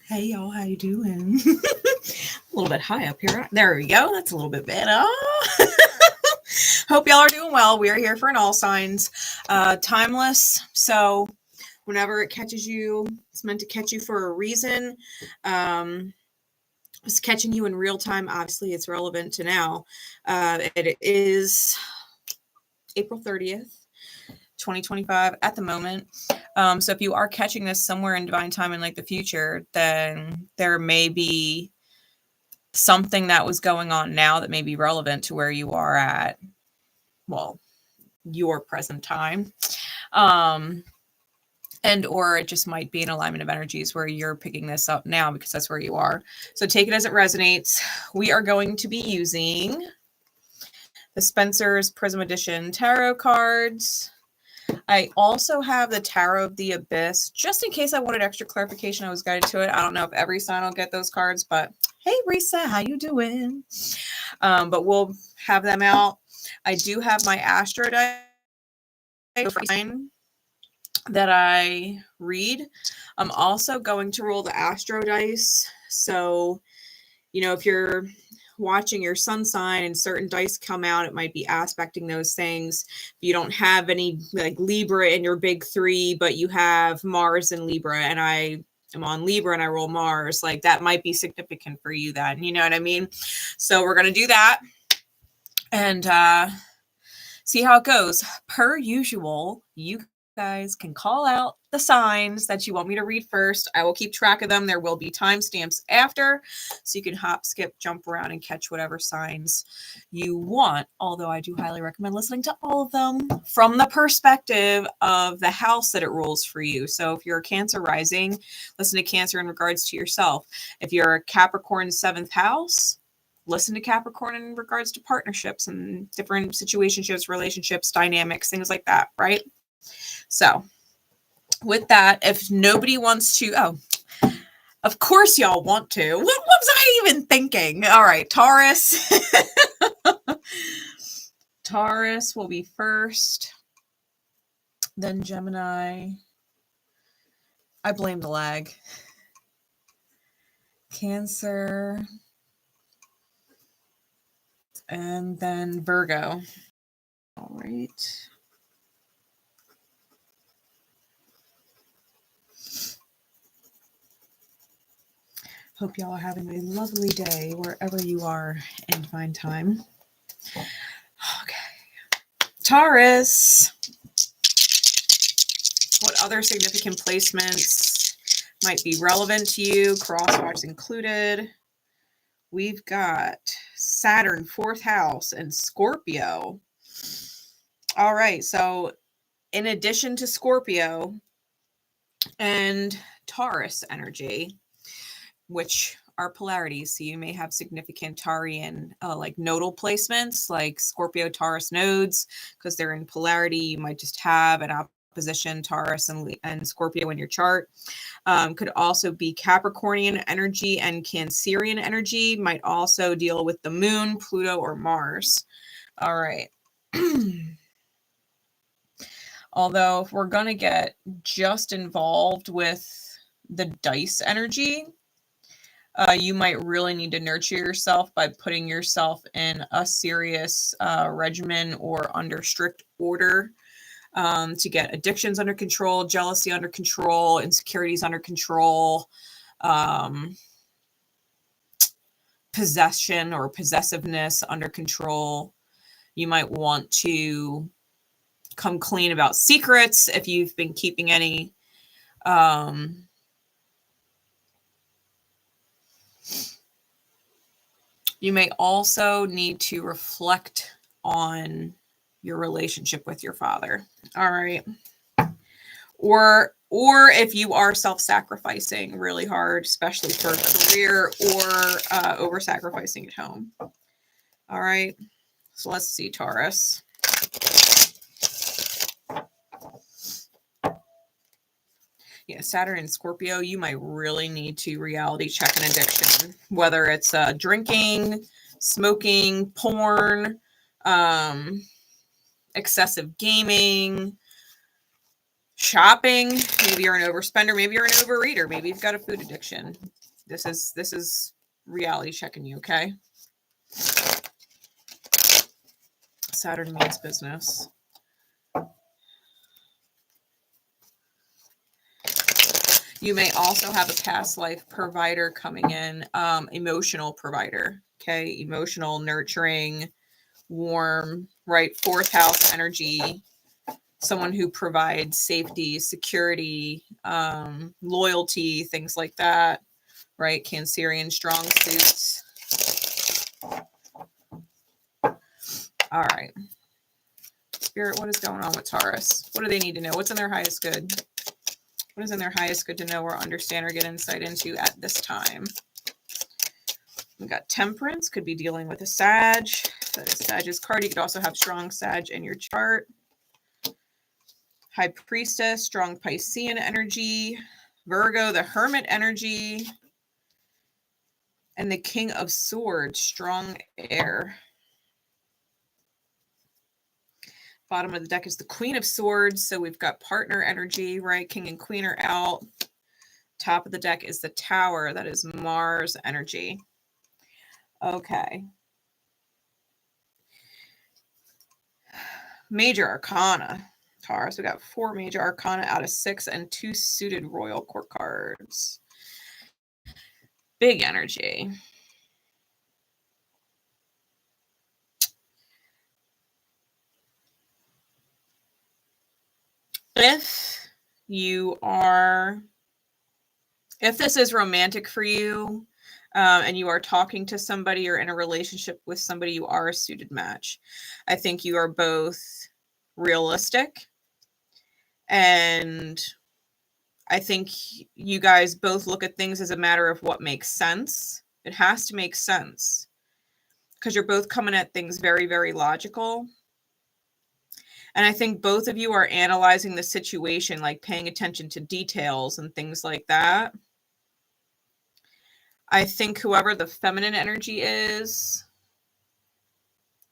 Hey y'all, how you doing? A little bit high up here. There we go. That's a little bit better. Hope y'all are doing well. We are here for an all signs. Timeless. So whenever it catches you, it's meant to catch you for a reason. It's catching you in real time. Obviously, it's relevant to now. It is April 30th. 2025 at the moment. So if you are catching this somewhere in divine time in like the future, then there may be something that was going on now that may be relevant to where you are at, well, your present time. And or it just might be an alignment of energies where you're picking this up now because that's where you are. So take it as it resonates. We are going to be using the Spencer's Prism Edition tarot cards. I also have the Tarot of the Abyss, just in case I wanted extra clarification. I was guided to it. I don't know if every sign will get those cards, but hey, Risa, how you doing? But we'll have them out. I do have my Astro Dice that I read. I'm also going to roll the Astro Dice. So, you know, if you're watching your sun sign and certain dice come out, it might be aspecting those things. If you don't have any like Libra in your big three, but you have Mars in Libra, and I am on Libra and I roll Mars, like that might be significant for you then, you know what I mean? So we're going to do that and see how it goes. Per usual, you guys can call out the signs that you want me to read first. I will keep track of them. There will be timestamps after, so you can hop, skip, jump around and catch whatever signs you want. Although I do highly recommend listening to all of them from the perspective of the house that it rules for you. So if you're a Cancer rising, listen to Cancer in regards to yourself. If you're a Capricorn 7th house, listen to Capricorn in regards to partnerships and different situationships, relationships, dynamics, things like that, right? So with that, if nobody wants to, of course y'all want to. What was I even thinking? All right, Taurus. Taurus will be first, then Gemini. I blame the lag. Cancer. And then Virgo. All right. Hope y'all are having a lovely day wherever you are in divine time. Okay. Taurus. What other significant placements might be relevant to you? Crosswatch included. We've got Saturn, 4th house, and Scorpio. All right. So in addition to Scorpio and Taurus energy, which are polarities, so you may have significant Taurian like nodal placements, like Scorpio Taurus nodes, because they're in polarity. You might just have an opposition Taurus and Scorpio in your chart. Could also be Capricornian energy and Cancerian energy. Might also deal with the moon, Pluto, or Mars. All right. Although if we're going to get just involved with the dice energy, you might really need to nurture yourself by putting yourself in a serious regimen or under strict order to get addictions under control, jealousy under control, insecurities under control, possession or possessiveness under control. You might want to come clean about secrets if you've been keeping any. You may also need to reflect on your relationship with your father. All right. Or if you are self-sacrificing really hard, especially for career, or over-sacrificing at home. All right. So let's see, Taurus. Yeah, Saturn and Scorpio, you might really need to reality check an addiction, whether it's drinking, smoking, porn, excessive gaming, shopping. Maybe you're an overspender. Maybe you're an overeater. Maybe you've got a food addiction. This is reality checking you, okay? Saturn means business. You may also have a past life provider coming in, emotional provider, okay? Emotional, nurturing, warm, right? Fourth house energy. Someone who provides safety, security, loyalty, things like that, right? Cancerian strong suits. All right. Spirit, what is going on with Taurus? What do they need to know? What's in their highest good? What is in their highest good to know or understand or get insight into at this time? We got Temperance, could be dealing with a Sag. That is Sag's card. You could also have strong Sag in your chart. High Priestess, strong Piscean energy. Virgo, the Hermit energy. And the King of Swords, strong air. Bottom of the deck is the Queen of Swords. So we've got partner energy, right? King and Queen are out. Top of the deck is the Tower. That is Mars energy. Okay. Major Arcana. Taurus. We got 4 major arcana out of 6 and 2 suited royal court cards. Big energy. If this is romantic for you, and you are talking to somebody or in a relationship with somebody, you are a suited match. I think you are both realistic, and I think you guys both look at things as a matter of what makes sense. It has to make sense because you're both coming at things very, very logical. And I think both of you are analyzing the situation, like paying attention to details and things like that. I think whoever the feminine energy is,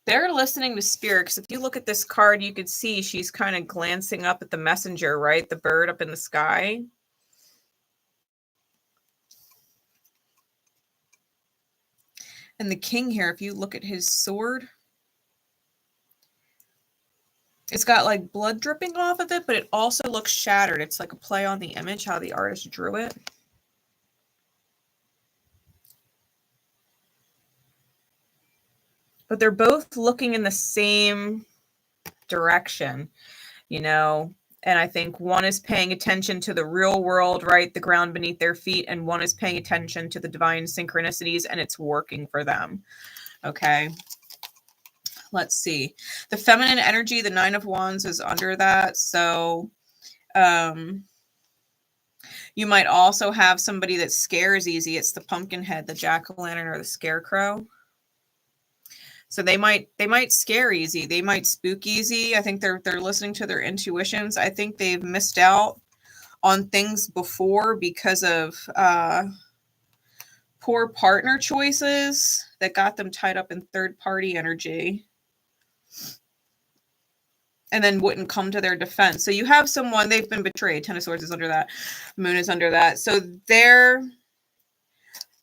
they're listening to spirit. Because if you look at this card, you could see she's kind of glancing up at the messenger, right? The bird up in the sky. And the king here, if you look at his sword, it's got like blood dripping off of it, but it also looks shattered. It's like a play on the image, how the artist drew it. But they're both looking in the same direction, you know, and I think one is paying attention to the real world, right? The ground beneath their feet, and one is paying attention to the divine synchronicities, and it's working for them. Okay. Let's see. The feminine energy, the 9 of Wands is under that. So, you might also have somebody that scares easy. It's the pumpkin head, the jack-o'-lantern, or the scarecrow. So they might scare easy. They might spook easy. I think they're listening to their intuitions. I think they've missed out on things before because of poor partner choices that got them tied up in third-party energy and then wouldn't come to their defense. So you have someone, they've been betrayed. 10 of Swords is under that. Moon is under that. So their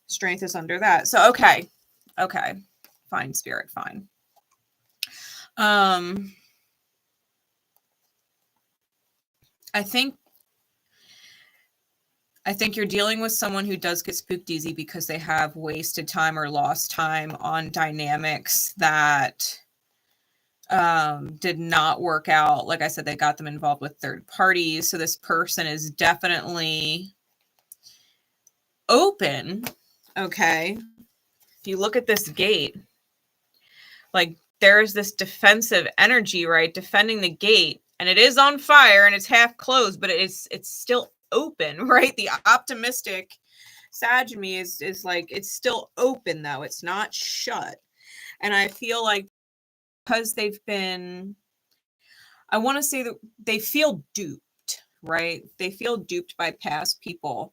strength is under that. So, okay. Okay. Fine, spirit, fine. I think you're dealing with someone who does get spooked easy because they have wasted time or lost time on dynamics that did not work out. Like I said, they got them involved with third parties. So this person is definitely open. Okay. If you look at this gate, like there's this defensive energy, right? Defending the gate, and it is on fire and it's half closed, but it's still open, right? The optimistic Sag in me is like, it's still open though. It's not shut. And I feel like because they've been, I want to say that they feel duped, right? They feel duped by past people.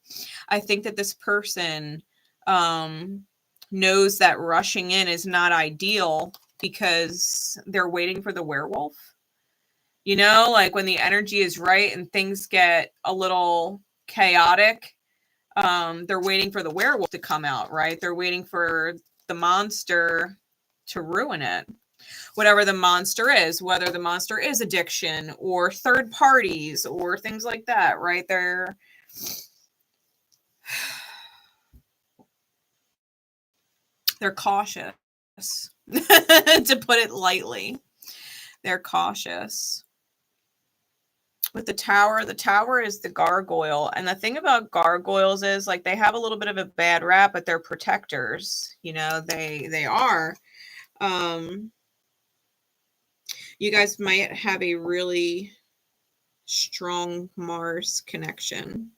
I think that this person knows that rushing in is not ideal because they're waiting for the werewolf. You know, like when the energy is right and things get a little chaotic, they're waiting for the werewolf to come out, right? They're waiting for the monster to ruin it. Whatever the monster is, whether the monster is addiction or third parties or things like that, right? They're cautious, to put it lightly. They're cautious. With the tower is the gargoyle. And the thing about gargoyles is, like, they have a little bit of a bad rap, but they're protectors. You know, they are. You guys might have a really strong Mars connection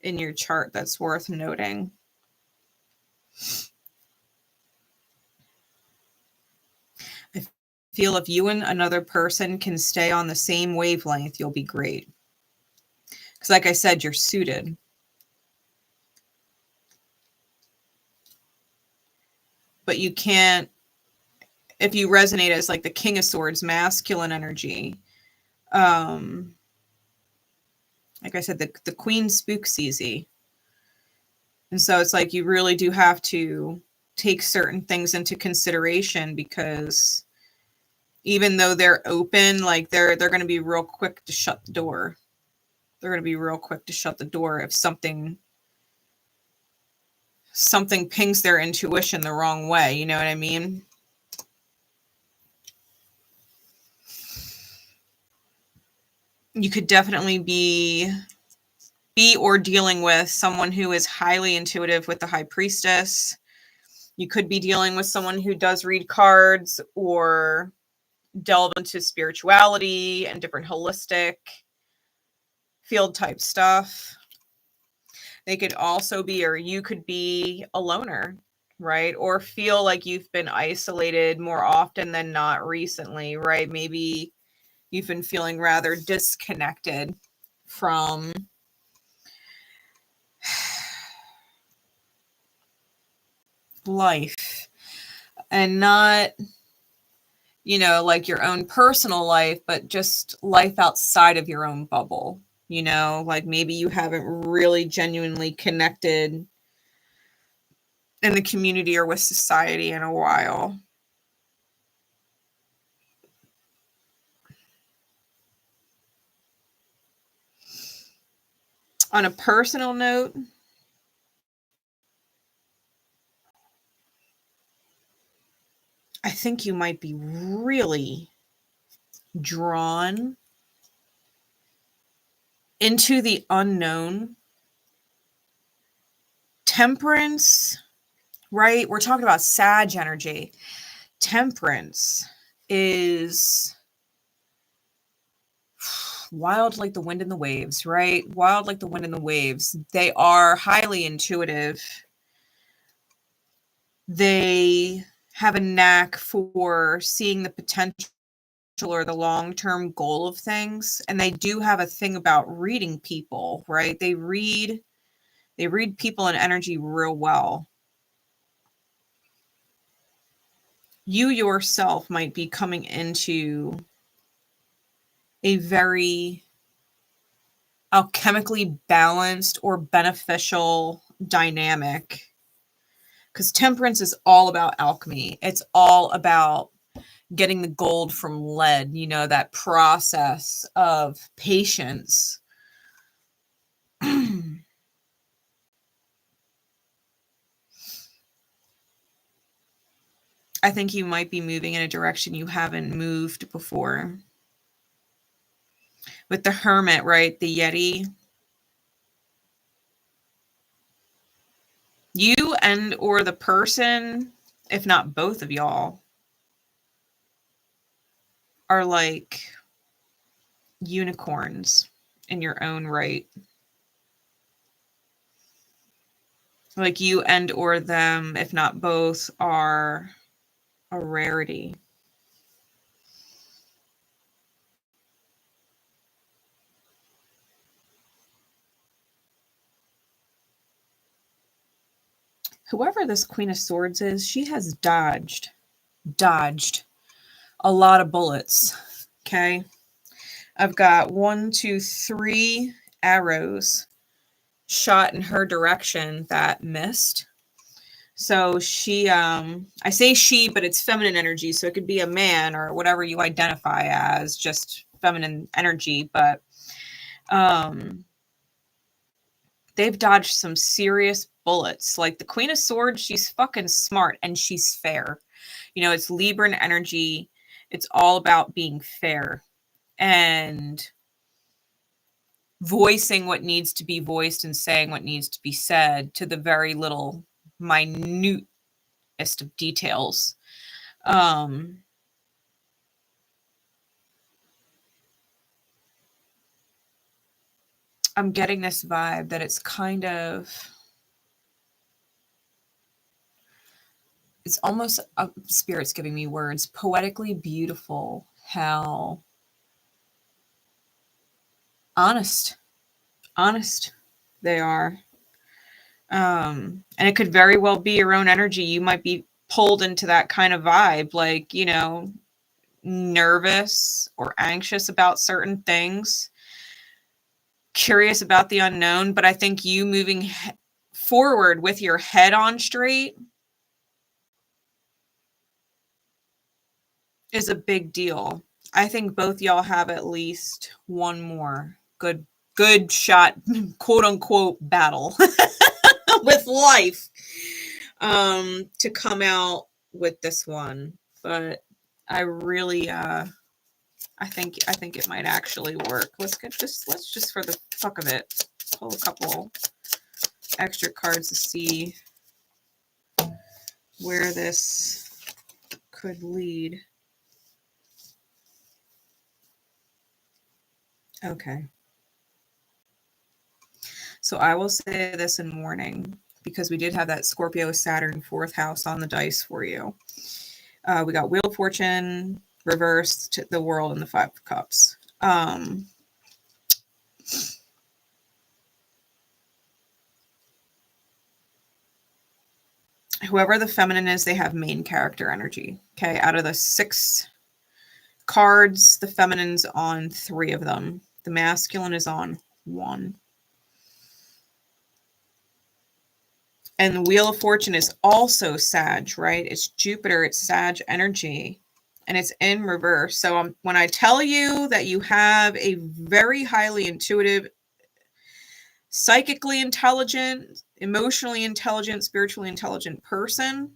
in your chart that's worth noting. I feel if you and another person can stay on the same wavelength, you'll be great. Because like I said, you're suited. But you can't, if you resonate as like the King of Swords, masculine energy, like I said, the Queen spooks easy. And so it's like you really do have to take certain things into consideration, because even though they're open, like they're going to be real quick to shut the door. They're going to be real quick to shut the door if something pings their intuition the wrong way. You know what I mean? You could definitely be or dealing with someone who is highly intuitive with the High Priestess. You could be dealing with someone who does read cards or delve into spirituality and different holistic field type stuff. They could also be, or you could be a loner, right? Or feel like you've been isolated more often than not recently, right? Maybe you've been feeling rather disconnected from life, and not, you know, like your own personal life, but just life outside of your own bubble. You know, like maybe you haven't really genuinely connected in the community or with society in a while. On a personal note, I think you might be really drawn into the unknown. Temperance, right? We're talking about Sag energy. Temperance is wild like the wind and the waves, right? Wild like the wind and the waves. They are highly intuitive. They have a knack for seeing the potential or the long-term goal of things. And they do have a thing about reading people, right? They read people and energy real well. You yourself might be coming into a very alchemically balanced or beneficial dynamic, because temperance is all about alchemy. It's all about getting the gold from lead, you know, that process of patience. I think you might be moving in a direction you haven't moved before. With the Hermit, right? The Yeti. You and or the person, if not both of y'all, are like unicorns in your own right. Like you and or them, if not both, are a rarity. Whoever this Queen of Swords is, she has dodged a lot of bullets, okay? I've got 1, 2, 3 arrows shot in her direction that missed. So she, I say she, but it's feminine energy. So it could be a man or whatever you identify as, just feminine energy. But they've dodged some serious bullets. Like the Queen of Swords, she's fucking smart and she's fair. You know, it's Libran energy. It's all about being fair and voicing what needs to be voiced and saying what needs to be said to the very little minutest of details. I'm getting this vibe that it's kind of, it's almost, Spirit's giving me words, poetically beautiful, how honest they are. And it could very well be your own energy. You might be pulled into that kind of vibe, like, you know, nervous or anxious about certain things, curious about the unknown. But I think you moving forward with your head on straight is a big deal. I think both y'all have at least one more good shot, quote unquote, battle with life to come out with this one. But I really I think it might actually work. Let's just for the fuck of it pull a couple extra cards to see where this could lead. Okay. So I will say this in warning, because we did have that Scorpio Saturn 4th house on the dice for you. We got Wheel of Fortune reversed, the World, and the 5 of Cups. Whoever the feminine is, they have main character energy. Okay, out of the 6 cards, the feminine's on 3 of them. The masculine is on 1. And the Wheel of Fortune is also Sag, right? It's Jupiter, it's Sag energy, and it's in reverse. So when I tell you that you have a very highly intuitive, psychically intelligent, emotionally intelligent, spiritually intelligent person,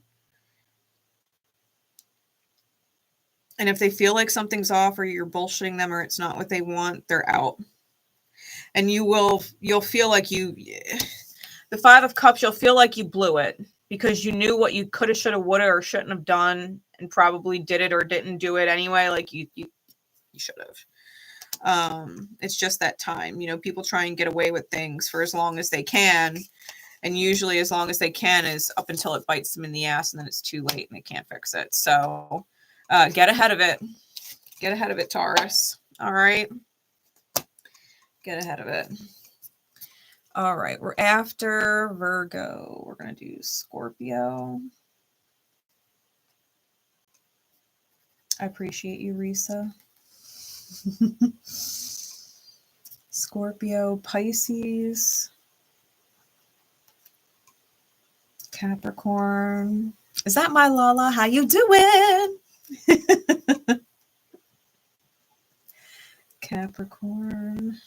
and if they feel like something's off or you're bullshitting them or it's not what they want, they're out. And you'll feel like the 5 of Cups, you'll feel like you blew it because you knew what you coulda, shoulda, woulda, or shouldn't have done, and probably did it or didn't do it anyway. Like you should have. It's just that time. You know, people try and get away with things for as long as they can. And usually as long as they can is up until it bites them in the ass, and then it's too late and they can't fix it. So get ahead of it. Get ahead of it, Taurus. All right. Get ahead of it. All right. We're after Virgo. We're going to do Scorpio. I appreciate you, Risa. Scorpio, Pisces, Capricorn. Is that my Lala? How you doing? Capricorn.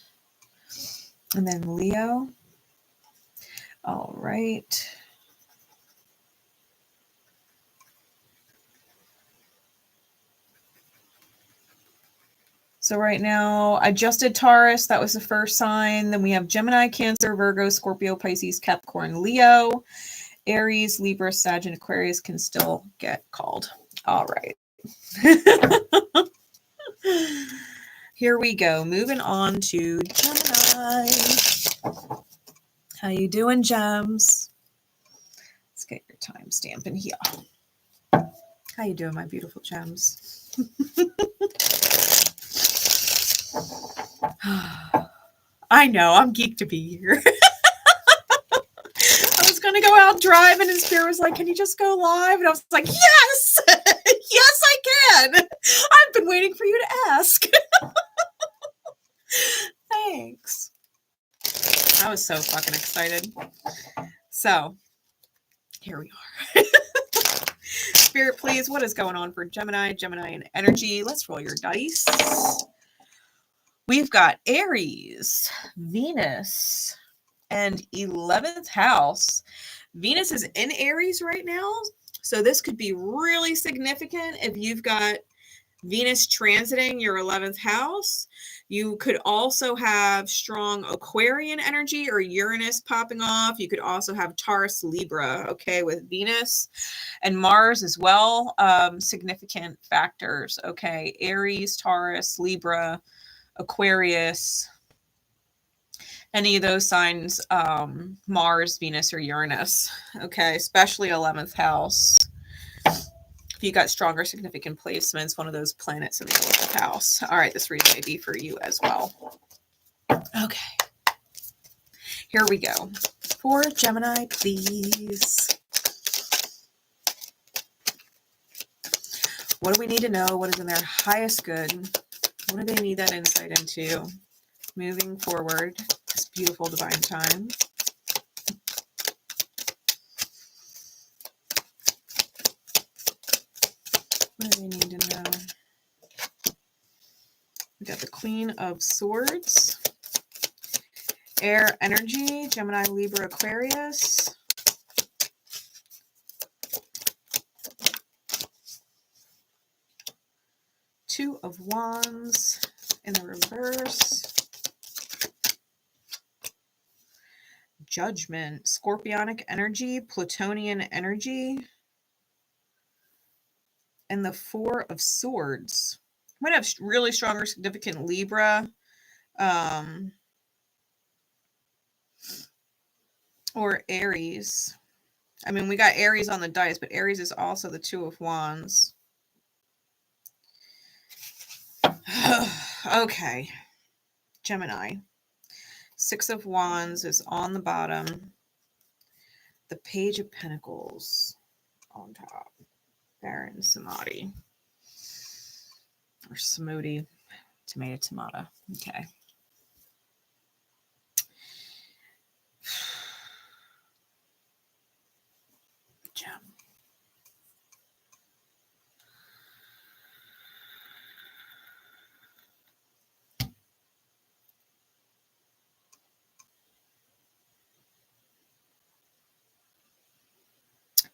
And then Leo. All right. So right now, I just did Taurus. That was the first sign. Then we have Gemini, Cancer, Virgo, Scorpio, Pisces, Capricorn, Leo. Aries, Libra, Sag, and Aquarius can still get called. All right. Here we go. Moving on to Gemini. How you doing, Gems? Let's get your timestamp in here. How you doing, my beautiful Gems? I know, I'm geeked to be here. I was going to go out driving and Spirit was like, can you just go live? And I was like, yes! Yes, I can! I've been waiting for you to ask. Thanks. I was so fucking excited. So, here we are. Spirit, please, what is going on for Gemini? Gemini and energy. Let's roll your dice. We've got Aries, Venus, and 11th house. Venus is in Aries right now, so this could be really significant if you've got Venus transiting your 11th house. You could also have strong Aquarian energy or Uranus popping off. You could also have Taurus, Libra, okay, with Venus and Mars as well. Significant factors, okay. Aries, Taurus, Libra, Aquarius, any of those signs, Mars, Venus, or Uranus, okay, especially 11th house. If you got stronger significant placements, one of those planets in the 11th house. All right, this reading may be for you as well. Okay, here we go. For Gemini, please. What do we need to know? What is in their highest good? What do they need that insight into? Moving forward, this beautiful divine time. What do they need to know? We got the Queen of Swords. Air energy, Gemini, Libra, Aquarius. Two of Wands in the reverse. Judgment, Scorpionic energy, Plutonian energy, and the Four of Swords. Might have really strong or significant Libra, or Aries. I mean, we got Aries on the dice, but Aries is also the Two of Wands. Okay, Gemini. Six of Wands is on the bottom. The Page of Pentacles on top. Baron Samadi. Or Samudi. Tomato. Okay. Gem.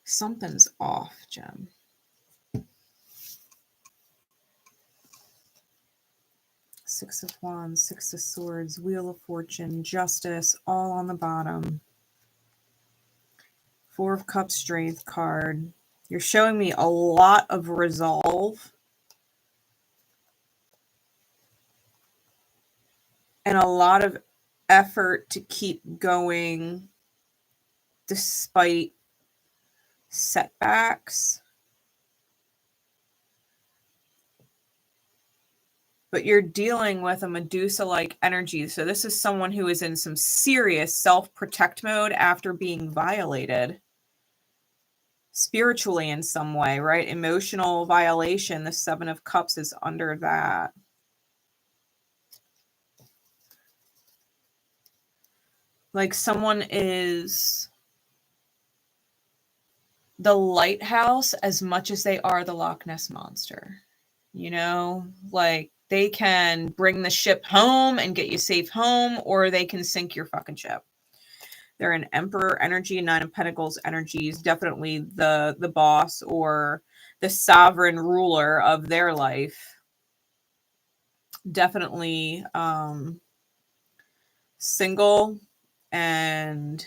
Something's off, Gem. Six of Wands, Six of Swords, Wheel of Fortune, Justice, all on the bottom. Four of Cups, Strength card. You're showing me a lot of resolve and a lot of effort to keep going despite setbacks. But you're dealing with a Medusa-like energy. So this is someone who is in some serious self-protect mode after being violated. Spiritually in some way, right? Emotional violation. The Seven of Cups is under that. Like someone is the lighthouse as much as they are the Loch Ness Monster. You know, like they can bring the ship home and get you safe home, or they can sink your fucking ship. They're an Emperor energy, Nine of Pentacles energy is definitely the boss or the sovereign ruler of their life. Definitely single and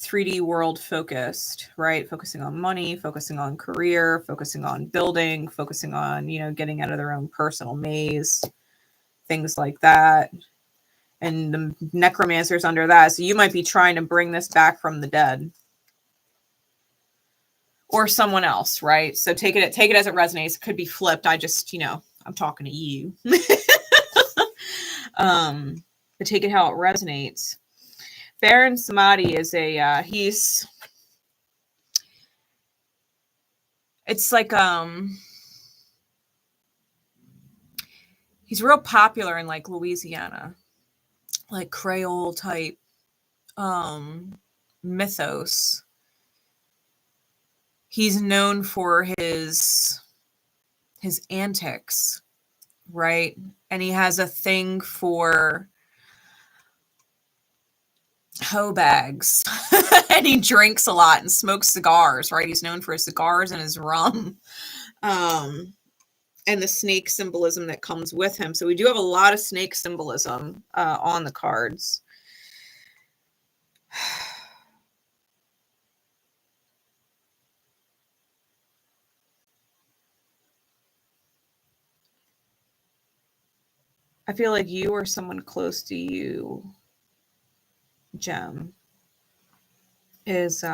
3D world focused, right? Focusing on money, focusing on career, focusing on building, focusing on, you know, getting out of their own personal maze, things like that. And the necromancer's under that. So you might be trying to bring this back from the dead. Or someone else, right? So take it as it resonates. It could be flipped. I just, you know, I'm talking to you. But take it how it resonates. Baron Samadi is it's like, He's real popular in like Louisiana, like Creole type mythos. He's known for his antics, right? And he has a thing for hoe bags. And he drinks a lot and smokes cigars, right? He's known for his cigars and his rum. And the snake symbolism that comes with him. So we do have a lot of snake symbolism on the cards. I feel like you or someone close to you, Gem, is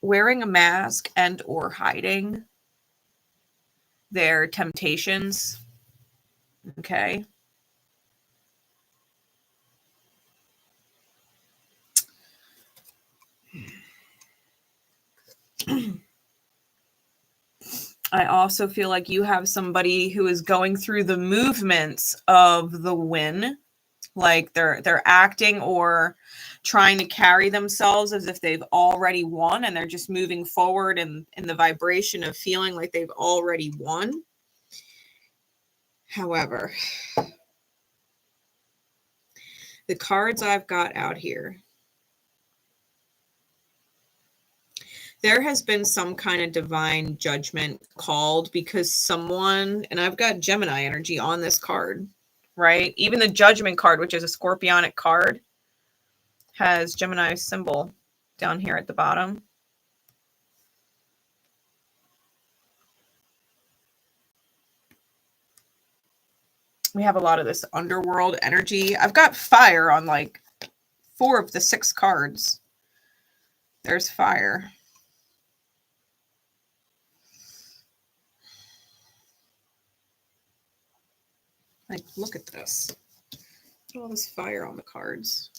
wearing a mask and or hiding their temptations. Okay. I also feel like you have somebody who is going through the movements of the win. Like they're acting or trying to carry themselves as if they've already won, and they're just moving forward in the vibration of feeling like they've already won. However, the cards I've got out here, there has been some kind of divine judgment called because someone, and I've got Gemini energy on this card, right? Even the judgment card, which is a scorpionic card, has Gemini's symbol down here at the bottom. We have a lot of this underworld energy. I've got fire on like 4 of the 6 cards. There's fire. Like, look at this. Look at all this fire on the cards.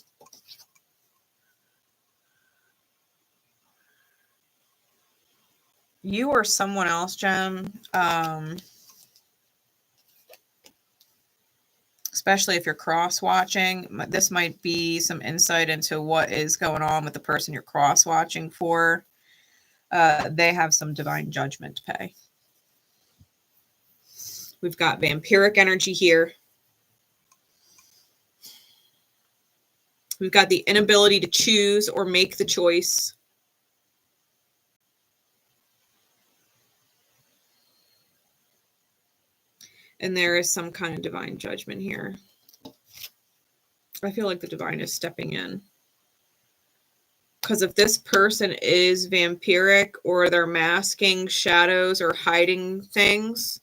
You or someone else, Gem, especially if you're cross-watching, this might be some insight into what is going on with the person you're cross-watching for. They have some divine judgment to pay. We've got vampiric energy here. We've got the inability to choose or make the choice. And there is some kind of divine judgment here. I feel like the divine is stepping in. Because if this person is vampiric or they're masking shadows or hiding things,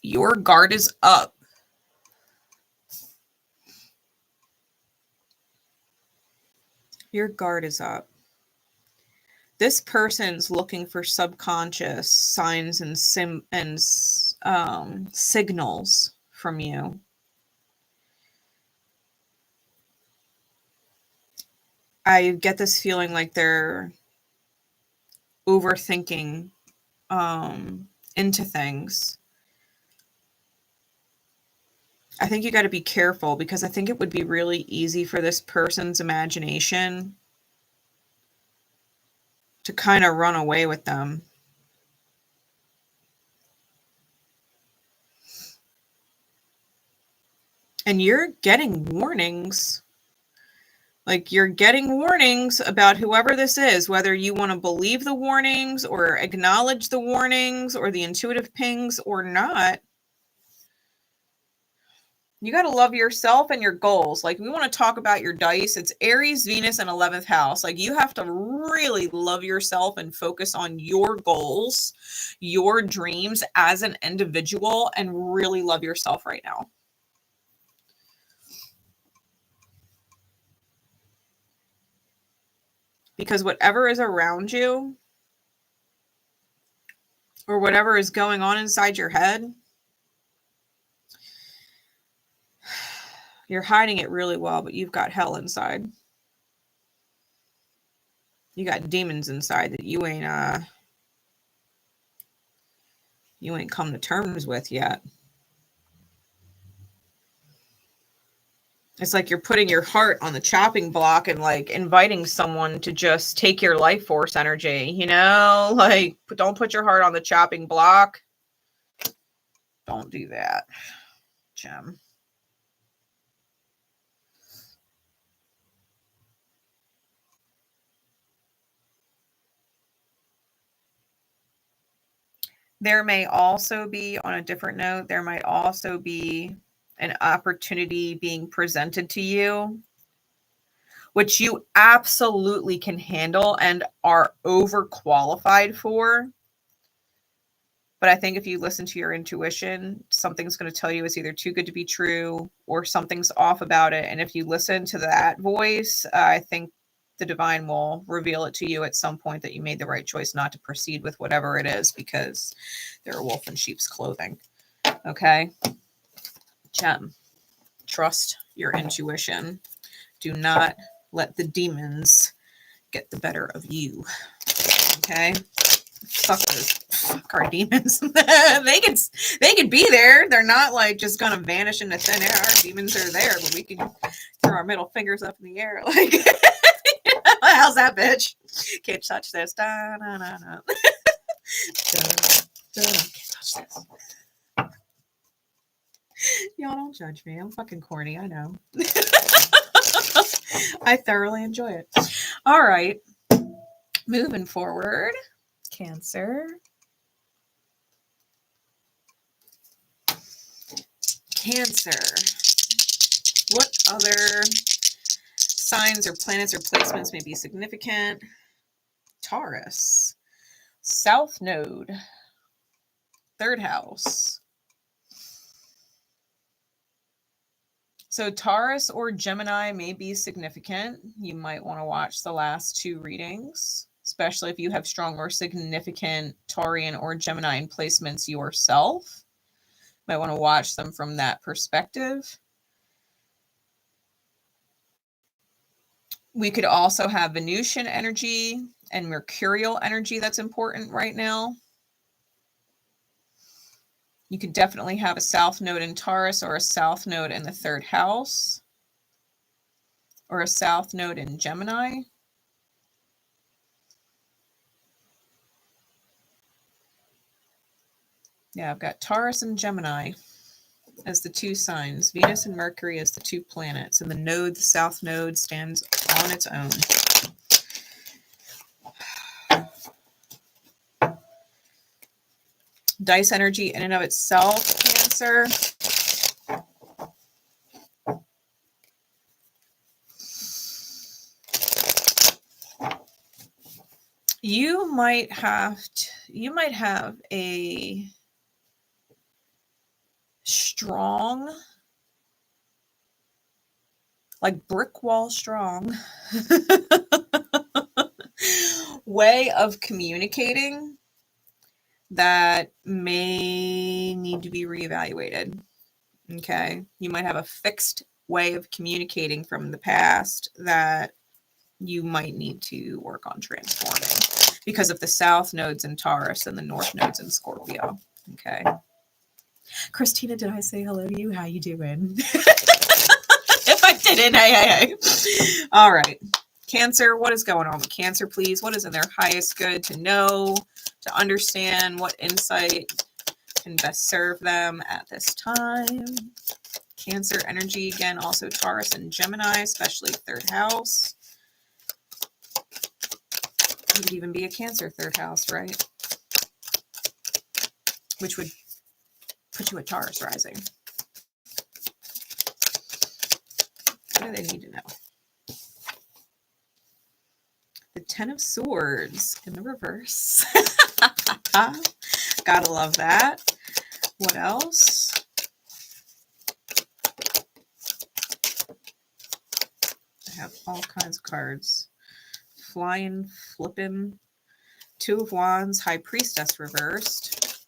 your guard is up. Your guard is up. This person's looking for subconscious signs and signals from you. I get this feeling like they're overthinking into things. I think you got to be careful because I think it would be really easy for this person's imagination to kind of run away with them. And you're getting warnings. Like you're getting warnings about whoever this is, whether you want to believe the warnings or acknowledge the warnings or the intuitive pings or not. You got to love yourself and your goals. Like we want to talk about your dice. It's Aries, Venus, and 11th house. Like you have to really love yourself and focus on your goals, your dreams as an individual, and really love yourself right now. Because whatever is around you or whatever is going on inside your head, you're hiding it really well, but you've got hell inside. You got demons inside that you ain't come to terms with yet. It's like you're putting your heart on the chopping block and like inviting someone to just take your life force energy, you know? Like, don't put your heart on the chopping block. Don't do that, Gem. There may also be, on a different note, there might also be an opportunity being presented to you, which you absolutely can handle and are overqualified for. But I think if you listen to your intuition, something's going to tell you it's either too good to be true or something's off about it. And if you listen to that voice, I think the divine will reveal it to you at some point that you made the right choice not to proceed with whatever it is, because they're a wolf in sheep's clothing. Okay? Gem, trust your intuition. Do not let the demons get the better of you. Okay? Fuck our demons. they can be there. They're not like just gonna vanish into thin air. Our demons are there, but we can throw our middle fingers up in the air like how's that, bitch? Can't touch this. Da, da, da, da. Can't touch this. Y'all don't judge me. I'm fucking corny. I know. I thoroughly enjoy it. All right. Moving forward. Cancer. What other signs or planets or placements may be significant? Taurus. South Node. 3rd house. So Taurus or Gemini may be significant. You might want to watch the last 2 readings, especially if you have strong or significant Taurian or Gemini placements yourself. Might want to watch them from that perspective. We could also have Venusian energy and Mercurial energy that's important right now. You could definitely have a South Node in Taurus or a South Node in the 3rd house or a South Node in Gemini. Yeah, I've got Taurus and Gemini as the 2 signs. Venus and Mercury as the 2 planets. And the node, the South Node, stands on its own. Dice energy in and of itself, Cancer. You might have a strong, like brick wall strong way of communicating that may need to be reevaluated. Okay. You might have a fixed way of communicating from the past that you might need to work on transforming because of the South Nodes in Taurus and the North Nodes in Scorpio. Okay. Christina, did I say hello to you? How you doing? If I didn't, hey. All right. Cancer, what is going on with Cancer, please? What is in their highest good to know, to understand? What insight can best serve them at this time? Cancer energy, again, also Taurus and Gemini, especially 3rd house. It could even be a Cancer 3rd house, right? Which would put you at Taurus rising. What do they need to know? The 10 of Swords in the reverse. Gotta love that. What else? I have all kinds of cards. Flying, flipping. 2 of Wands, High Priestess reversed.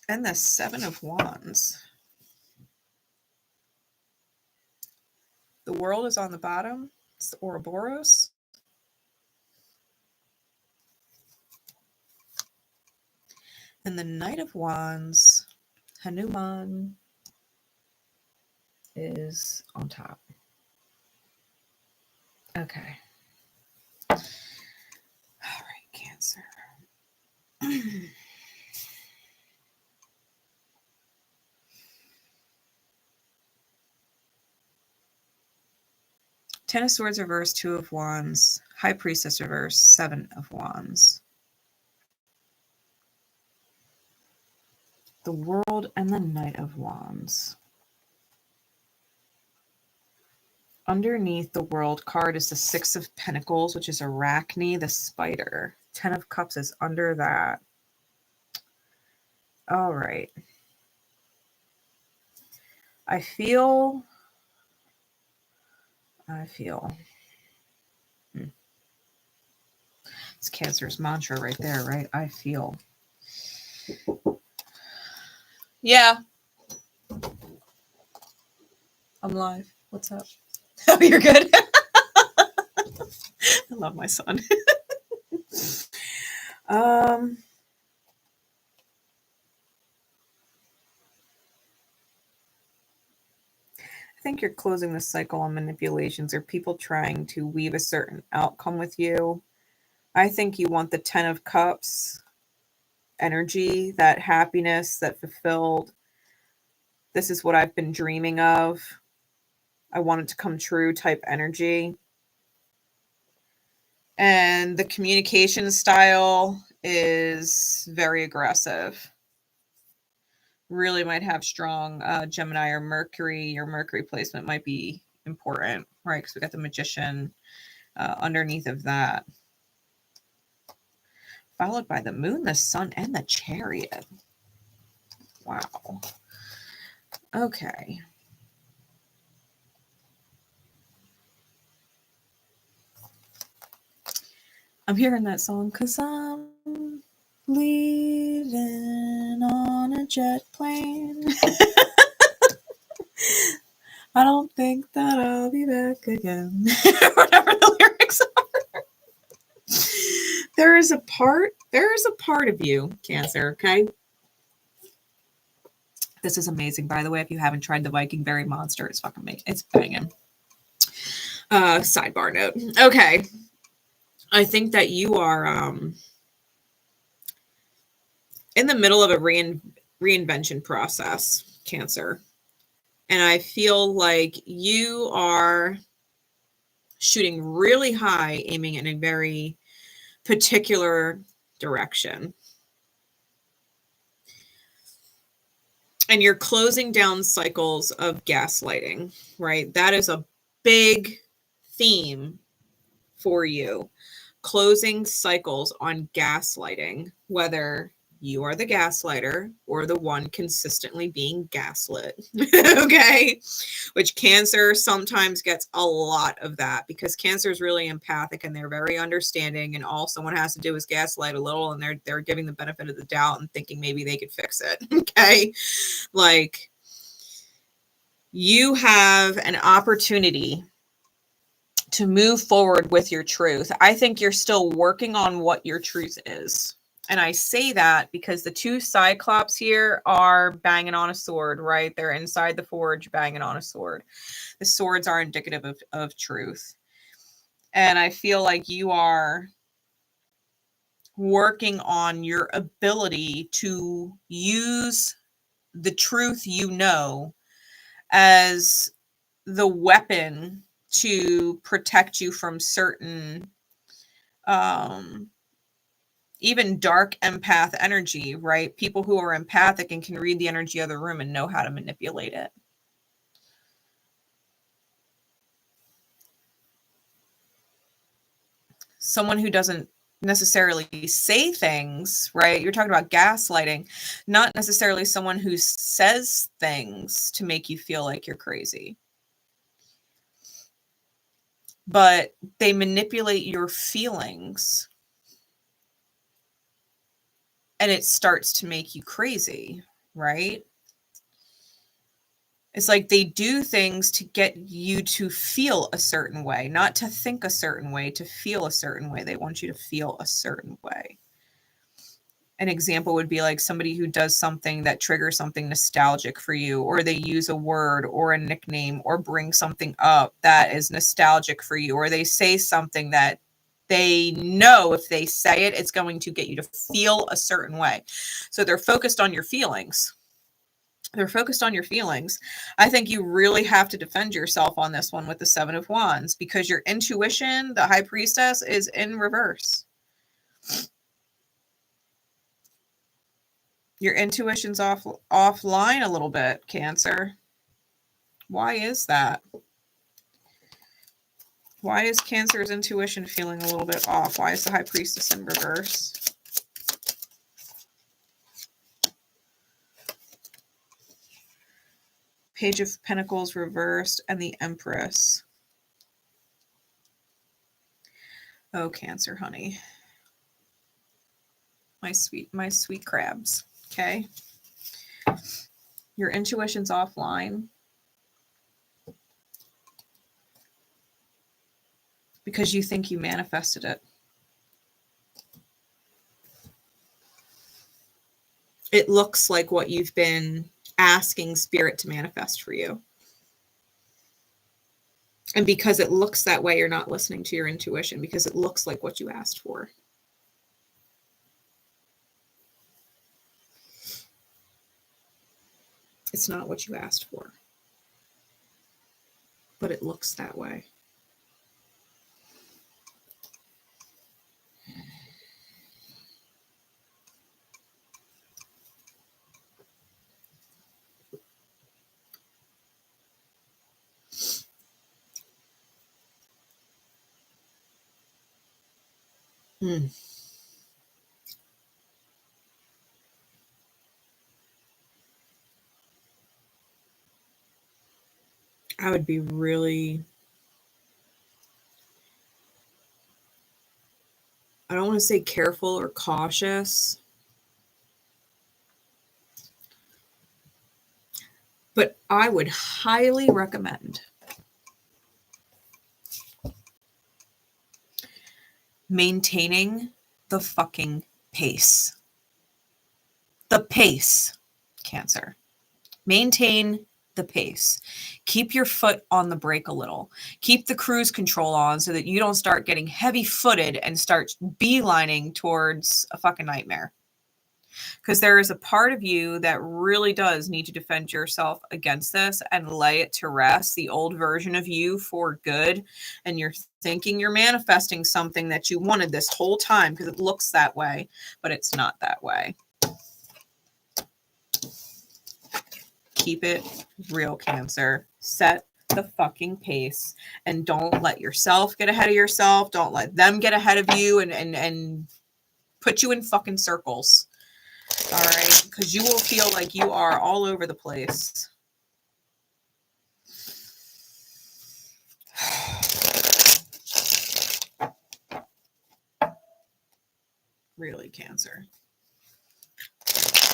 And the 7 of Wands. The World is on the bottom. It's the Ouroboros. And the Knight of Wands, Hanuman, is on top. Okay. All right, Cancer. Ten of Swords reversed, Two of Wands, High Priestess reversed, Seven of Wands. The World and the Knight of Wands. Underneath the World card is the Six of Pentacles, which is Arachne, the spider. Ten of Cups is under that. All right. I feel. It's Cancer's mantra right there, right? I feel. Yeah. I'm live. What's up? Oh, you're good. I love my son. I think you're closing the cycle on manipulations or people trying to weave a certain outcome with you. I think you want the Ten of Cups energy, that happiness, that fulfilled. This is what I've been dreaming of. I want it to come true type energy. And the communication style is very aggressive. Really might have strong Gemini or Mercury. Your Mercury placement might be important, right? Because we got the Magician underneath of that. Followed by the Moon, the Sun, and the Chariot. Wow. Okay. I'm hearing that song because I'm leaving on a jet plane. I don't think that I'll be back again. Whatever the lyrics are. There is a part of you, Cancer, okay? This is amazing, by the way. If you haven't tried the Viking Berry Monster, it's fucking amazing. It's banging. Sidebar note. Okay. I think that you are in the middle of a reinvention process, Cancer. And I feel like you are shooting really high, aiming in a very particular direction. And you're closing down cycles of gaslighting, right? That is a big theme for you. Closing cycles on gaslighting, whether you are the gaslighter or the one consistently being gaslit. Okay. Which Cancer sometimes gets a lot of that because Cancer is really empathic and they're very understanding, and all someone has to do is gaslight a little and they're giving the benefit of the doubt and thinking maybe they could fix it. Okay. Like, you have an opportunity to move forward with your truth. I think you're still working on what your truth is. And I say that because the two Cyclops here are banging on a sword, right? They're inside the forge banging on a sword. The swords are indicative of truth. And I feel like you are working on your ability to use the truth you know as the weapon to protect you from certain even dark empath energy, right? People who are empathic and can read the energy of the room and know how to manipulate it. Someone who doesn't necessarily say things, right? You're talking about gaslighting, not necessarily someone who says things to make you feel like you're crazy. But they manipulate your feelings and it starts to make you crazy, right? It's like they do things to get you to feel a certain way, not to think a certain way, to feel a certain way. They want you to feel a certain way. an example would be like somebody who does something that triggers something nostalgic for you, or they use a word or a nickname or bring something up that is nostalgic for you, or they say something that they know if they say it, it's going to get you to feel a certain way. So they're focused on your feelings. They're focused on your feelings. I think you really have to defend yourself on this one with the Seven of Wands, because your intuition, the High Priestess, is in reverse. Your intuition's offline a little bit, Cancer. Why is that? Why is Cancer's intuition feeling a little bit off? Why is the High Priestess in reverse? Page of Pentacles reversed and the Empress. Oh, Cancer, honey. My sweet crabs. Okay. Your intuition's offline because you think you manifested it. It looks like what you've been asking Spirit to manifest for you. And because it looks that way, you're not listening to your intuition, because it looks like what you asked for. It's not what you asked for, but it looks that way. I would be really, I don't want to say careful or cautious, but I would highly recommend maintaining the fucking pace. The pace, Cancer. Maintain the pace. Keep your foot on the brake a little. Keep the cruise control on so that you don't start getting heavy-footed and start beelining towards a fucking nightmare. Because there is a part of you that really does need to defend yourself against this and lay it to rest, the old version of you, for good. And you're thinking you're manifesting something that you wanted this whole time because it looks that way, but it's not that way. Keep it real, Cancer. Set the fucking pace and don't let yourself get ahead of yourself. Don't let them get ahead of you and put you in fucking circles. All right? Because you will feel like you are all over the place. Really, Cancer.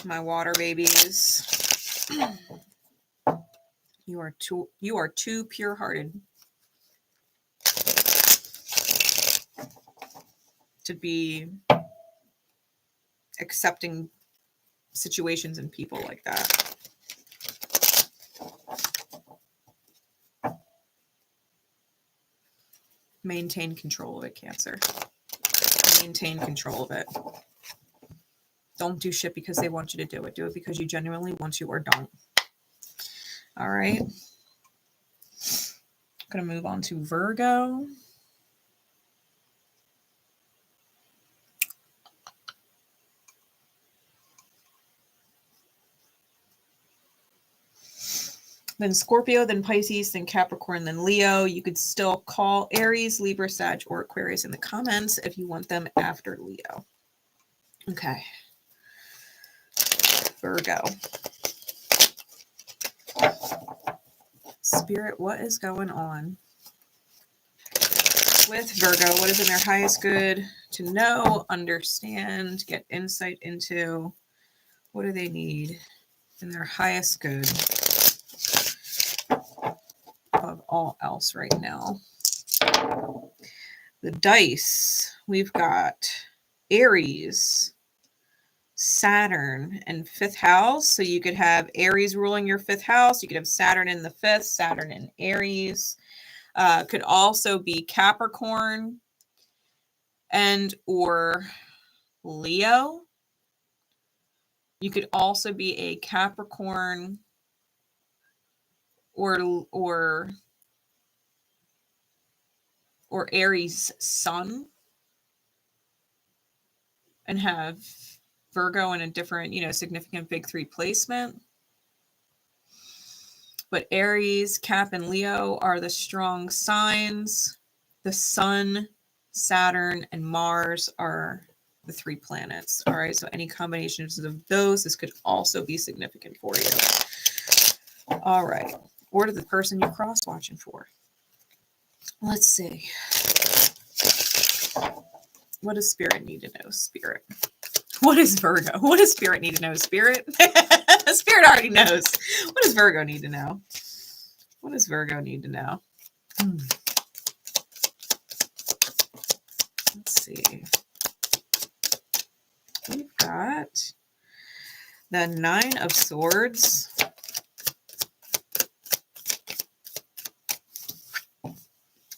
My water babies. You are too pure-hearted to be accepting situations and people like that. Maintain control of it, Cancer. Maintain control of it. Don't do shit because they want you to do it. Do it because you genuinely want to, or don't. All right. Going to move on to Virgo. Then Scorpio, then Pisces, then Capricorn, then Leo. You could still call Aries, Libra, Sag, or Aquarius in the comments if you want them after Leo. Okay. Virgo. Spirit, what is going on with Virgo? What is in their highest good to know, understand, get insight into? What do they need in their highest good above all else right now? The dice, we've got Aries, Saturn in 5th house. So you could have Aries ruling your 5th house. You could have Saturn in the 5th, Saturn in Aries. Could also be Capricorn and or Leo. You could also be a Capricorn or Aries sun and have Virgo in a different, significant big 3 placement. But Aries, Cap, and Leo are the strong signs. The Sun, Saturn, and Mars are the 3 planets. All right, so any combinations of those, this could also be significant for you. All right, or to the person you're cross-watching for. Let's see. What does Spirit need to know, Spirit? What is Virgo? What does Spirit need to know, Spirit? Spirit already knows. What does Virgo need to know? What does Virgo need to know? Let's see. We've got the 9 of Swords.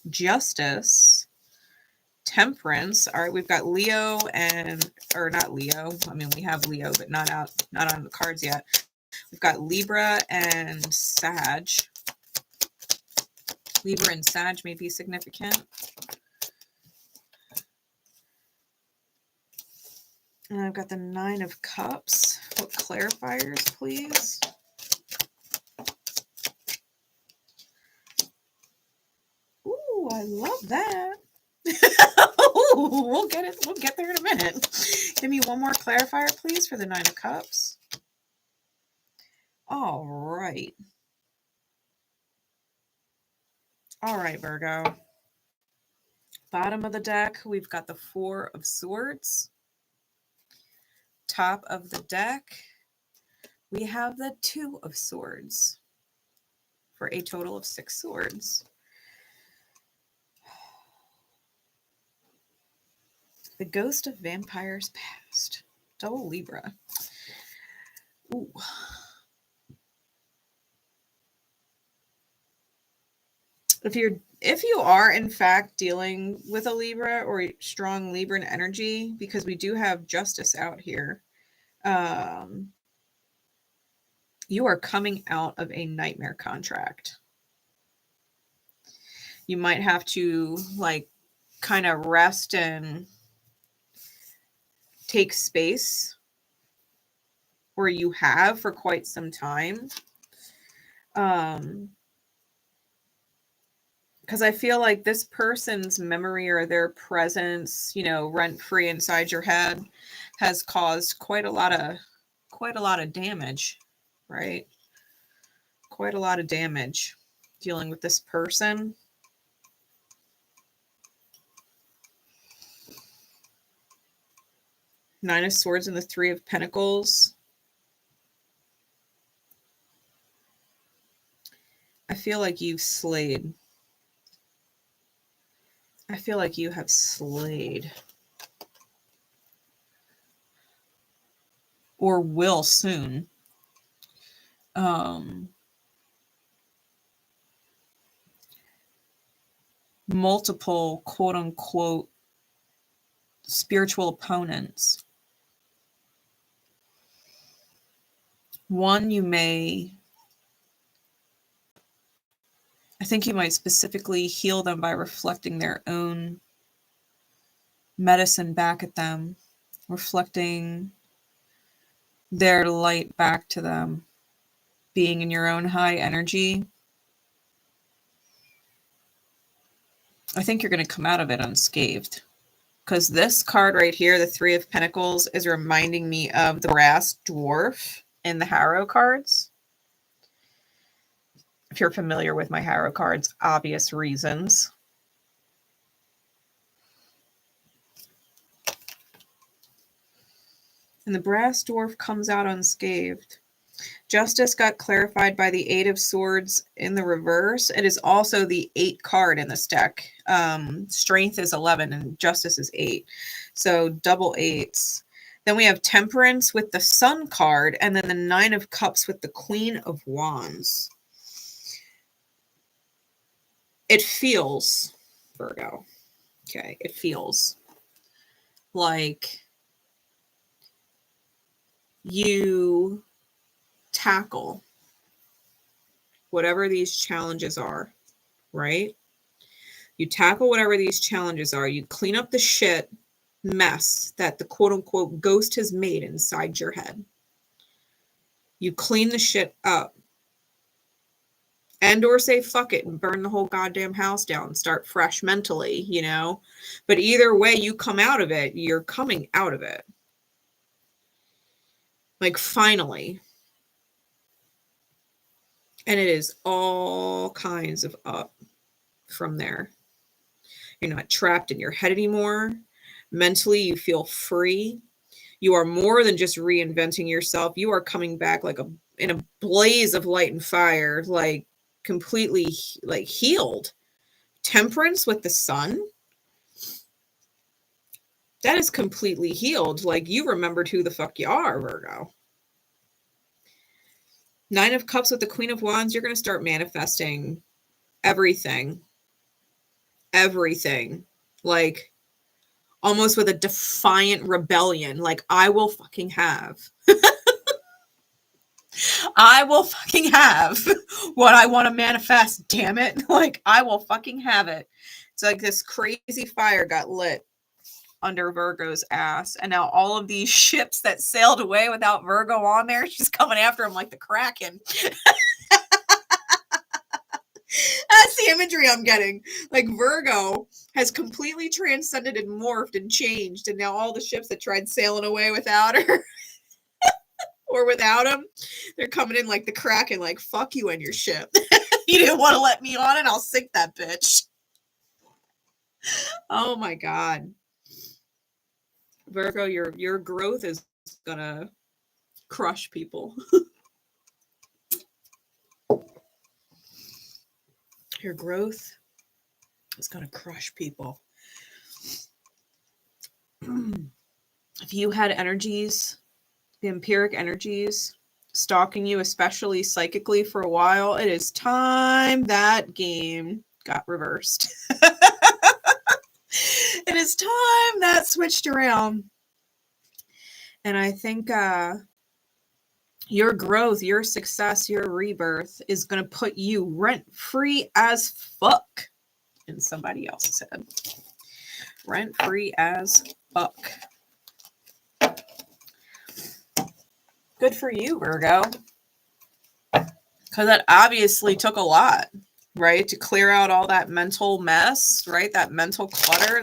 Justice. Temperance. All right, we've got Leo or not Leo. I mean, we have Leo, but not on the cards yet. We've got Libra and Sag. Libra and Sag may be significant. And I've got the 9 of Cups. What clarifiers, please? Ooh, I love that. Ooh, we'll get it. We'll get there in a minute. Give me one more clarifier, please, for the 9 of Cups. All right. All right, Virgo. Bottom of the deck, we've got the 4 of Swords. Top of the deck, we have the 2 of Swords for a total of 6 swords. The Ghost of Vampires Past. Double Libra. Ooh. If you are in fact dealing with a Libra or a strong Libran energy, because we do have Justice out here, you are coming out of a nightmare contract. You might have to kind of rest and take space, or you have for quite some time. Because I feel like this person's memory or their presence, rent-free inside your head, has caused quite a lot of damage, right? Quite a lot of damage dealing with this person. Nine of Swords and the 3 of Pentacles. I feel like you've slayed. I feel like you have slayed. Or will soon. Multiple quote-unquote spiritual opponents. One, I think you might specifically heal them by reflecting their own medicine back at them, reflecting their light back to them, being in your own high energy. I think you're going to come out of it unscathed, because this card right here, the 3 of Pentacles, is reminding me of the brass dwarf in the Harrow cards. If you're familiar with my Harrow cards, obvious reasons. And the brass dwarf comes out unscathed. Justice got clarified by the 8 of Swords in the reverse. It is also the 8 card in this deck. Strength is 11 and Justice is 8. So double 8s. Then we have Temperance with the Sun card, and then the Nine of Cups with the Queen of Wands. It feels, Virgo, okay, it feels like you tackle whatever these challenges are, right? You tackle whatever these challenges are. You clean up the shit mess that the quote-unquote ghost has made inside your head. You clean the shit up. And or say fuck it and burn the whole goddamn house down and start fresh mentally, you know? But either way you come out of it, you're coming out of it. Like, finally. And it is all kinds of up from there. You're not trapped in your head anymore. Mentally, you feel free. You are more than just reinventing yourself. You are coming back like in a blaze of light and fire, like completely like healed. Temperance with the Sun. That is completely healed. Like, you remembered who the fuck you are, Virgo. Nine of Cups with the Queen of Wands. You're going to start manifesting everything. Everything. Like, almost with a defiant rebellion. Like, I will fucking have. I will fucking have what I want to manifest, damn it. Like, I will fucking have it. It's like this crazy fire got lit under Virgo's ass. And now all of these ships that sailed away without Virgo on there, she's coming after him like the Kraken. That's the imagery I'm getting. Like, Virgo has completely transcended and morphed and changed. And now all the ships that tried sailing away without her or without him, they're coming in like the Kraken, like, fuck you and your ship. You didn't want to let me on it? I'll sink that bitch. Oh my God. Virgo, your growth is gonna crush people. Your growth is gonna crush people. If you had energies, the empiric energies, stalking you, especially psychically, for a while, it is time that game got reversed. It is time that switched around. And I think your growth, your success, your rebirth is going to put you rent-free as fuck in somebody else's head. Rent-free as fuck. Good for you, Virgo. Because that obviously took a lot, right? To clear out all that mental mess, right? That mental clutter,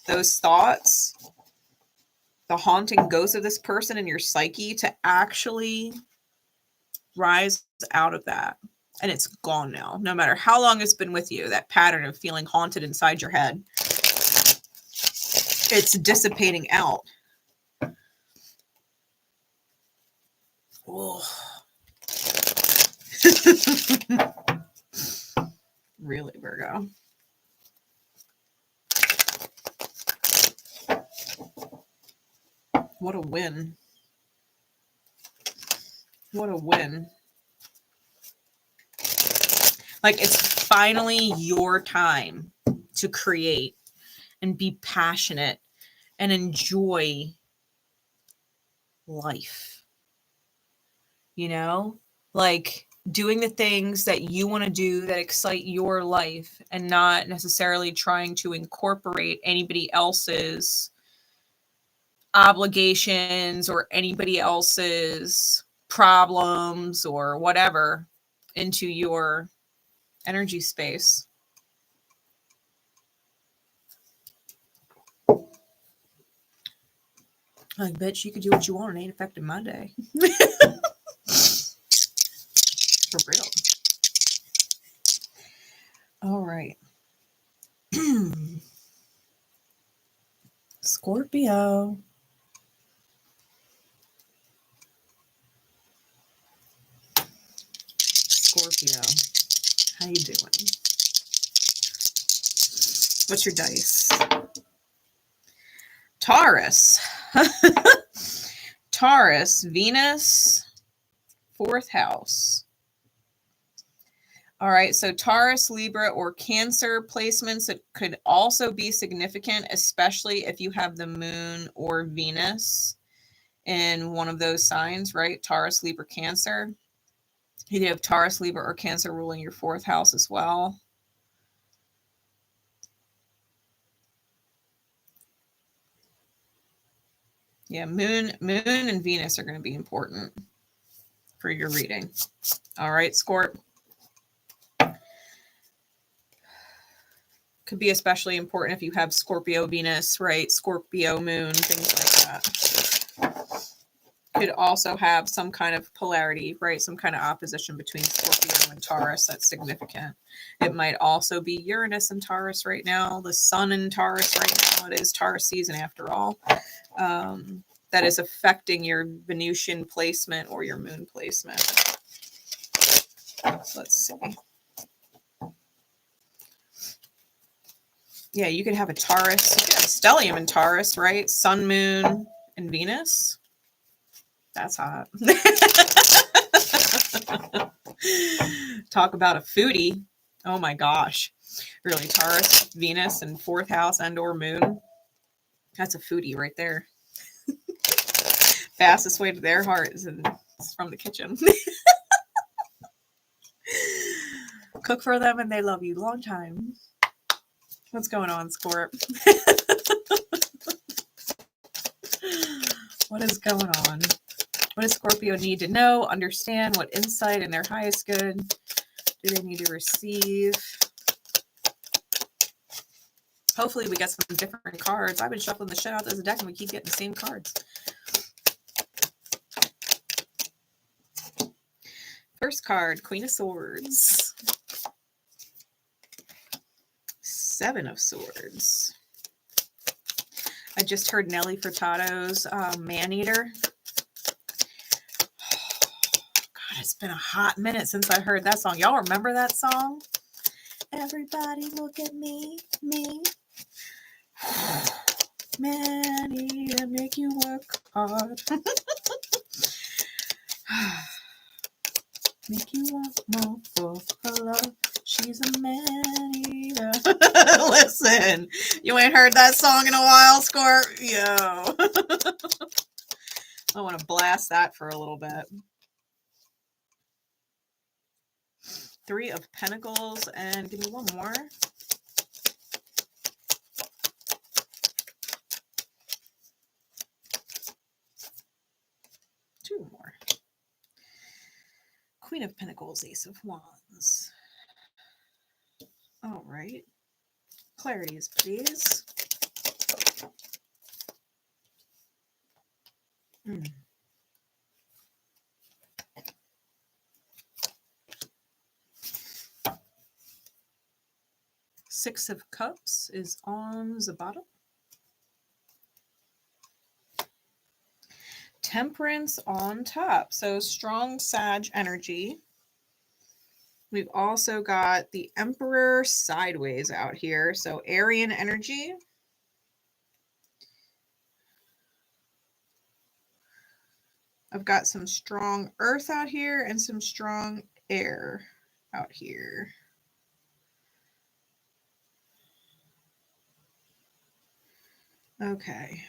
those thoughts, the haunting ghost of this person in your psyche, to actually rise out of that. And it's gone now. No matter how long it's been with you, that pattern of feeling haunted inside your head, it's dissipating out. Oh. Really, Virgo. What a win. What a win. Like, it's finally your time to create and be passionate and enjoy life. You know? Like, doing the things that you want to do that excite your life, and not necessarily trying to incorporate anybody else's obligations or anybody else's problems or whatever into your energy space. Like, bitch, you could do what you want. It ain't affecting my day. For real. All right. Scorpio. Scorpio. How you doing? What's your dice? Taurus. Taurus, Venus, 4th house. All right, so Taurus, Libra, or Cancer placements, it could also be significant, especially if you have the moon or Venus in one of those signs, right? Taurus, Libra, Cancer. You have Taurus, Libra, or Cancer ruling your 4th house as well. Yeah, moon and Venus are going to be important for your reading. All right, Scorp. Could be especially important if you have Scorpio Venus, right? Scorpio moon, things like that. Could also have some kind of polarity, right? Some kind of opposition between Scorpio and Taurus that's significant. It might also be Uranus and Taurus right now, the sun in Taurus right now. It is Taurus season after all. That is affecting your Venusian placement or your moon placement. So let's see. Yeah, you could have a Taurus. You could have a stellium in Taurus, right? Sun, moon, and Venus. That's hot. Talk about a foodie. Oh my gosh. Really, Taurus, Venus, and 4th house and or moon. That's a foodie right there. Fastest way to their heart is from the kitchen. Cook for them and they love you. Long time. What's going on, Scorp? What is going on? What does Scorpio need to know, understand? What insight in their highest good do they need to receive? Hopefully we get some different cards. I've been shuffling the shit out of this deck and we keep getting the same cards. First card, Queen of Swords. 7 of Swords. I just heard Nelly Furtado's Man-Eater. God, it's been a hot minute since I heard that song. Y'all remember that song? Everybody look at me, me. Man-Eater, make you work hard. Make you want more for her love. She's a man-eater. Listen, you ain't heard that song in a while, Scorpio. I want to blast that for a little bit. 3 of Pentacles, and give me one more. Two more. Queen of Pentacles, Ace of Wands. All right. Clarities, please. Six of Cups is on the bottom. Temperance on top. So strong Sag energy. We've also got the Emperor sideways out here. So Aryan energy. I've got some strong earth out here and some strong air out here. Okay.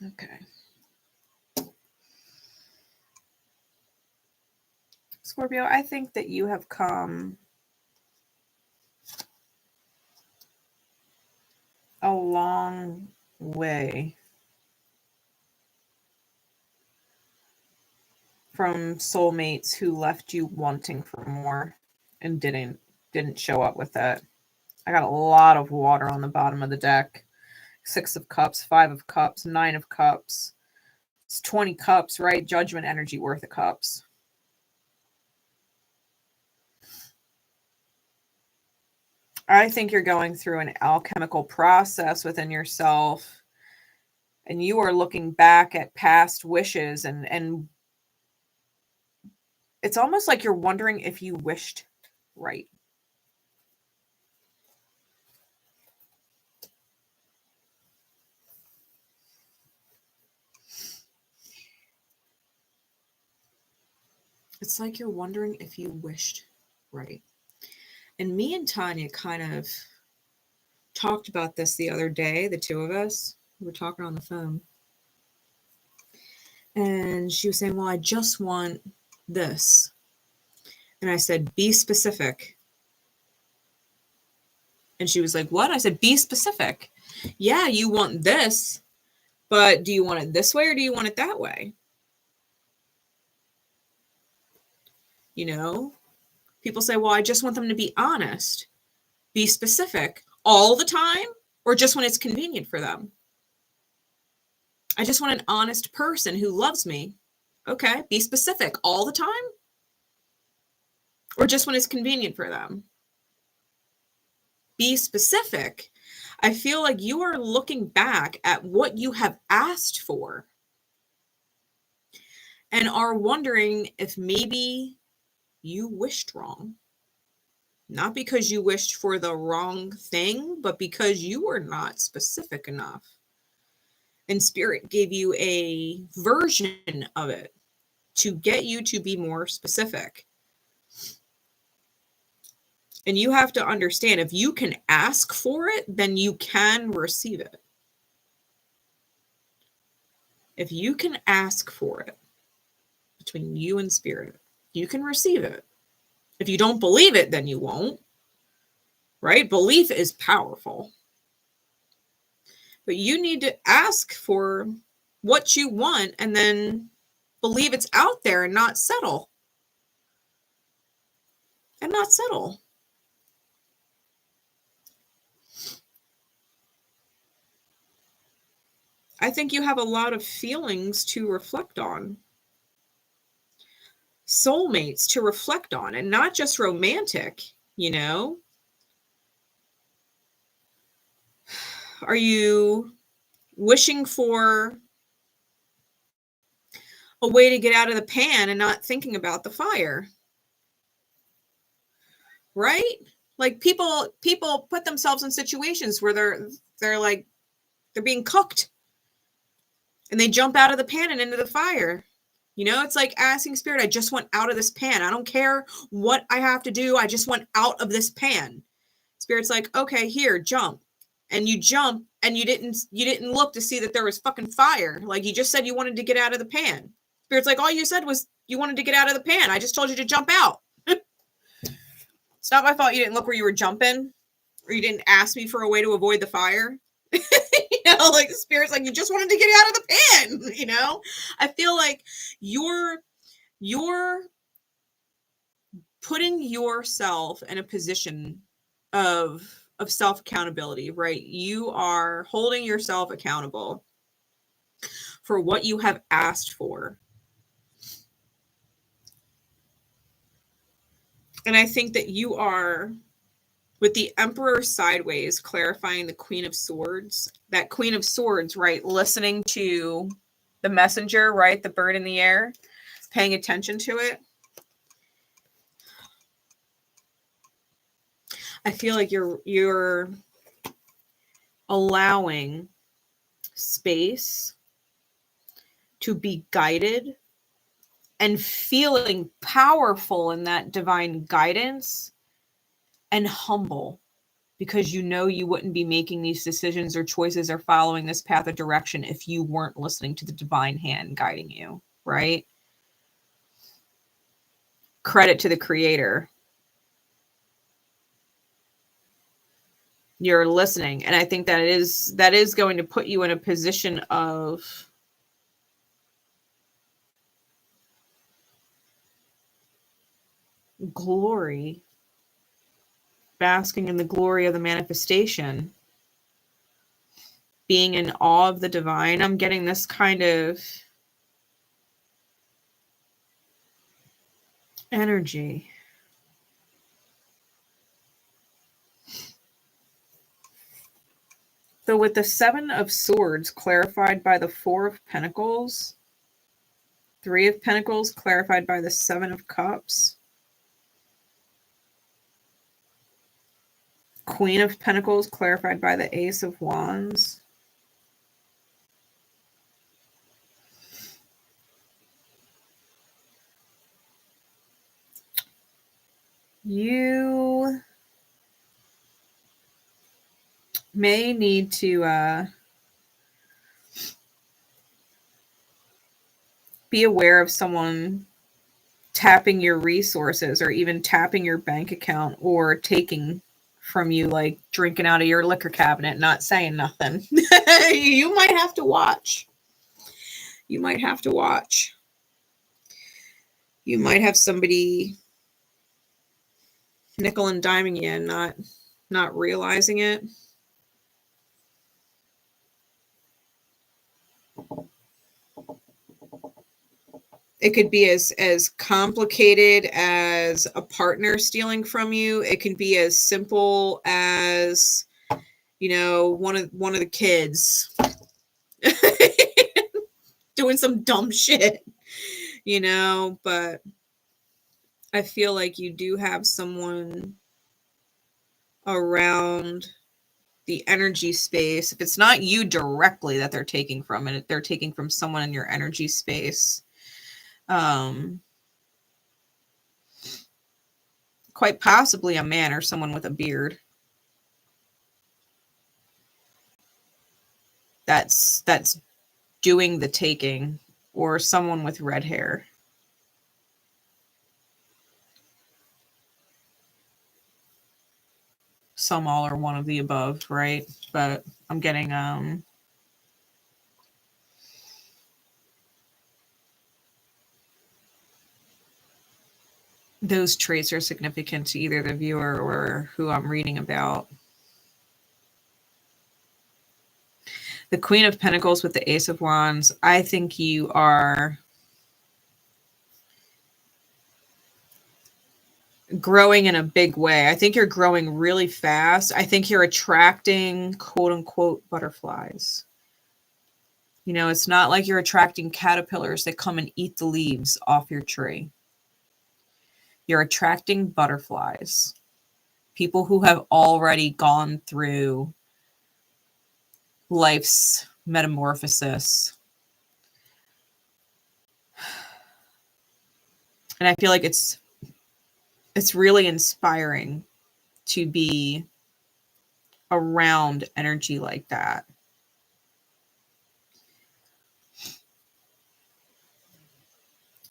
Okay. Scorpio, I think that you have come a long way from soulmates who left you wanting for more and didn't show up with that. I got a lot of water on the bottom of the deck. 6 of Cups, 5 of Cups, 9 of Cups. It's 20 cups, right? Judgment energy worth of cups. I think you're going through an alchemical process within yourself, and you are looking back at past wishes, and it's almost like you're wondering if you wished right. It's like you're wondering if you wished right. And me and Tanya kind of talked about this the other day, the two of us. We were talking on the phone. And she was saying, well, I just want this. And I said, be specific. And she was like, what? I said, be specific. Yeah, you want this, but do you want it this way or do you want it that way? You know, people say, well, I just want them to be honest. Be specific all the time or just when it's convenient for them. I just want an honest person who loves me. Okay, be specific all the time or just when it's convenient for them. Be specific. I feel like you are looking back at what you have asked for and are wondering if maybe you wished wrong. Not because you wished for the wrong thing, but because you were not specific enough. And Spirit gave you a version of it to get you to be more specific. And you have to understand, if you can ask for it, then you can receive it. If you can ask for it between you and Spirit, you can receive it. If you don't believe it, then you won't. Right? Belief is powerful. But you need to ask for what you want and then believe it's out there and not settle. And not settle. I think you have a lot of feelings to reflect on. Soulmates to reflect on, and not just romantic, you know? Are you wishing for a way to get out of the pan and not thinking about the fire? Right? Like people put themselves in situations where they're being cooked and they jump out of the pan and into the fire. You know, it's like asking Spirit, I just want out of this pan. I don't care what I have to do. I just want out of this pan. Spirit's like, okay, here, jump. And you jump and you didn't look to see that there was fucking fire. Like you just said you wanted to get out of the pan. Spirit's like, all you said was you wanted to get out of the pan. I just told you to jump out. It's not my fault you didn't look where you were jumping or you didn't ask me for a way to avoid the fire. You know, like the Spirit's like, you just wanted to get out of the pan, you know? I feel like you're putting yourself in a position of self-accountability, right? You are holding yourself accountable for what you have asked for. And I think that you are, with the Emperor sideways, clarifying the Queen of Swords, that Queen of Swords, right? Listening to the messenger, right? The bird in the air, paying attention to it. I feel like you're allowing space to be guided and feeling powerful in that divine guidance and humble, because you know you wouldn't be making these decisions or choices or following this path of direction if you weren't listening to the divine hand guiding you, right? Credit to the Creator. You're listening. And I think that is going to put you in a position of glory, basking in the glory of the manifestation, being in awe of the divine. I'm getting this kind of energy. So with the Seven of Swords clarified by the Four of Pentacles, Three of Pentacles clarified by the Seven of Cups, Queen of Pentacles clarified by the Ace of Wands, You may need to be aware of someone tapping your resources or even tapping your bank account or taking from you, like drinking out of your liquor cabinet, not saying nothing. You might have to watch. You might have to watch. You might have somebody nickel and diming you and not realizing it. It could be as complicated as a partner stealing from you. It can be as simple as, you know, one of the kids doing some dumb shit, you know, but I feel like you do have someone around the energy space. If it's not you directly that they're taking from, and they're taking from someone in your energy space, quite possibly a man or someone with a beard. That's doing the taking, or someone with red hair. Some, all, or one of the above, right? But I'm getting those traits are significant to either the viewer or who I'm reading about. The Queen of Pentacles with the Ace of Wands. I think you are growing in a big way. I think you're growing really fast. I think you're attracting quote unquote butterflies. You know, it's not like you're attracting caterpillars that come and eat the leaves off your tree. You're attracting butterflies. People who have already gone through life's metamorphosis. And I feel like it's really inspiring to be around energy like that.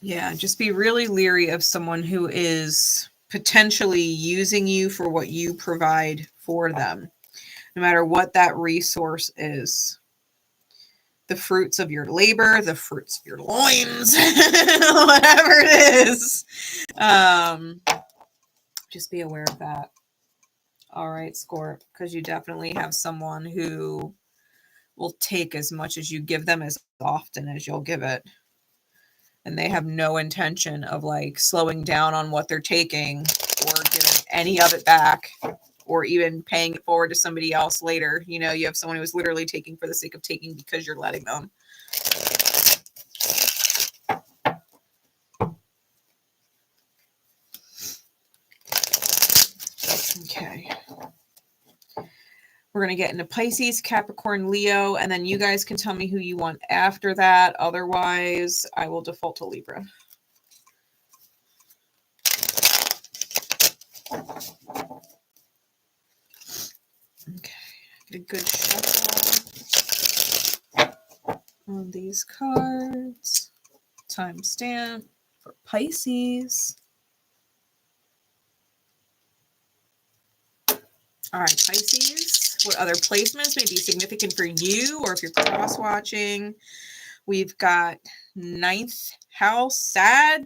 Yeah, just be really leery of someone who is potentially using you for what you provide for them, no matter what that resource is. The fruits of your labor, the fruits of your loins, whatever it is. Just be aware of that. All right, Scorp, because you definitely have someone who will take as much as you give them as often as you'll give it. And they have no intention of like slowing down on what they're taking or giving any of it back or even paying it forward to somebody else later. You know, you have someone who's literally taking for the sake of taking because you're letting them. Okay. We're going to get into Pisces, Capricorn, Leo, and then you guys can tell me who you want after that. Otherwise, I will default to Libra. Okay, get a good shuffle on these cards. Timestamp for Pisces. All right, Pisces, what other placements may be significant for you, or if you're cross-watching? We've got 9th house, Sag.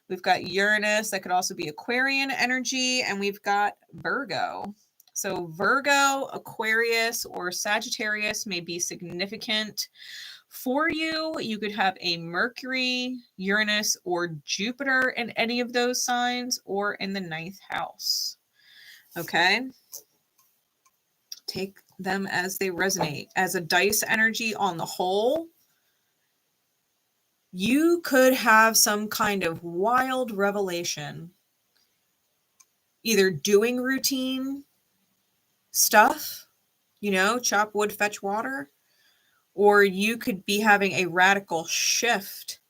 We've got Uranus. That could also be Aquarian energy. And we've got Virgo. So Virgo, Aquarius, or Sagittarius may be significant for you. You could have a Mercury, Uranus, or Jupiter in any of those signs, or in the 9th house. Okay? Take them as they resonate. As a dice energy on the whole, you could have some kind of wild revelation, either doing routine stuff, you know, chop wood, fetch water, or you could be having a radical shift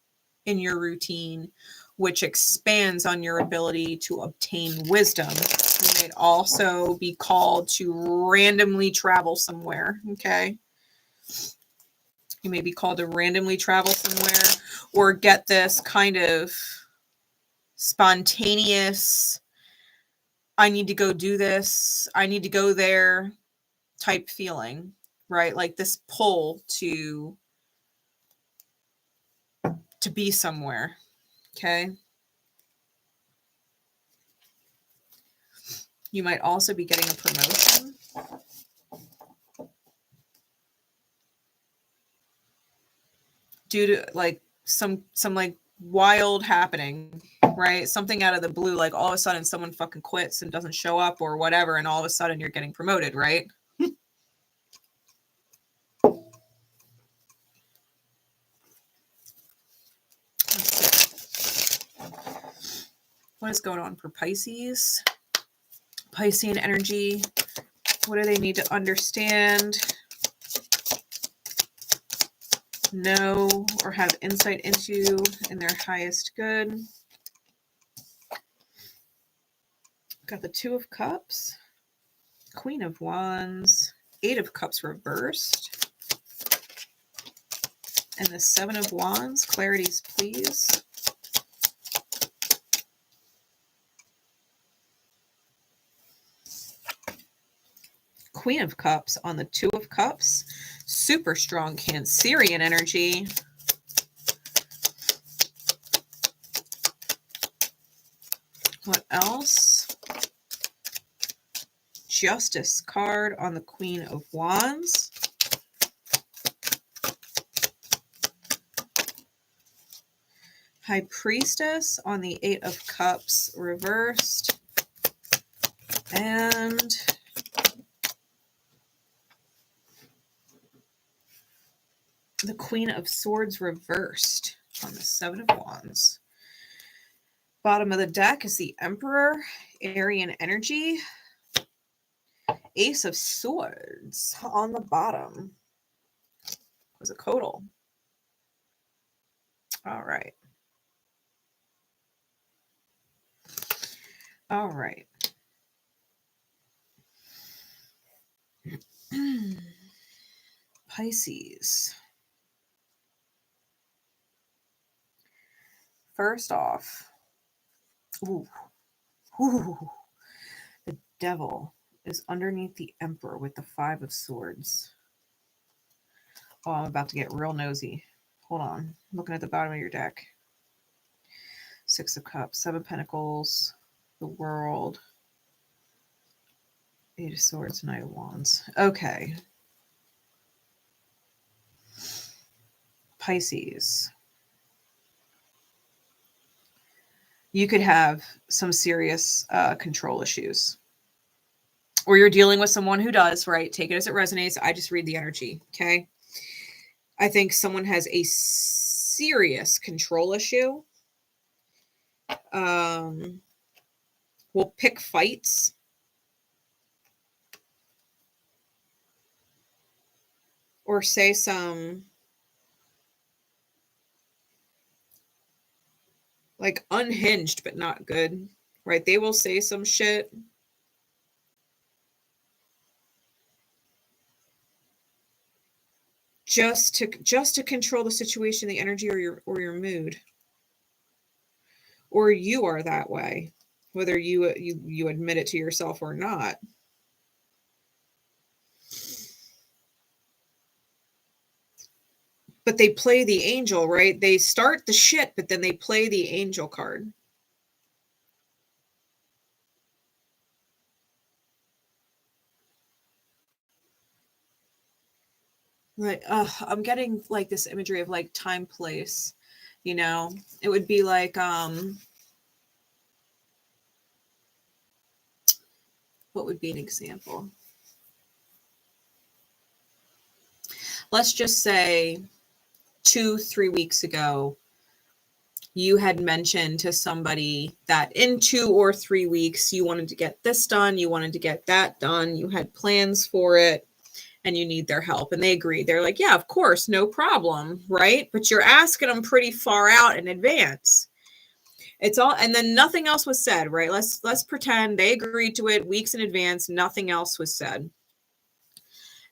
in your routine, which expands on your ability to obtain wisdom. You may also be called to randomly travel somewhere, okay? You may be called to randomly travel somewhere or get this kind of spontaneous, I need to go do this, I need to go there type feeling, right? Like this pull to be somewhere, okay? You might also be getting a promotion. Due to like some like wild happening, right? Something out of the blue, like all of a sudden someone fucking quits and doesn't show up or whatever, and all of a sudden you're getting promoted, right? What is going on for Pisces? Piscean energy. What do they need to understand, know, or have insight into in their highest good? Got the Two of Cups, Queen of Wands, Eight of Cups reversed, and the Seven of Wands. Clarities, please. Queen of Cups on the Two of Cups. Super strong Cancerian energy. What else? Justice card on the Queen of Wands. High Priestess on the Eight of Cups reversed. And the Queen of Swords reversed on the Seven of Wands. Bottom of the deck is the Emperor, Aryan energy. Ace of Swords on the bottom was a 𝐚𝐫𝐫. All right. All right. Pisces. First off, the Devil is underneath the Emperor with the Five of Swords. Oh, I'm about to get real nosy. Hold on. I'm looking at the bottom of your deck. Six of Cups, Seven of Pentacles, the World, Eight of Swords, Knight of Wands. Okay. Pisces. You could have some serious control issues. Or you're dealing with someone who does, right? Take it as it resonates. I just read the energy, okay? I think someone has a serious control issue. Will pick fights. Or say some like unhinged but not good, right? They will say some shit just to control the situation, the energy, or your mood. Or you are that way, whether you admit it to yourself or not. But they play the angel, right? They start the shit, but then they play the angel card. Like, I'm getting like this imagery of like time, place, you know? It would be like, what would be an example? Let's just say 2-3 weeks ago, you had mentioned to somebody that in 2 or 3 weeks, you wanted to get this done, you wanted to get that done, you had plans for it, and you need their help. And they agreed. They're like, yeah, of course, no problem, right? But you're asking them pretty far out in advance. It's all, and then nothing else was said, right? Let's pretend they agreed to it weeks in advance. Nothing else was said.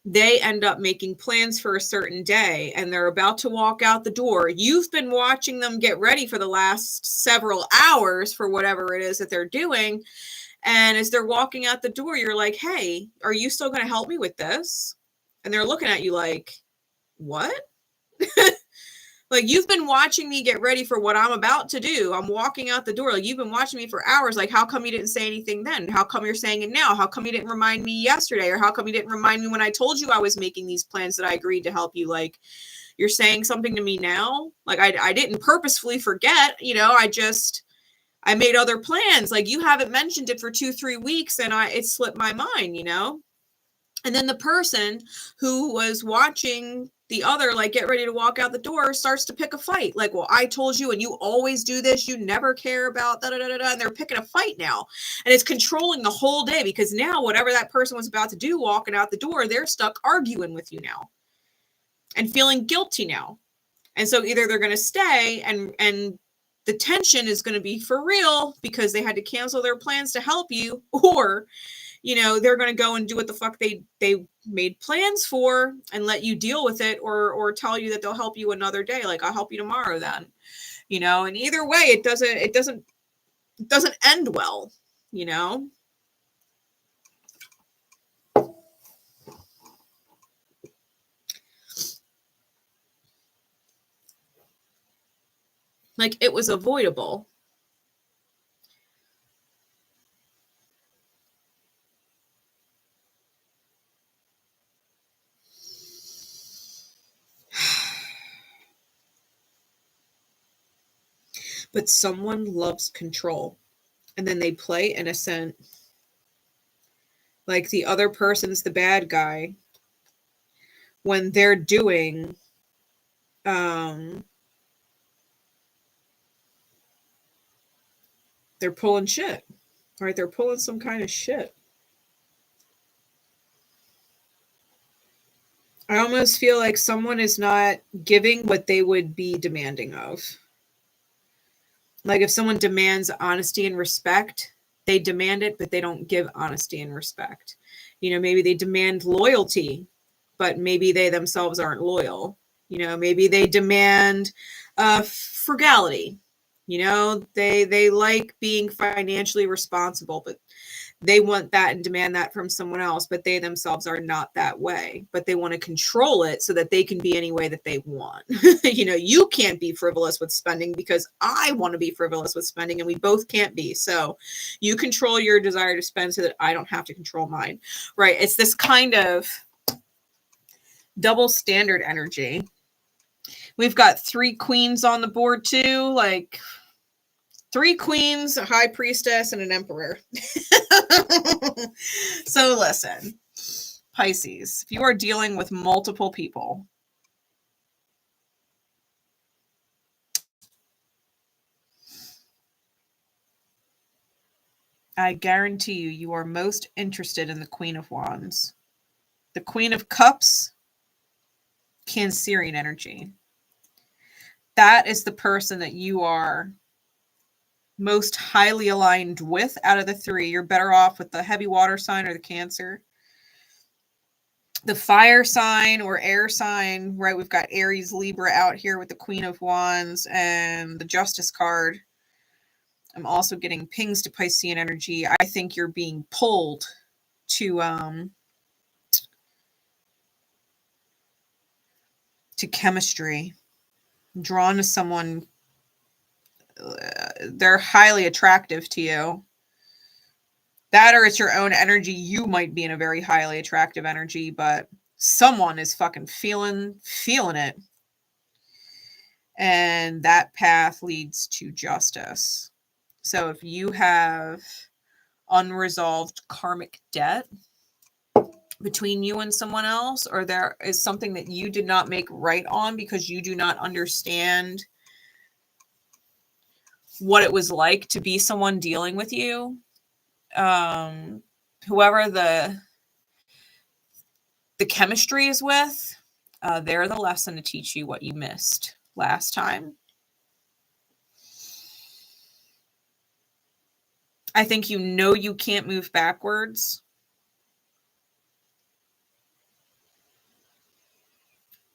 They end up making plans for a certain day and they're about to walk out the door. You've been watching them get ready for the last several hours for whatever it is that they're doing. And as they're walking out the door, you're like, hey, are you still going to help me with this? And they're looking at you like, what? Like, you've been watching me get ready for what I'm about to do. I'm walking out the door. Like, you've been watching me for hours. Like, how come you didn't say anything then? How come you're saying it now? How come you didn't remind me yesterday? Or how come you didn't remind me when I told you I was making these plans that I agreed to help you? Like, you're saying something to me now? Like, I didn't purposefully forget, you know, I made other plans. Like, you haven't mentioned it for 2-3 weeks and it slipped my mind, you know? And then the person who was watching the other, like, get ready to walk out the door starts to pick a fight. Like, well, I told you, and you always do this. You never care about da-da-da-da-da. And they're picking a fight now. And it's controlling the whole day because now whatever that person was about to do walking out the door, they're stuck arguing with you now and feeling guilty now. And so either they're going to stay and the tension is going to be for real because they had to cancel their plans to help you, or, you know, they're going to go and do what the fuck they made plans for and let you deal with it, or tell you that they'll help you another day. Like, I'll help you tomorrow then, you know, and either way, it doesn't end well, you know? Like, it was avoidable. But someone loves control, and then they play innocent, like the other person's the bad guy when they're doing they're pulling shit, right? They're pulling some kind of shit. I almost feel like someone is not giving what they would be demanding of. Like, if someone demands honesty and respect, they demand it, but they don't give honesty and respect. You know, maybe they demand loyalty, but maybe they themselves aren't loyal. You know, maybe they demand frugality. You know, they like being financially responsible, but they want that and demand that from someone else, but they themselves are not that way. But they want to control it so that they can be any way that they want. You know, you can't be frivolous with spending because I want to be frivolous with spending, and we both can't be. So you control your desire to spend so that I don't have to control mine, right? It's this kind of double standard energy. We've got 3 queens on the board too, like 3 queens, a high priestess, and an emperor. So listen, Pisces, if you are dealing with multiple people, I guarantee you are most interested in the Queen of Wands. The Queen of Cups, Cancerian energy. That is the person that you are most highly aligned with out of the 3. You're better off with the heavy water sign or the Cancer. The fire sign or air sign, right? We've got Aries, Libra out here with the Queen of Wands and the Justice card. I'm also getting pings to Piscean energy. I think you're being pulled to chemistry, drawn to someone. They're highly attractive to you. That, or it's your own energy. You might be in a very highly attractive energy, but someone is fucking feeling it. And that path leads to justice. So if you have unresolved karmic debt between you and someone else, or there is something that you did not make right on because you do not understand what it was like to be someone dealing with you, whoever the chemistry is with, they're the lesson to teach you what you missed last time. I think you know you can't move backwards.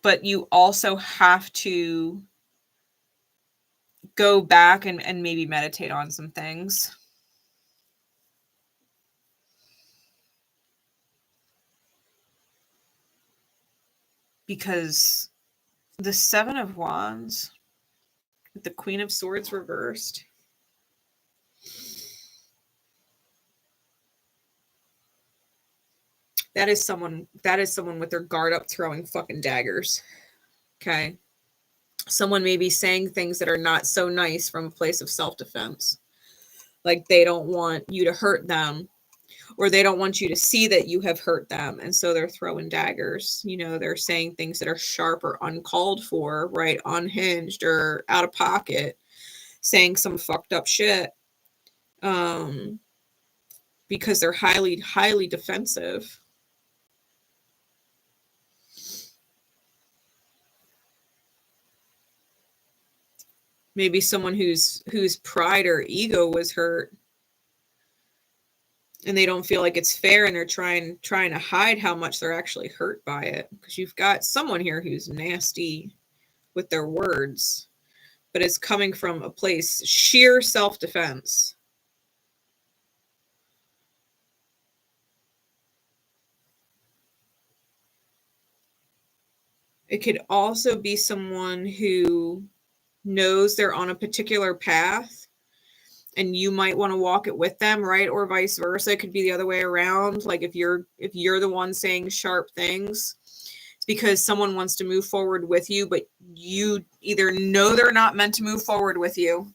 But you also have to go back and maybe meditate on some things. Because the Seven of Wands with the Queen of Swords reversed. That is someone with their guard up throwing fucking daggers. Okay. Someone may be saying things that are not so nice from a place of self-defense. Like they don't want you to hurt them, or they don't want you to see that you have hurt them. And so they're throwing daggers. You know, they're saying things that are sharp or uncalled for, right? Unhinged or out of pocket, saying some fucked up shit. Because they're highly, highly defensive. Maybe someone whose pride or ego was hurt, and they don't feel like it's fair, and they're trying to hide how much they're actually hurt by it. Because you've got someone here who's nasty with their words, but it's coming from a place sheer self-defense. It could also be someone who knows they're on a particular path and you might want to walk it with them, right? Or vice versa. It could be the other way around. Like if you're the one saying sharp things, it's because someone wants to move forward with you, but you either know they're not meant to move forward with you,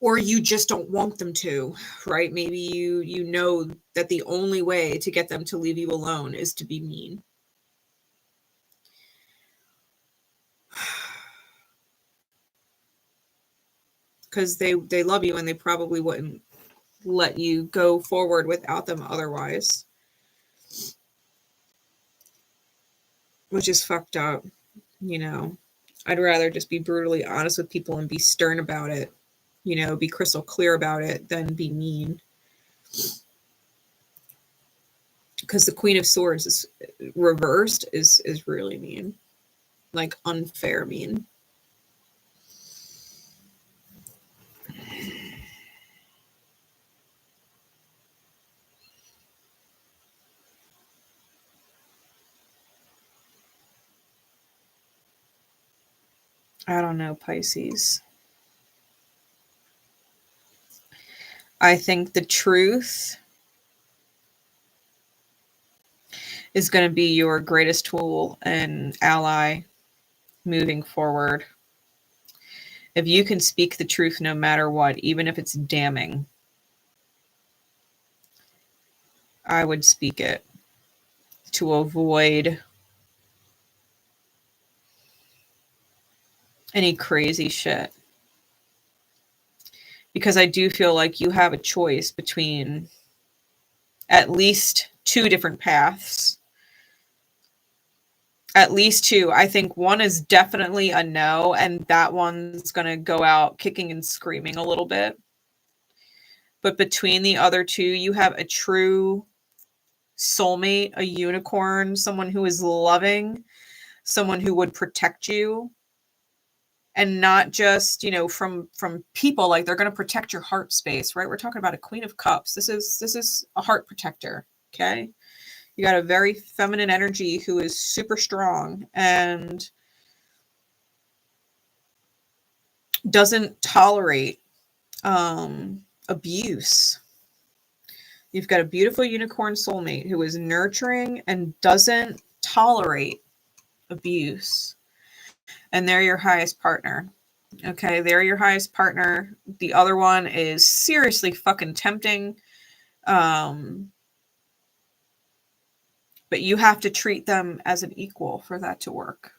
or you just don't want them to, right? Maybe you know that the only way to get them to leave you alone is to be mean. Because they love you and they probably wouldn't let you go forward without them otherwise. Which is fucked up, you know. I'd rather just be brutally honest with people and be stern about it, you know, be crystal clear about it than be mean. Because the Queen of Swords is reversed is really mean. Like unfair mean. I don't know, Pisces. I think the truth is going to be your greatest tool and ally moving forward. If you can speak the truth no matter what, even if it's damning, I would speak it to avoid any crazy shit. Because I do feel like you have a choice between at least two different paths. At least two. I think one is definitely a no, and that one's going to go out kicking and screaming a little bit. But between the other two, you have a true soulmate, a unicorn, someone who is loving, someone who would protect you. And not just, you know, from people, like they're going to protect your heart space, right? We're talking about a Queen of Cups. This is a heart protector, okay? You got a very feminine energy who is super strong and doesn't tolerate abuse. You've got a beautiful unicorn soulmate who is nurturing and doesn't tolerate abuse. And they're your highest partner. Okay, they're your highest partner. The other one is seriously fucking tempting. But you have to treat them as an equal for that to work.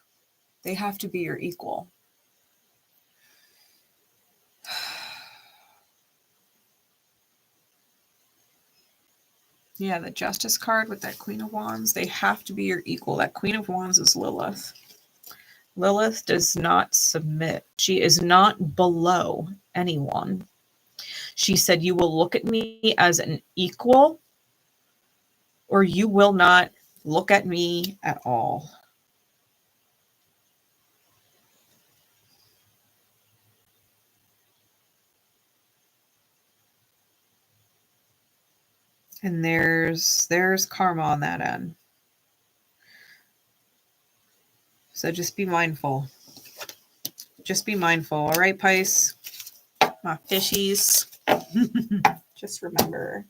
They have to be your equal. Yeah, the Justice card with that Queen of Wands. They have to be your equal. That Queen of Wands is Lilith. Lilith does not submit. She is not below anyone. She said, you will look at me as an equal, or you will not look at me at all. And there's karma on that end. So just be mindful. Just be mindful. All right, Pisces? My fishies. Just remember.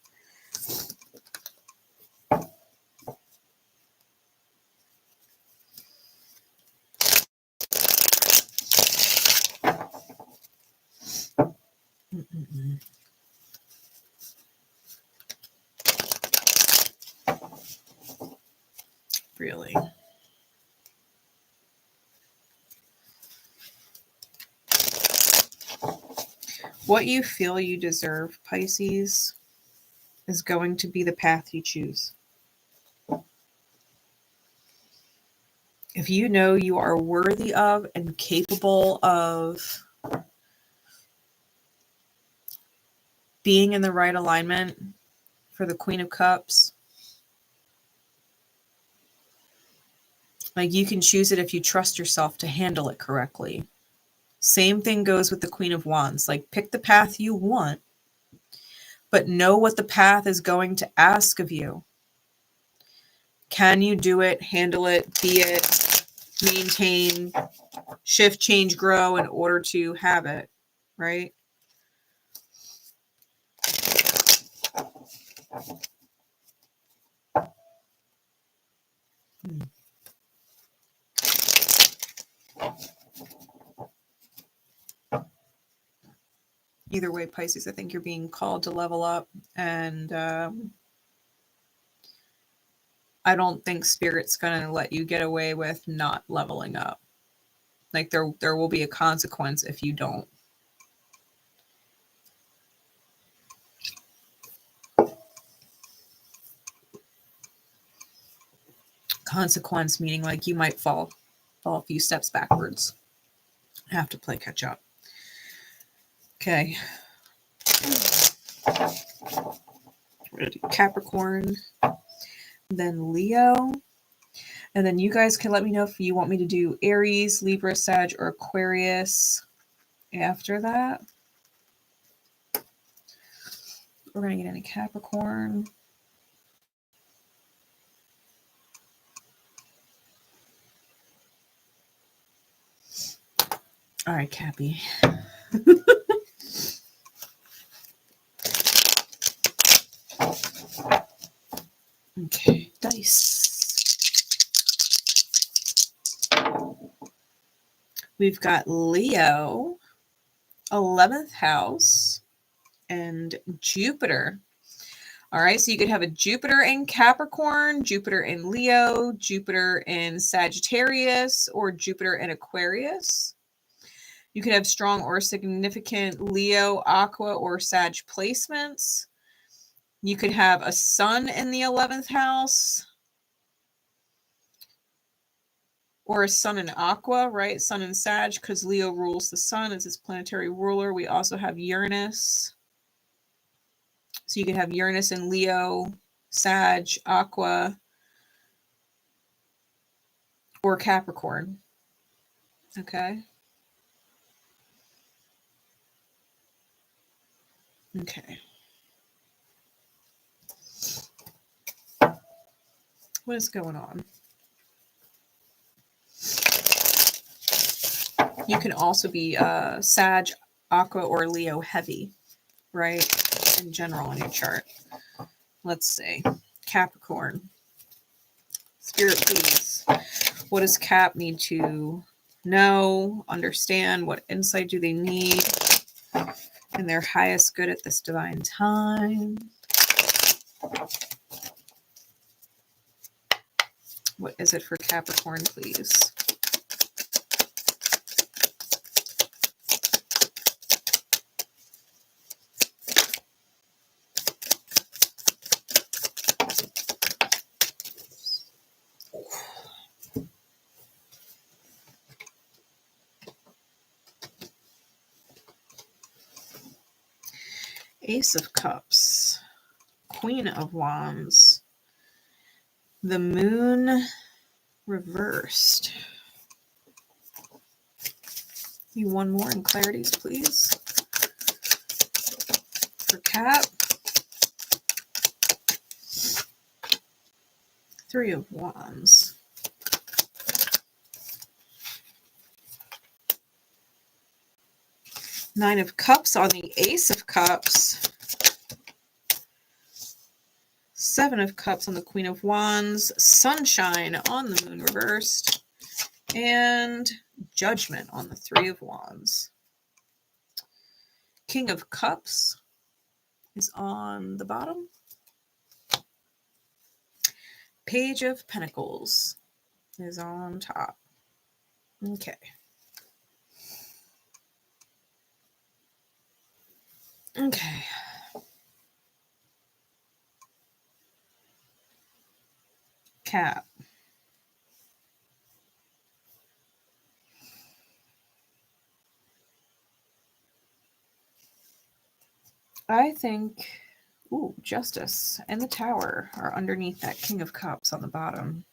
Really. What you feel you deserve, Pisces, is going to be the path you choose. If you know you are worthy of and capable of being in the right alignment for the Queen of Cups, like, you can choose it if you trust yourself to handle it correctly. Same thing goes with the Queen of Wands. Like, pick the path you want, but know what the path is going to ask of you. Can you do it, handle it, be it, maintain, shift, change, grow in order to have it, right? Either way, Pisces, I think you're being called to level up, and I don't think Spirit's going to let you get away with not leveling up. Like, there will be a consequence if you don't. Consequence meaning, like, you might fall a few steps backwards. Have to play catch up. Okay. We're going to do Capricorn, then Leo. And then you guys can let me know if you want me to do Aries, Libra, Sag, or Aquarius after that. We're going to get into Capricorn. All right, Cappy. Okay, dice. We've got Leo, 11th house, and Jupiter. All right, so you could have a Jupiter in Capricorn, Jupiter in Leo, Jupiter in Sagittarius, or Jupiter in Aquarius. You could have strong or significant Leo, Aqua, or Sag placements. You could have a sun in the 11th house, or a sun in Aqua, right? Sun in Sag, because Leo rules the sun as its planetary ruler. We also have Uranus. So you could have Uranus in Leo, Sag, Aqua, or Capricorn. Okay. Okay. What is going on? You can also be Sag, Aqua, or Leo heavy, right? In general in your chart. Let's see. Capricorn. Spirit, please. What does Cap need to know, understand? What insight do they need in their highest good at this divine time? What is it for Capricorn, please? Ace of Cups, Queen of Wands, the Moon reversed. You one more in clarities, please. For Cap. Three of Wands. Nine of Cups on the Ace of Cups. Seven of Cups on the Queen of Wands. Sunshine on the Moon reversed. And Judgment on the Three of Wands. King of Cups is on the bottom. Page of Pentacles is on top. Okay. Okay. Cap. I think, ooh, Justice and the Tower are underneath that King of Cups on the bottom.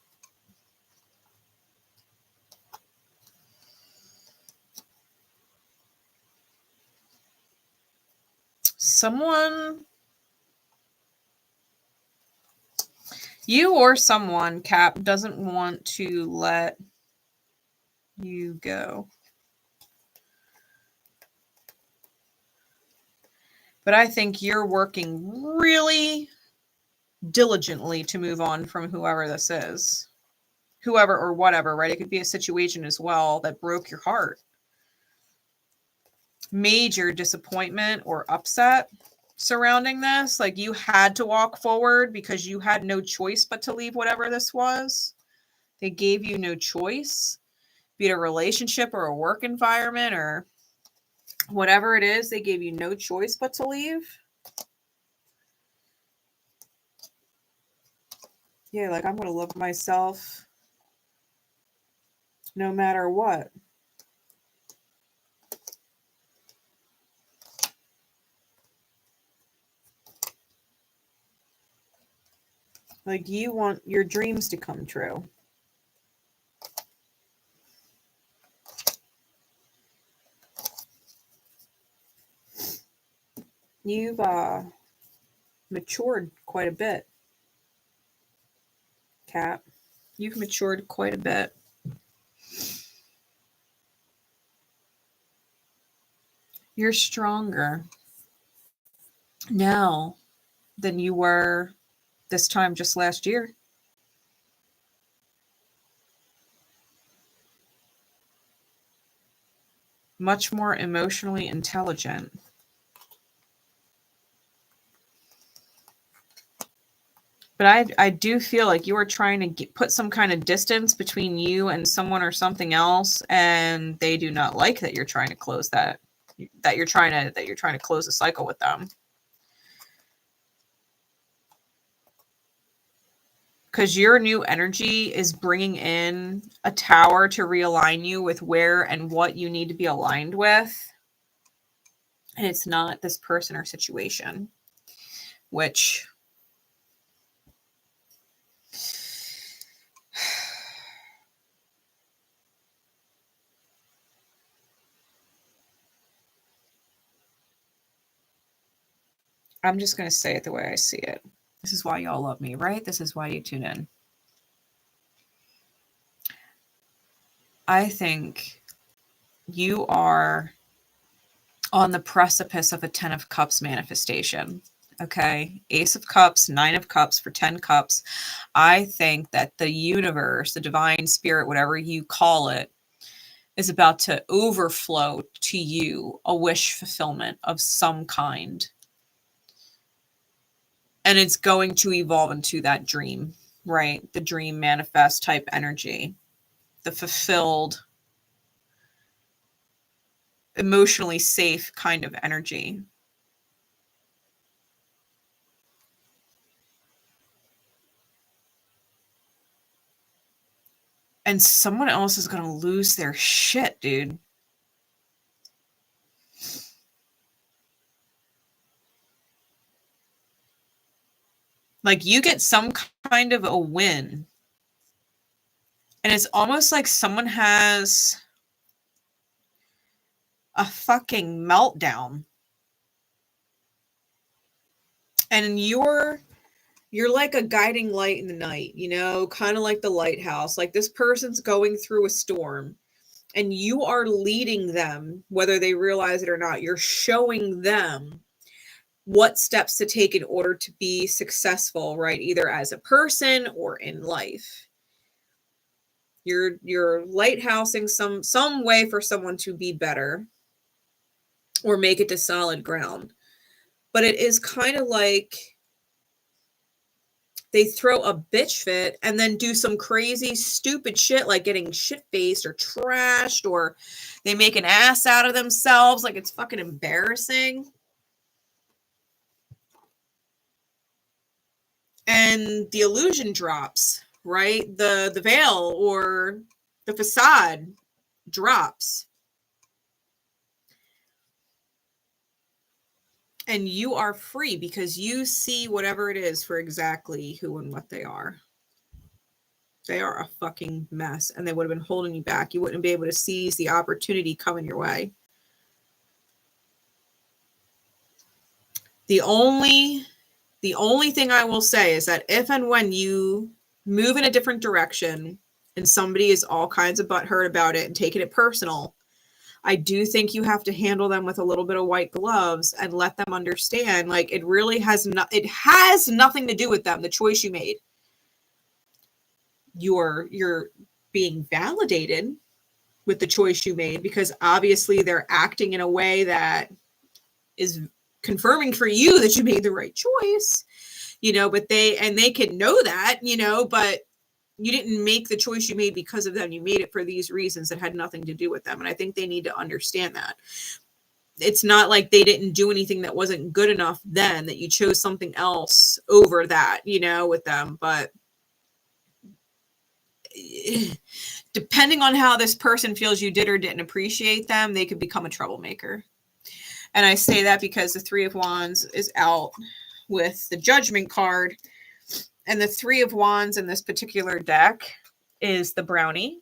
Someone, you or someone, Cap, doesn't want to let you go. But I think you're working really diligently to move on from whoever this is. Whoever or whatever, right? It could be a situation as well that broke your heart. Major disappointment or upset surrounding this. Like you had to walk forward because you had no choice but to leave whatever this was. They gave you no choice. Be it a relationship or a work environment or whatever it is, they gave you no choice but to leave. Yeah, like I'm going to love myself no matter what. Like you want your dreams to come true. You've matured quite a bit, Cap. You've matured quite a bit. You're stronger now than you were this time just last year. Much more emotionally intelligent. But I do feel like you are trying to put some kind of distance between you and someone or something else, and they do not like that you're trying to close that you're trying to close a cycle with them. Because your new energy is bringing in a tower to realign you with where and what you need to be aligned with. And it's not this person or situation, which I'm just going to say it the way I see it. This is why y'all love me, right? This is why you tune in. I think you are on the precipice of a 10 of Cups manifestation. Okay. Ace of Cups, 9 of Cups for 10 Cups. I think that the universe, the divine spirit, whatever you call it, is about to overflow to you a wish fulfillment of some kind. And it's going to evolve into that dream, right? The dream manifest type energy, the fulfilled, emotionally safe kind of energy. And someone else is going to lose their shit, dude. Like you get some kind of a win. And it's almost like someone has a fucking meltdown. And you're like a guiding light in the night, you know, kind of like the lighthouse. Like this person's going through a storm and you are leading them, whether they realize it or not. You're showing them what steps to take in order to be successful, right? Either as a person or in life. You're lighthousing some way for someone to be better or make it to solid ground. But it is kind of like they throw a bitch fit and then do some crazy stupid shit like getting shit-faced or trashed, or they make an ass out of themselves. Like it's fucking embarrassing. And the illusion drops, right? The veil or the facade drops. And you are free because you see whatever it is for exactly who and what they are. They are a fucking mess, and they would have been holding you back. You wouldn't be able to seize the opportunity coming your way. The only thing I will say is that if and when you move in a different direction and somebody is all kinds of butthurt about it and taking it personal, I do think you have to handle them with a little bit of white gloves and let them understand, like, it really has nothing to do with them, the choice you made. You're being validated with the choice you made because obviously they're acting in a way that is confirming for you that you made the right choice, you know, but they can know that, you know, but you didn't make the choice you made because of them. You made it for these reasons that had nothing to do with them. And I think they need to understand that. It's not like they didn't do anything that wasn't good enough then, that you chose something else over that, you know, with them. But depending on how this person feels you did or didn't appreciate them, they could become a troublemaker. And I say that because the Three of Wands is out with the Judgment card. And the Three of Wands in this particular deck is the brownie.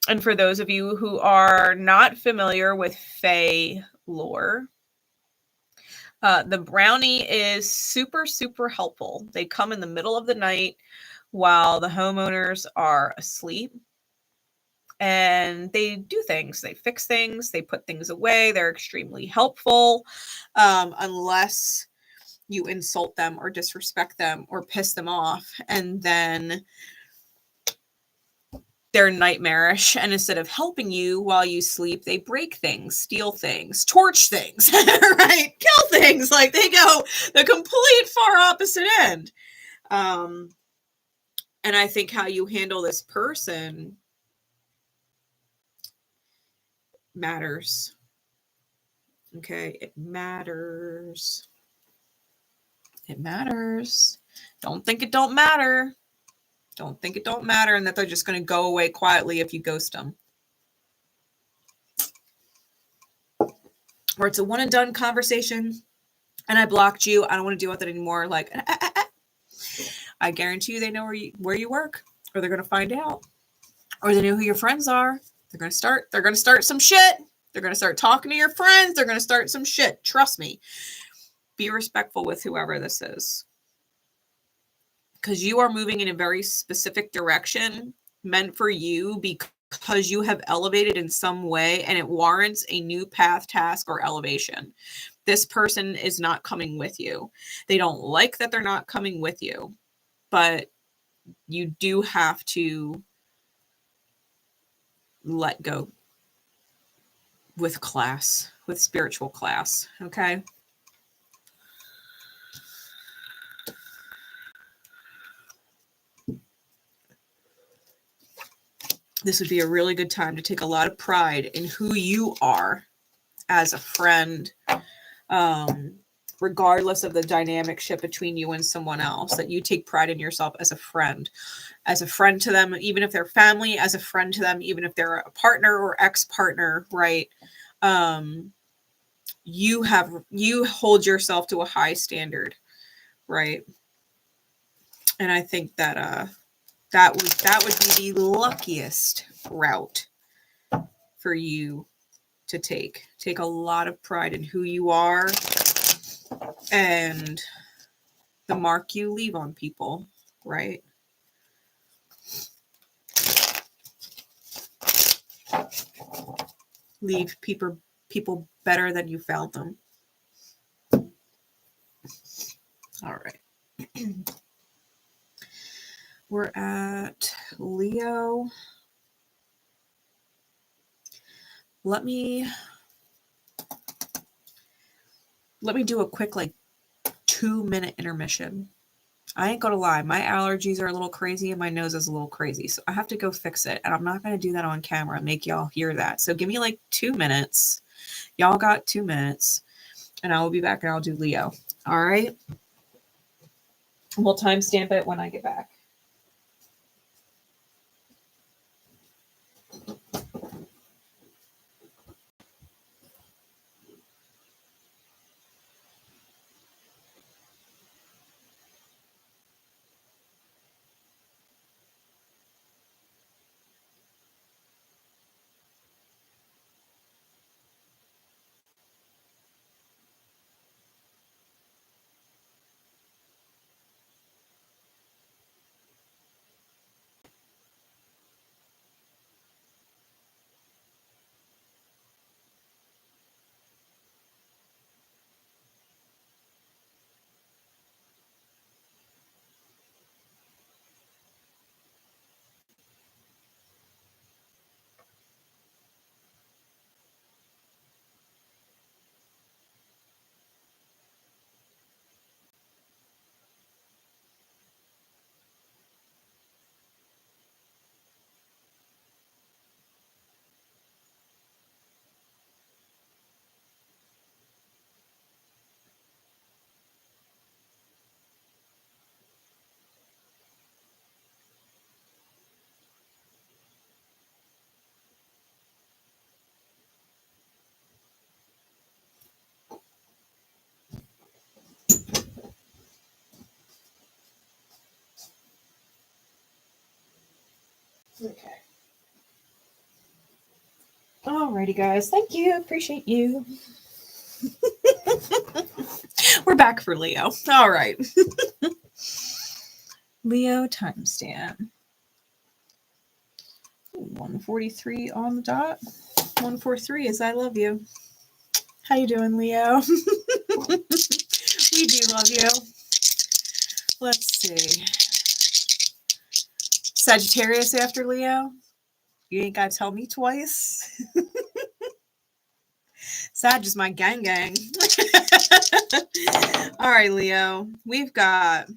And for those of you who are not familiar with Fae lore, the brownie is super, super helpful. They come in the middle of the night while the homeowners are asleep. And they do things. They fix things. They put things away. They're extremely helpful. Unless you insult them or disrespect them or piss them off. And then they're nightmarish. And instead of helping you while you sleep, they break things, steal things, torch things, right? Kill things. Like they go the complete far opposite end. And I think how you handle this person matters. Okay, it matters. It matters. Don't think it don't matter. Don't think it don't matter and that they're just going to go away quietly if you ghost them. Or it's a one and done conversation and I blocked you. I don't want to deal with it anymore. Like, I guarantee you they know where you work, or they're going to find out, or they know who your friends are. They're going to start some shit. They're going to start talking to your friends. They're going to start some shit. Trust me. Be respectful with whoever this is. Because you are moving in a very specific direction meant for you because you have elevated in some way and it warrants a new path, task, or elevation. This person is not coming with you. They don't like that they're not coming with you. But you do have to let go with class, with spiritual class, okay? This would be a really good time to take a lot of pride in who you are as a friend, regardless of the dynamic shift between you and someone else, that you take pride in yourself as a friend to them, even if they're family, as a friend to them, even if they're a partner or ex-partner, right? You hold yourself to a high standard, right? And I think that that would be the luckiest route for you to take. Take a lot of pride in who you are and the mark you leave on people, right? Leave people better than you found them. All right. We're at Leo. Let me do a quick 2-minute intermission. I ain't gonna lie, my allergies are a little crazy and my nose is a little crazy, so I have to go fix it, and I'm not gonna do that on camera and make y'all hear that. So give me 2 minutes. Y'all got 2 minutes, and I will be back and I'll do Leo. All right. We'll timestamp it when I get back. Okay. Alrighty, guys. Thank you. Appreciate you. We're back for Leo. All right. Leo timestamp. 1:43 on the dot. 1:43 is I love you. How you doing, Leo? We do love you. Let's see. Sagittarius after Leo. You ain't got to tell me twice. Sag is my gang. All right, Leo. We've got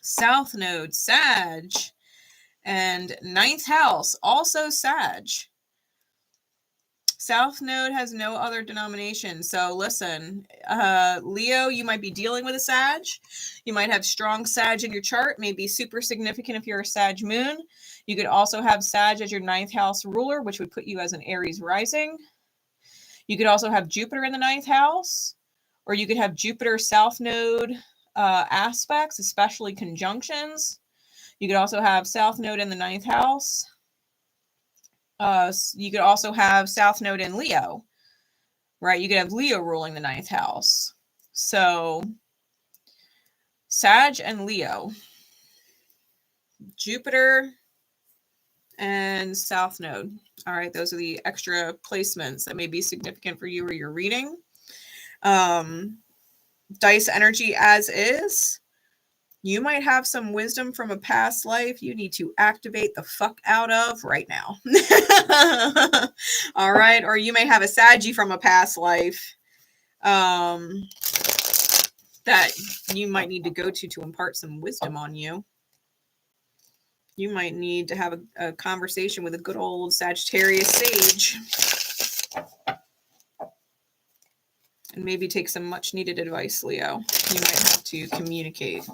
South Node, Sag, and 9th house, also Sag. South Node has no other denomination. So listen, Leo, you might be dealing with a Sag. You might have strong Sag in your chart, may be super significant if you're a Sag moon. You could also have Sag as your 9th house ruler, which would put you as an Aries rising. You could also have Jupiter in the 9th house, or you could have Jupiter South Node aspects, especially conjunctions. You could also have South Node in the 9th house. You could also have South Node in Leo, right? You could have Leo ruling the 9th house. So Sag and Leo, Jupiter and South Node. All right, those are the extra placements that may be significant for you or your reading. Dice energy as is. You might have some wisdom from a past life you need to activate the fuck out of right now. All right. Or you may have a Saggy from a past life that you might need to go to impart some wisdom on you. You might need to have a conversation with a good old Sagittarius sage. And maybe take some much needed advice, Leo. You might have to communicate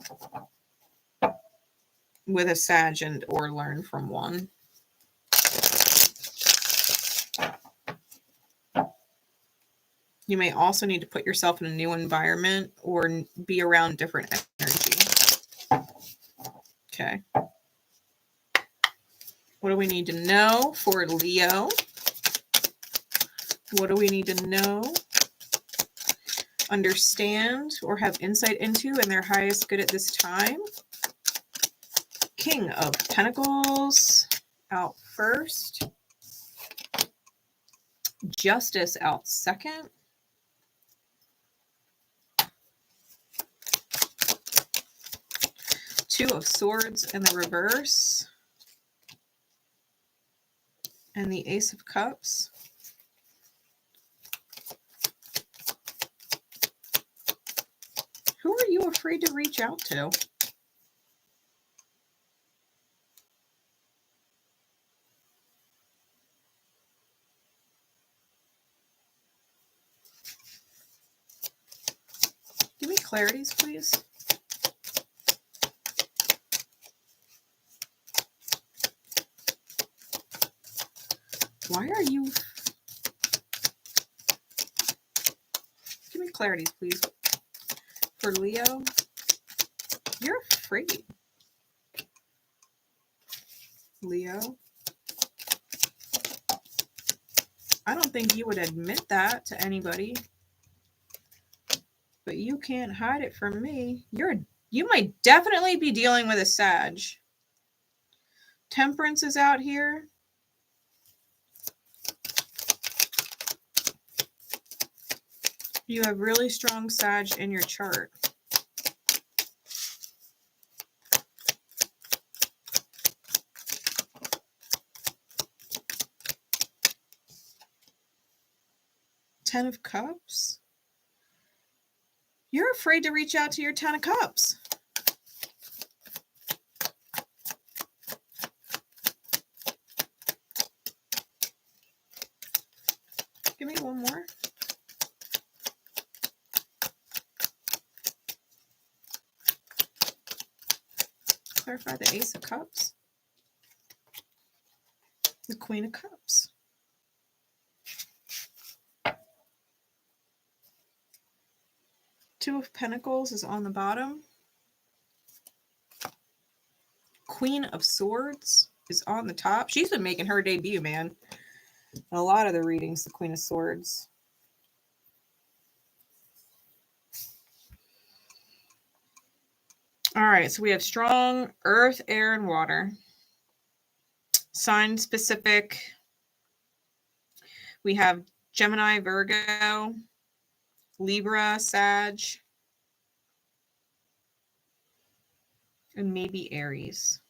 with a Sag or learn from one. You may also need to put yourself in a new environment or be around different energy. Okay. What do we need to know for Leo? What do we need to know, understand, or have insight into in their highest good at this time? King of Pentacles out first. Justice out second. Two of Swords in the reverse. And the Ace of Cups. Who are you afraid to reach out to? Give me clarities, please. Why are you... Give me clarities, please. For Leo, you're afraid. Leo, I don't think you would admit that to anybody, but you can't hide it from me. You might definitely be dealing with a Sag. Temperance is out here. You have really strong Sag in your chart. Ten of Cups. You're afraid to reach out to your Ten of Cups. Give me one more. Clarify the Ace of Cups. The Queen of Cups. Two of Pentacles is on the bottom. Queen of Swords is on the top. She's been making her debut, man. In a lot of the readings, the Queen of Swords. All right, so we have strong earth, air, and water. Sign specific. We have Gemini, Virgo, Libra, Sag, and maybe Aries.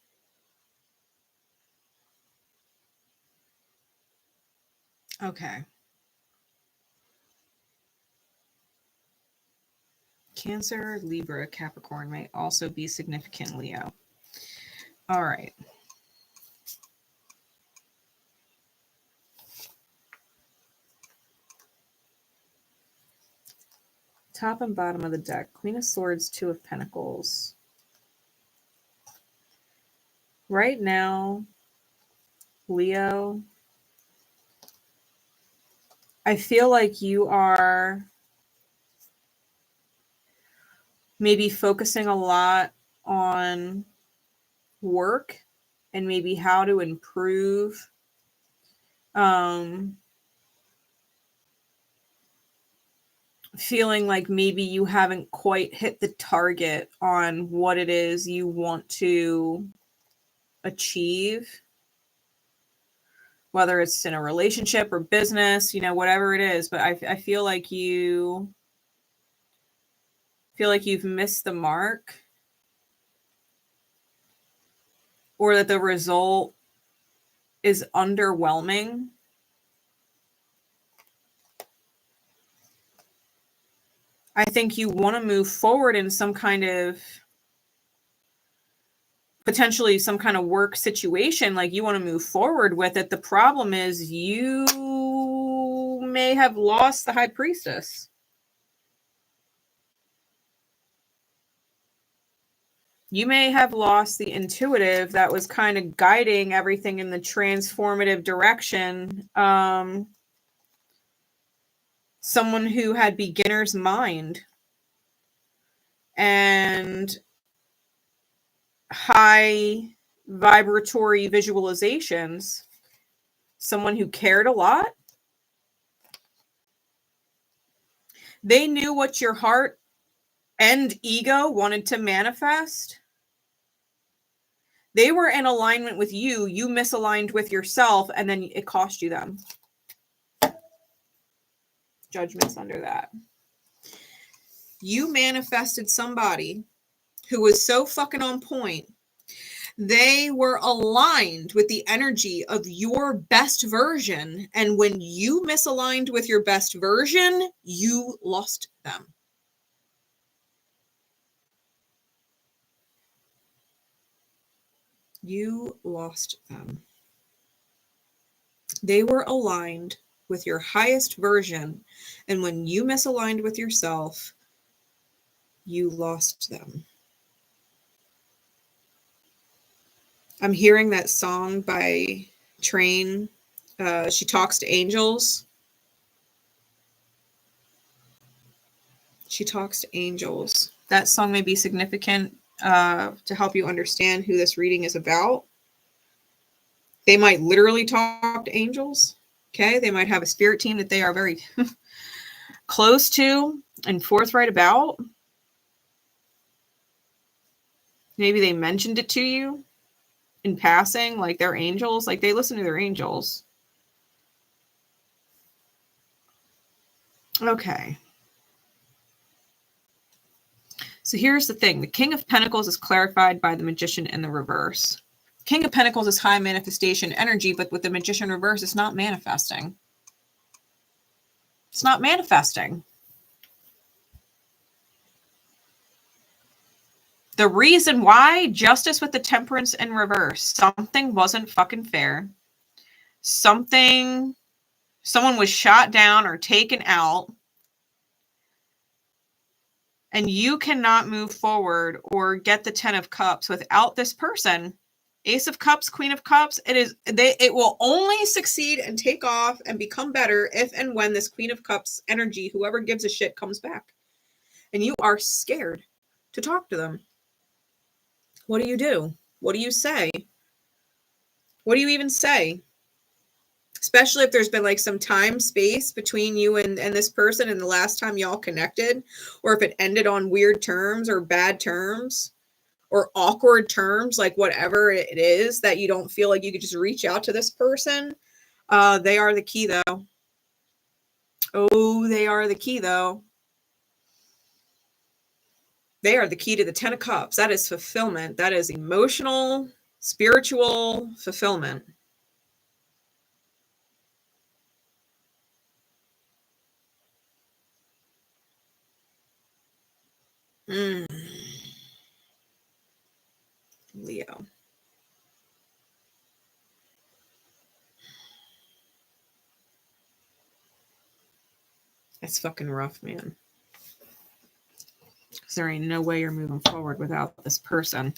Okay. Cancer, Libra, Capricorn may also be significant Leo. All right. Top and bottom of the deck. Queen of Swords, Two of Pentacles. Right now, Leo, I feel like you are maybe focusing a lot on work and maybe how to improve feeling like maybe you haven't quite hit the target on what it is you want to achieve, whether it's in a relationship or business, whatever it is. But I feel like you've missed the mark, or that the result is underwhelming. I think you want to move forward in some kind of, potentially some kind of work situation, like you want to move forward with it. The problem is you may have lost the High Priestess. You may have lost the intuitive that was kind of guiding everything in the transformative direction someone who had beginner's mind and high vibratory visualizations, someone who cared a lot. They knew what your heart and ego wanted to manifest. They were in alignment with you. You misaligned with yourself, and then it cost you them. Judgments under that. You manifested somebody who was so fucking on point. They were aligned with the energy of your best version. And when you misaligned with your best version, you lost them. You lost them. They were aligned with your highest version. And when you misaligned with yourself, you lost them. I'm hearing that song by Train. She Talks to Angels. She Talks to Angels. That song may be significant to help you understand who this reading is about. They might literally talk to angels. Okay. They might have a spirit team that they are very close to and forthright about. Maybe they mentioned it to you in passing, like they're angels, like they listen to their angels. Okay. So here's the thing. The King of Pentacles is clarified by the Magician in the reverse. King of Pentacles is high manifestation energy, but with the Magician reverse, it's not manifesting. It's not manifesting. The reason why, Justice with the Temperance in reverse. Something wasn't fucking fair. Someone was shot down or taken out. And you cannot move forward or get the 10 of Cups without this person. Ace of Cups, Queen of Cups. It will only succeed and take off and become better if and when this Queen of Cups energy, whoever gives a shit, comes back. And you are scared to talk to them. What do you do? What do you say? What do you even say? Especially if there's been like some time space between you and this person and the last time y'all connected, or if it ended on weird terms or bad terms or awkward terms, like whatever it is that you don't feel like you could just reach out to this person. They are the key though. Oh, they are the key though. They are the key to the 10 of Cups. That is fulfillment. That is emotional, spiritual fulfillment. Leo. That's fucking rough, man. Because there ain't no way you're moving forward without this person.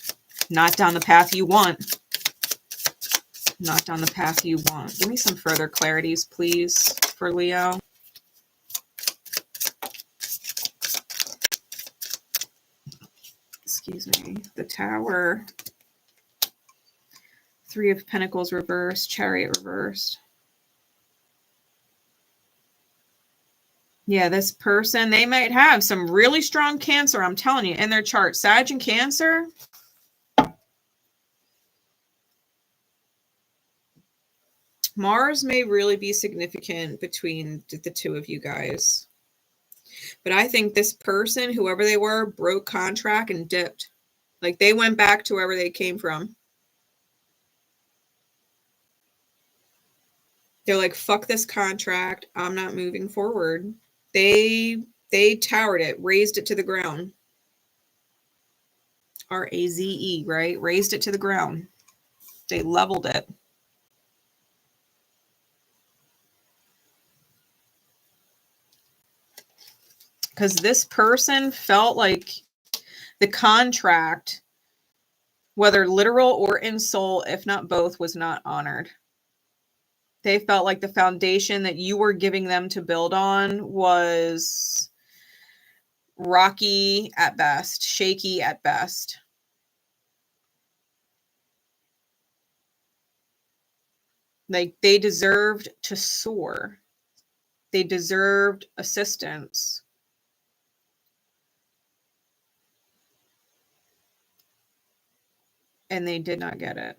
Not down the path you want. Not down the path you want. Give me some further clarities, please, for Leo. Excuse me. The Tower. 3 of Pentacles reversed. Chariot reversed. Yeah, this person, they might have some really strong Cancer, I'm telling you, in their chart. Sag and Cancer. Mars may really be significant between the two of you guys. But I think this person, whoever they were, broke contract and dipped. Like they went back to wherever they came from. They're like, fuck this contract. I'm not moving forward. They towered it, raised it to the ground. R-A-Z-E, right? Raised it to the ground. They leveled it. Because this person felt like the contract, whether literal or in soul, if not both, was not honored. They felt like the foundation that you were giving them to build on was rocky at best, shaky at best. Like, they deserved to soar. They deserved assistance. And they did not get it.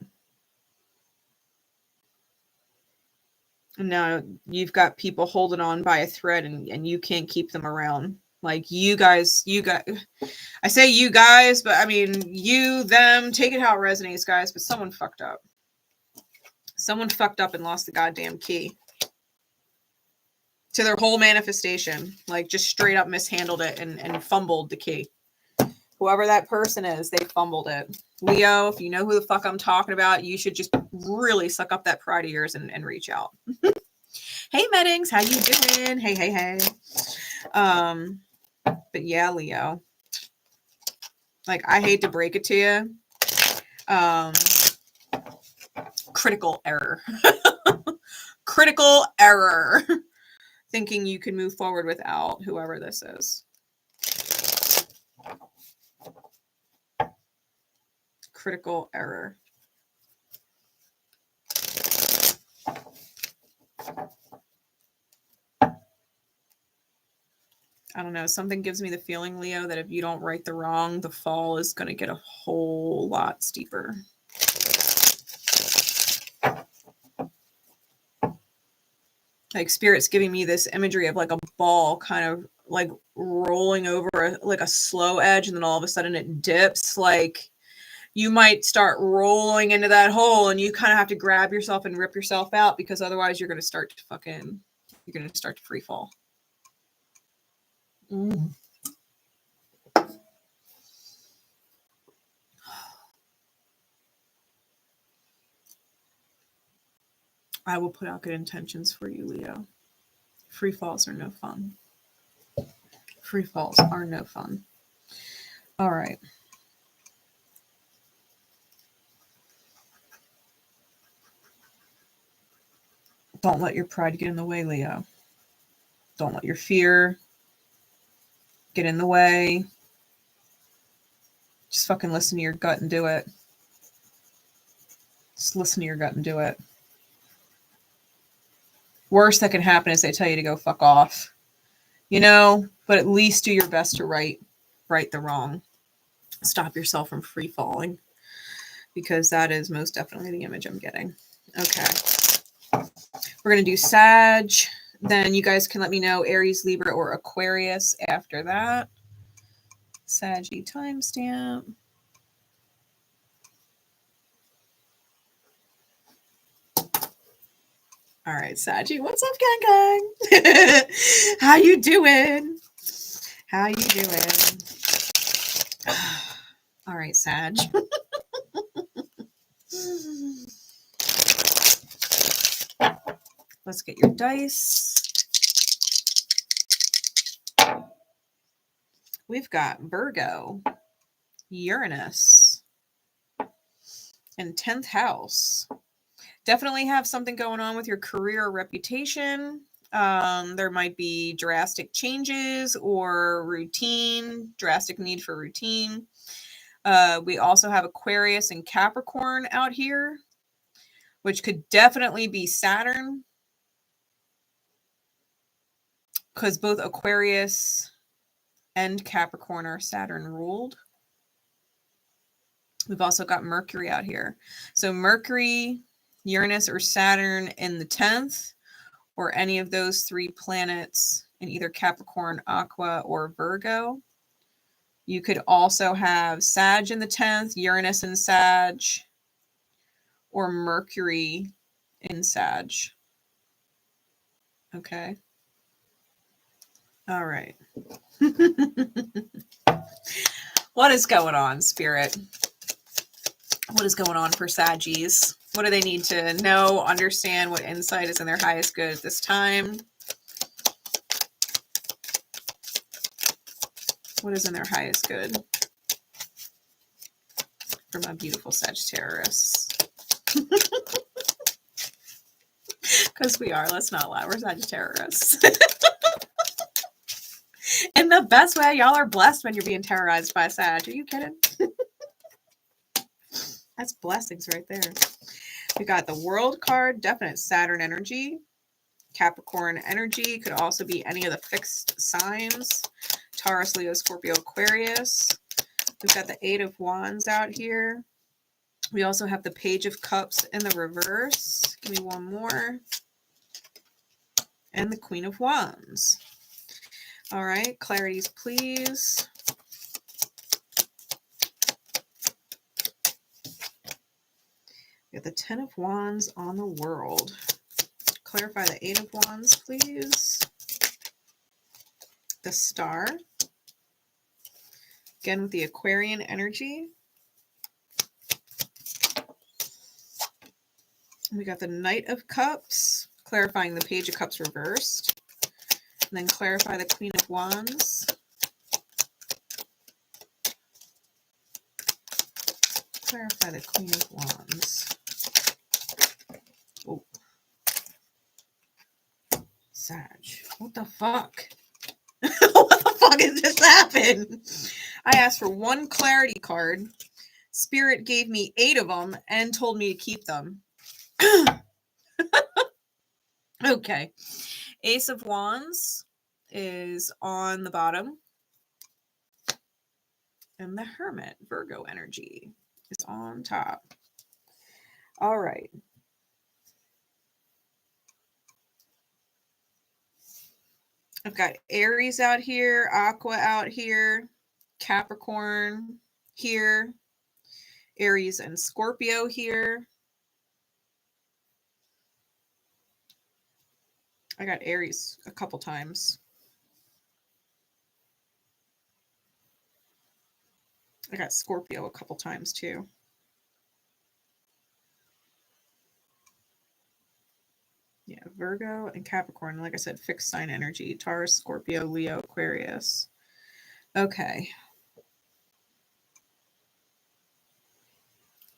Now you've got people holding on by a thread, and you can't keep them around. Like, you guys, I say you guys, but I mean, you, them, take it how it resonates, guys, but someone fucked up. Someone fucked up and lost the goddamn key to their whole manifestation. Like, just straight up mishandled it and fumbled the key. Whoever that person is, they fumbled it. Leo, if you know who the fuck I'm talking about, you should just really suck up that pride of yours and reach out. Hey, Meddings, how you doing? Hey. But yeah, Leo. Like, I hate to break it to you. Critical error. Critical error. Thinking you can move forward without whoever this is. Critical error. I don't know. Something gives me the feeling, Leo, that if you don't right the wrong, the fall is going to get a whole lot steeper. Like, Spirit's giving me this imagery of like a ball kind of like rolling over like a slow edge, and then all of a sudden it dips. Like, you might start rolling into that hole, and you kind of have to grab yourself and rip yourself out, because otherwise you're going to start to free fall. I will put out good intentions for you, Leo. Free falls are no fun. Free falls are no fun. All right. Don't let your pride get in the way, Leo. Don't let your fear get in the way. Just fucking listen to your gut and do it. Just listen to your gut and do it. Worst that can happen is they tell you to go fuck off. You know, but at least do your best to right the wrong. Stop yourself from free falling, because that is most definitely the image I'm getting. Okay. We're going to do Sag. Then you guys can let me know Aries, Libra, or Aquarius after that. Saggy timestamp. All right, Saggy, what's up, gang? How you doing? How you doing? All right, Sag. Let's get your dice. We've got Virgo, Uranus, and 10th house. Definitely have something going on with your career or reputation. There might be drastic changes or drastic need for routine. We also have Aquarius and Capricorn out here, which could definitely be Saturn, because both Aquarius and Capricorn are Saturn ruled. We've also got Mercury out here. So Mercury, Uranus, or Saturn in the 10th, or any of those three planets in either Capricorn, Aqua, or Virgo. You could also have Sag in the 10th, Uranus in Sag, or Mercury in Sag. Okay. All right. What is going on, Spirit? What is going on for Saggies? What do they need to know, understand? What insight is in their highest good at this time? What is in their highest good for my beautiful Sagittarius? Because we are. Let's not lie. We're Sagittarius. In the best way, y'all are blessed when you're being terrorized by Sag. Are you kidding? That's blessings right there. We got the World card, definite Saturn energy. Capricorn energy could also be any of the fixed signs. Taurus, Leo, Scorpio, Aquarius. We've got the 8 of Wands out here. We also have the Page of Cups in the reverse. Give me one more. And the Queen of Wands. All right, clarities, please. We got the 10 of Wands on the World. Clarify the 8 of Wands, please. The Star. Again with the Aquarian energy. We got the Knight of Cups, clarifying the Page of Cups reversed. And then clarify the Queen of Wands. Clarify the Queen of Wands. Oh. Sag. What the fuck? What the fuck has just happened? I asked for one clarity card. Spirit gave me 8 of them and told me to keep them. Okay. Ace of Wands is on the bottom. And the Hermit, Virgo energy, is on top. All right. I've got Aries out here, Aqua out here, Capricorn here, Aries and Scorpio here. I got Aries a couple times. I got Scorpio a couple times too. Yeah, Virgo and Capricorn. Like I said, fixed sign energy. Taurus, Scorpio, Leo, Aquarius. Okay.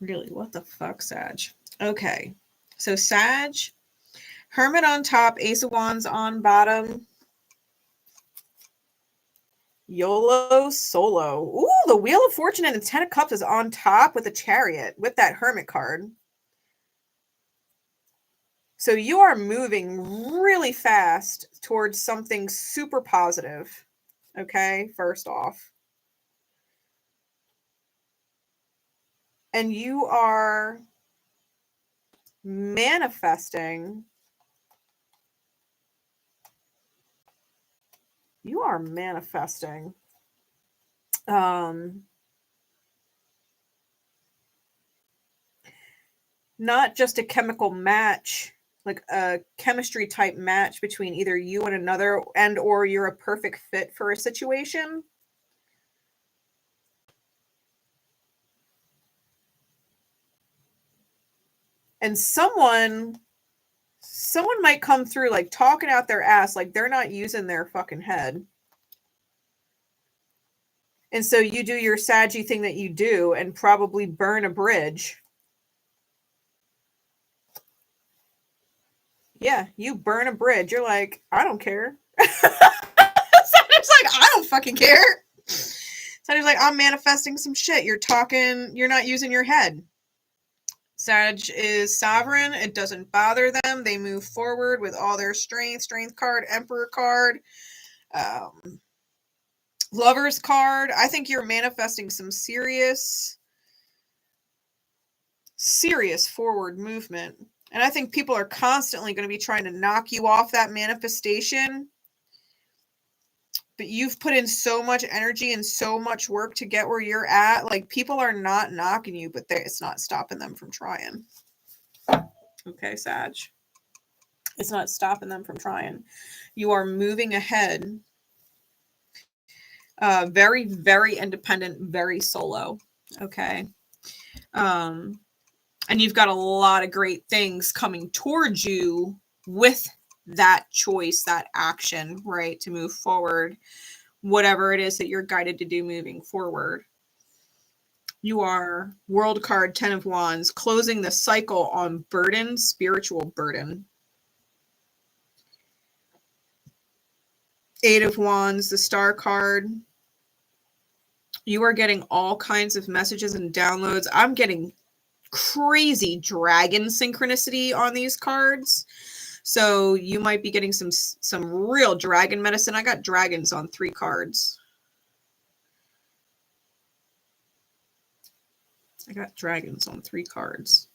Really, what the fuck, Sag? Okay. So Sag, Hermit on top, Ace of Wands on bottom. YOLO solo. Ooh, the Wheel of Fortune and the 10 of Cups is on top with the Chariot, with that Hermit card. So you are moving really fast towards something super positive. Okay, first off. And you are manifesting. You are manifesting. Not just a chemical match, like a chemistry type match between either you and another, and or you're a perfect fit for a situation. And someone might come through like talking out their ass, like they're not using their fucking head. And so you do your Saggy thing that you do and probably burn a bridge. Yeah, you burn a bridge. You're like, I don't care. Saturn's like, I don't fucking care. Saturn's like, I'm manifesting some shit. You're talking, you're not using your head. Sag is sovereign. It doesn't bother them. They move forward with all their strength. Strength card, Emperor card, Lover's card. I think you're manifesting some serious forward movement. And I think people are constantly going to be trying to knock you off that manifestation. But you've put in so much energy and so much work to get where you're at. Like, people are not knocking you, but it's not stopping them from trying. Okay, Sag. It's not stopping them from trying. You are moving ahead. Very, very independent, very solo. Okay. And you've got a lot of great things coming towards you with that choice, that action, right, to move forward, whatever it is that you're guided to do moving forward. You are World card, 10 of Wands, closing the cycle on burden, spiritual burden. Eight of Wands, the Star card. You are getting all kinds of messages and downloads. I'm getting crazy dragon synchronicity on these cards. So you might be getting some real dragon medicine. I got dragons on 3 cards. I got dragons on 3 cards.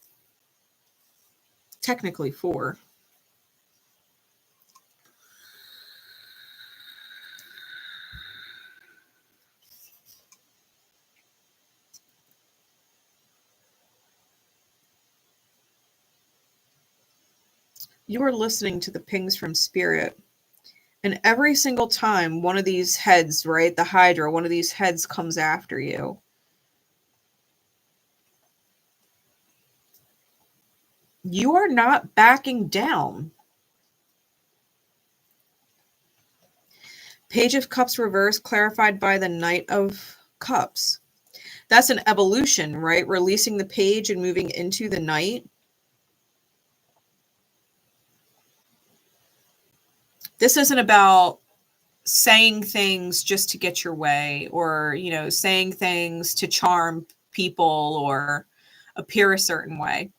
Technically 4. You are listening to the pings from Spirit. And every single time one of these heads, right, the Hydra, one of these heads comes after you, you are not backing down. Page of Cups reverse, clarified by the Knight of Cups. That's an evolution, right? Releasing the page and moving into the Knight. This isn't about saying things just to get your way, or, you know, saying things to charm people or appear a certain way.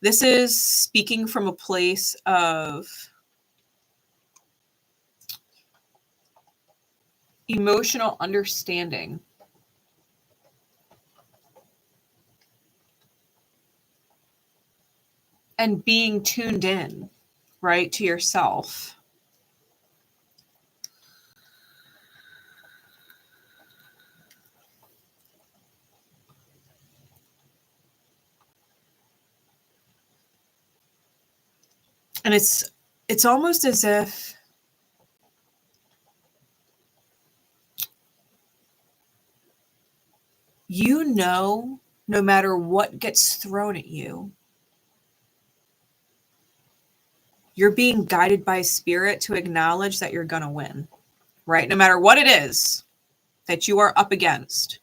This is speaking from a place of emotional understanding. And being tuned in, right, to yourself. And it's almost as if you know, no matter what gets thrown at you, you're being guided by Spirit to acknowledge that you're going to win, right? No matter what it is that you are up against,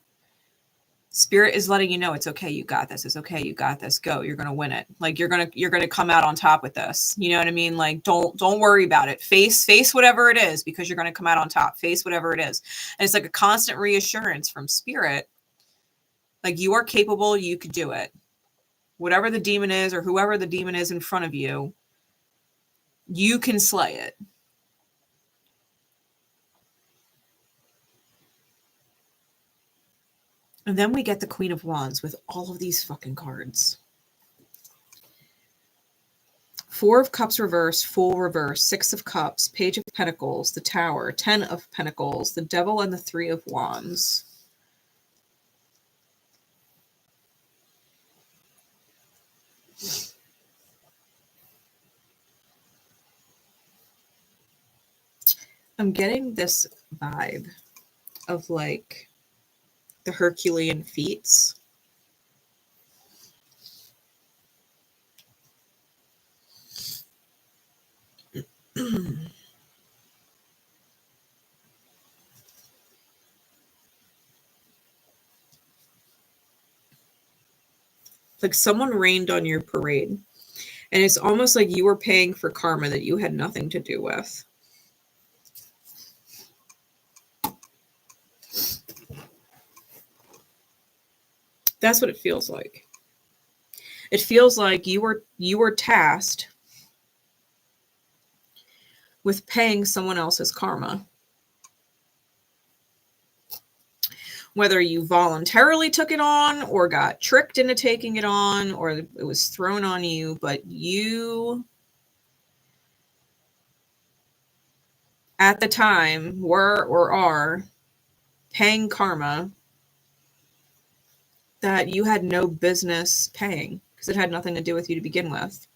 Spirit is letting you know it's okay. You got this. It's okay. You got this. Go. You're going to win it. Like you're going to come out on top with this. You know what I mean? Like, don't worry about it. Face whatever it is, because you're going to come out on top. Face whatever it is. And it's like a constant reassurance from Spirit. Like, you are capable. You could do it. Whatever the demon is, or whoever the demon is in front of you, you can slay it. And then we get the Queen of Wands with all of these fucking cards. 4 of Cups reverse, Fool reverse, 6 of Cups, Page of Pentacles, the Tower, 10 of Pentacles, the Devil, and the 3 of Wands. I'm getting this vibe of like the Herculean feats. Like someone rained on your parade. And it's almost like you were paying for karma that you had nothing to do with. That's what it feels like. It feels like you were tasked with paying someone else's karma. Whether you voluntarily took it on or got tricked into taking it on, or it was thrown on you, but you at the time were or are paying karma that you had no business paying, because it had nothing to do with you to begin with.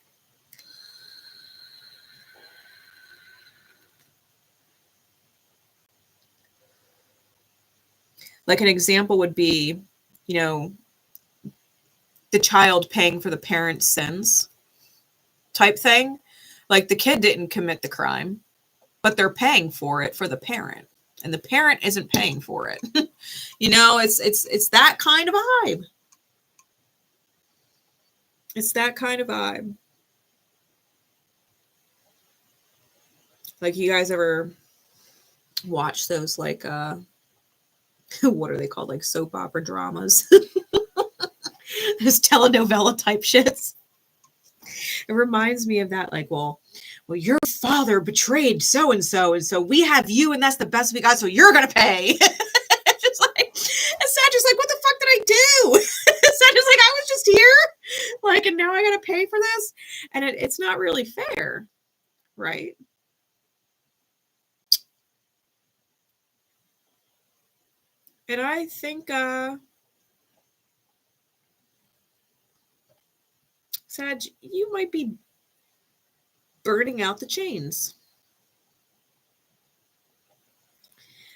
Like an example would be, you know, the child paying for the parent's sins type thing. Like the kid didn't commit the crime, but they're paying for it for the parent, and the parent isn't paying for it. You know, it's that kind of vibe. It's that kind of vibe. Like, you guys ever watch those like what are they called, like soap opera dramas. Those telenovela type shits. It reminds me of that, like, well, your father betrayed so and so we have you, and that's the best we got, so you're gonna pay. Just like, and Sag is like, what the fuck did I do? Sag is like, I was just here, like, and now I gotta pay for this, and it's not really fair, right? And I think Sag, you might be burning out the chains.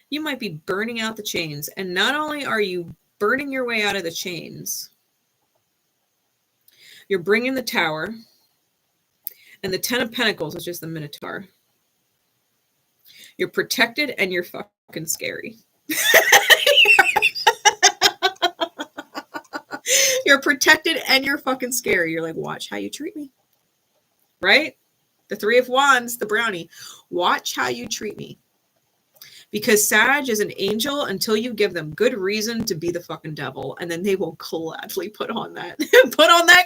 You might be burning out the chains. And not only are you burning your way out of the chains, you're bringing the Tower and the Ten of Pentacles, which is the Minotaur. You're protected and you're fucking scary. You're protected and you're fucking scary. You're like, watch how you treat me. Right? The Three of Wands, the brownie. Watch how you treat me. Because Sag is an angel until you give them good reason to be the fucking devil. And then they will gladly put on that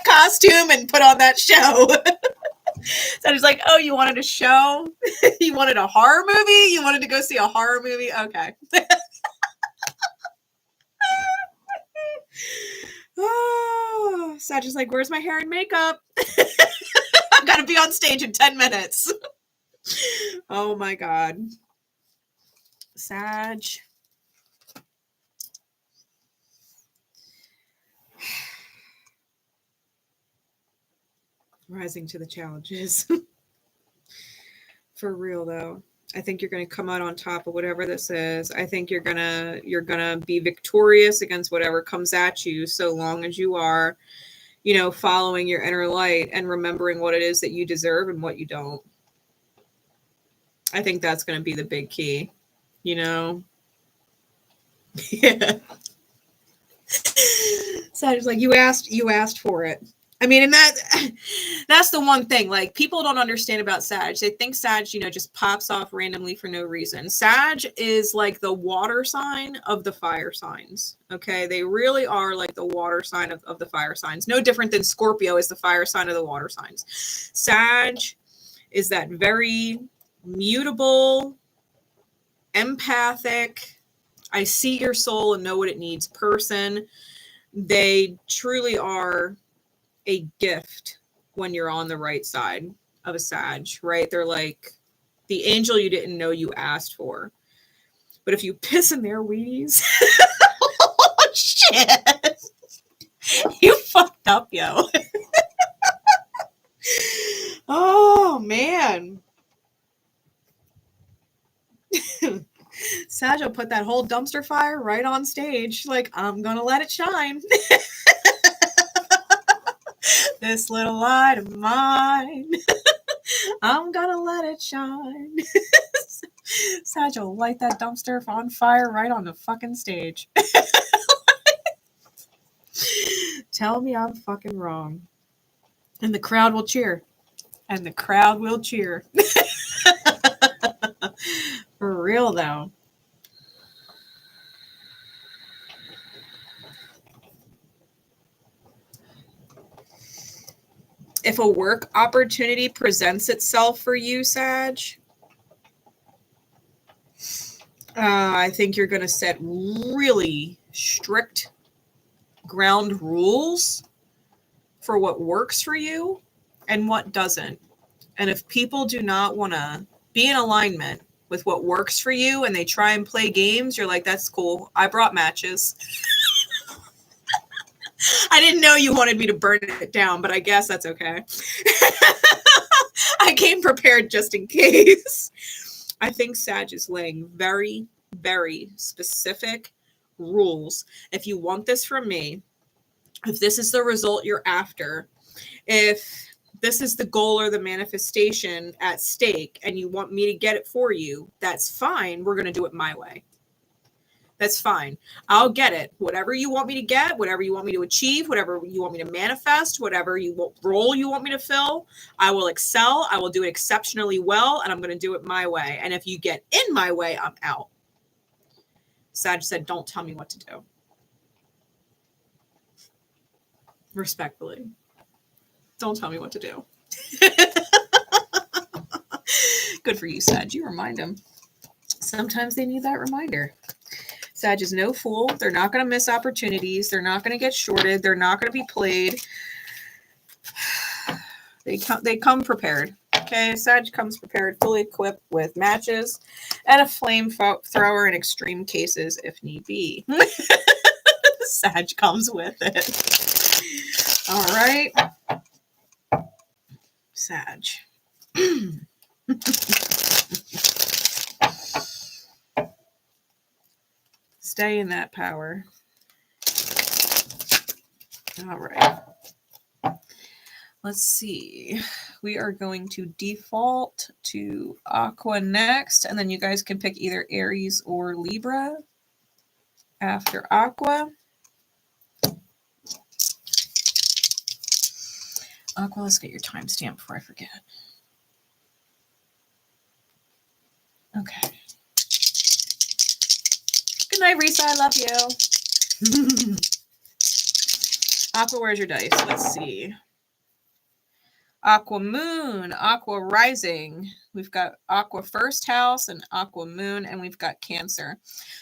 costume and put on that show. Sag is like, oh, you wanted a show? You wanted a horror movie? You wanted to go see a horror movie? Okay. Oh, Sag is like, where's my hair and makeup? I've got to be on stage in 10 minutes. Oh my God. Sag. Rising to the challenges. For real though. I think you're going to come out on top of whatever this is. I think you're going to be victorious against whatever comes at you, so long as you are, you know, following your inner light and remembering what it is that you deserve and what you don't. I think that's going to be the big key, you know? Yeah. So it's like, you asked for it. I mean, and that's the one thing, like, people don't understand about Sag. They think Sag, you know, just pops off randomly for no reason. Sag is like the water sign of the fire signs. Okay. They really are like the water sign of the fire signs. No different than Scorpio is the fire sign of the water signs. Sag is that very mutable, empathic, I see your soul and know what it needs person. They truly are a gift when you're on the right side of a Sag, right? They're like the angel you didn't know you asked for. But if you piss in their Wheaties, oh shit, you fucked up, yo. Oh man. Sag will put that whole dumpster fire right on stage. Like, I'm gonna let it shine. This little light of mine. I'm gonna let it shine. Sag will light that dumpster on fire right on the fucking stage. Tell me I'm fucking wrong. And the crowd will cheer. And the crowd will cheer. For real though. If a work opportunity presents itself for you, Sag, I think you're going to set really strict ground rules for what works for you and what doesn't. And if people do not want to be in alignment with what works for you and they try and play games, you're like, that's cool. I brought matches. I didn't know you wanted me to burn it down, but I guess that's okay. I came prepared just in case. I think Sag is laying very, very specific rules. If you want this from me, if this is the result you're after, if this is the goal or the manifestation at stake and you want me to get it for you, that's fine. We're going to do it my way. That's fine. I'll get it. Whatever you want me to get, whatever you want me to achieve, whatever you want me to manifest, whatever role you want me to fill, I will excel. I will do it exceptionally well, and I'm going to do it my way. And if you get in my way, I'm out. Sag said, don't tell me what to do. Respectfully. Don't tell me what to do. Good for you, Sag. You remind them. Sometimes they need that reminder. Sag is no fool. They're not going to miss opportunities. They're not going to get shorted. They're not going to be played. They come prepared. Okay, Sag comes prepared, fully equipped with matches and a flamethrower in extreme cases if need be. Sag comes with it. All right. Sag. Stay in that power. All right. Let's see. We are going to default to Aqua next, and then you guys can pick either Aries or Libra after Aqua. Aqua, let's get your timestamp before I forget. Okay. Good night, Risa. I love you. Aqua, where's your dice? Let's see. Aqua Moon, Aqua Rising. We've got Aqua First House and Aqua Moon, and we've got Cancer.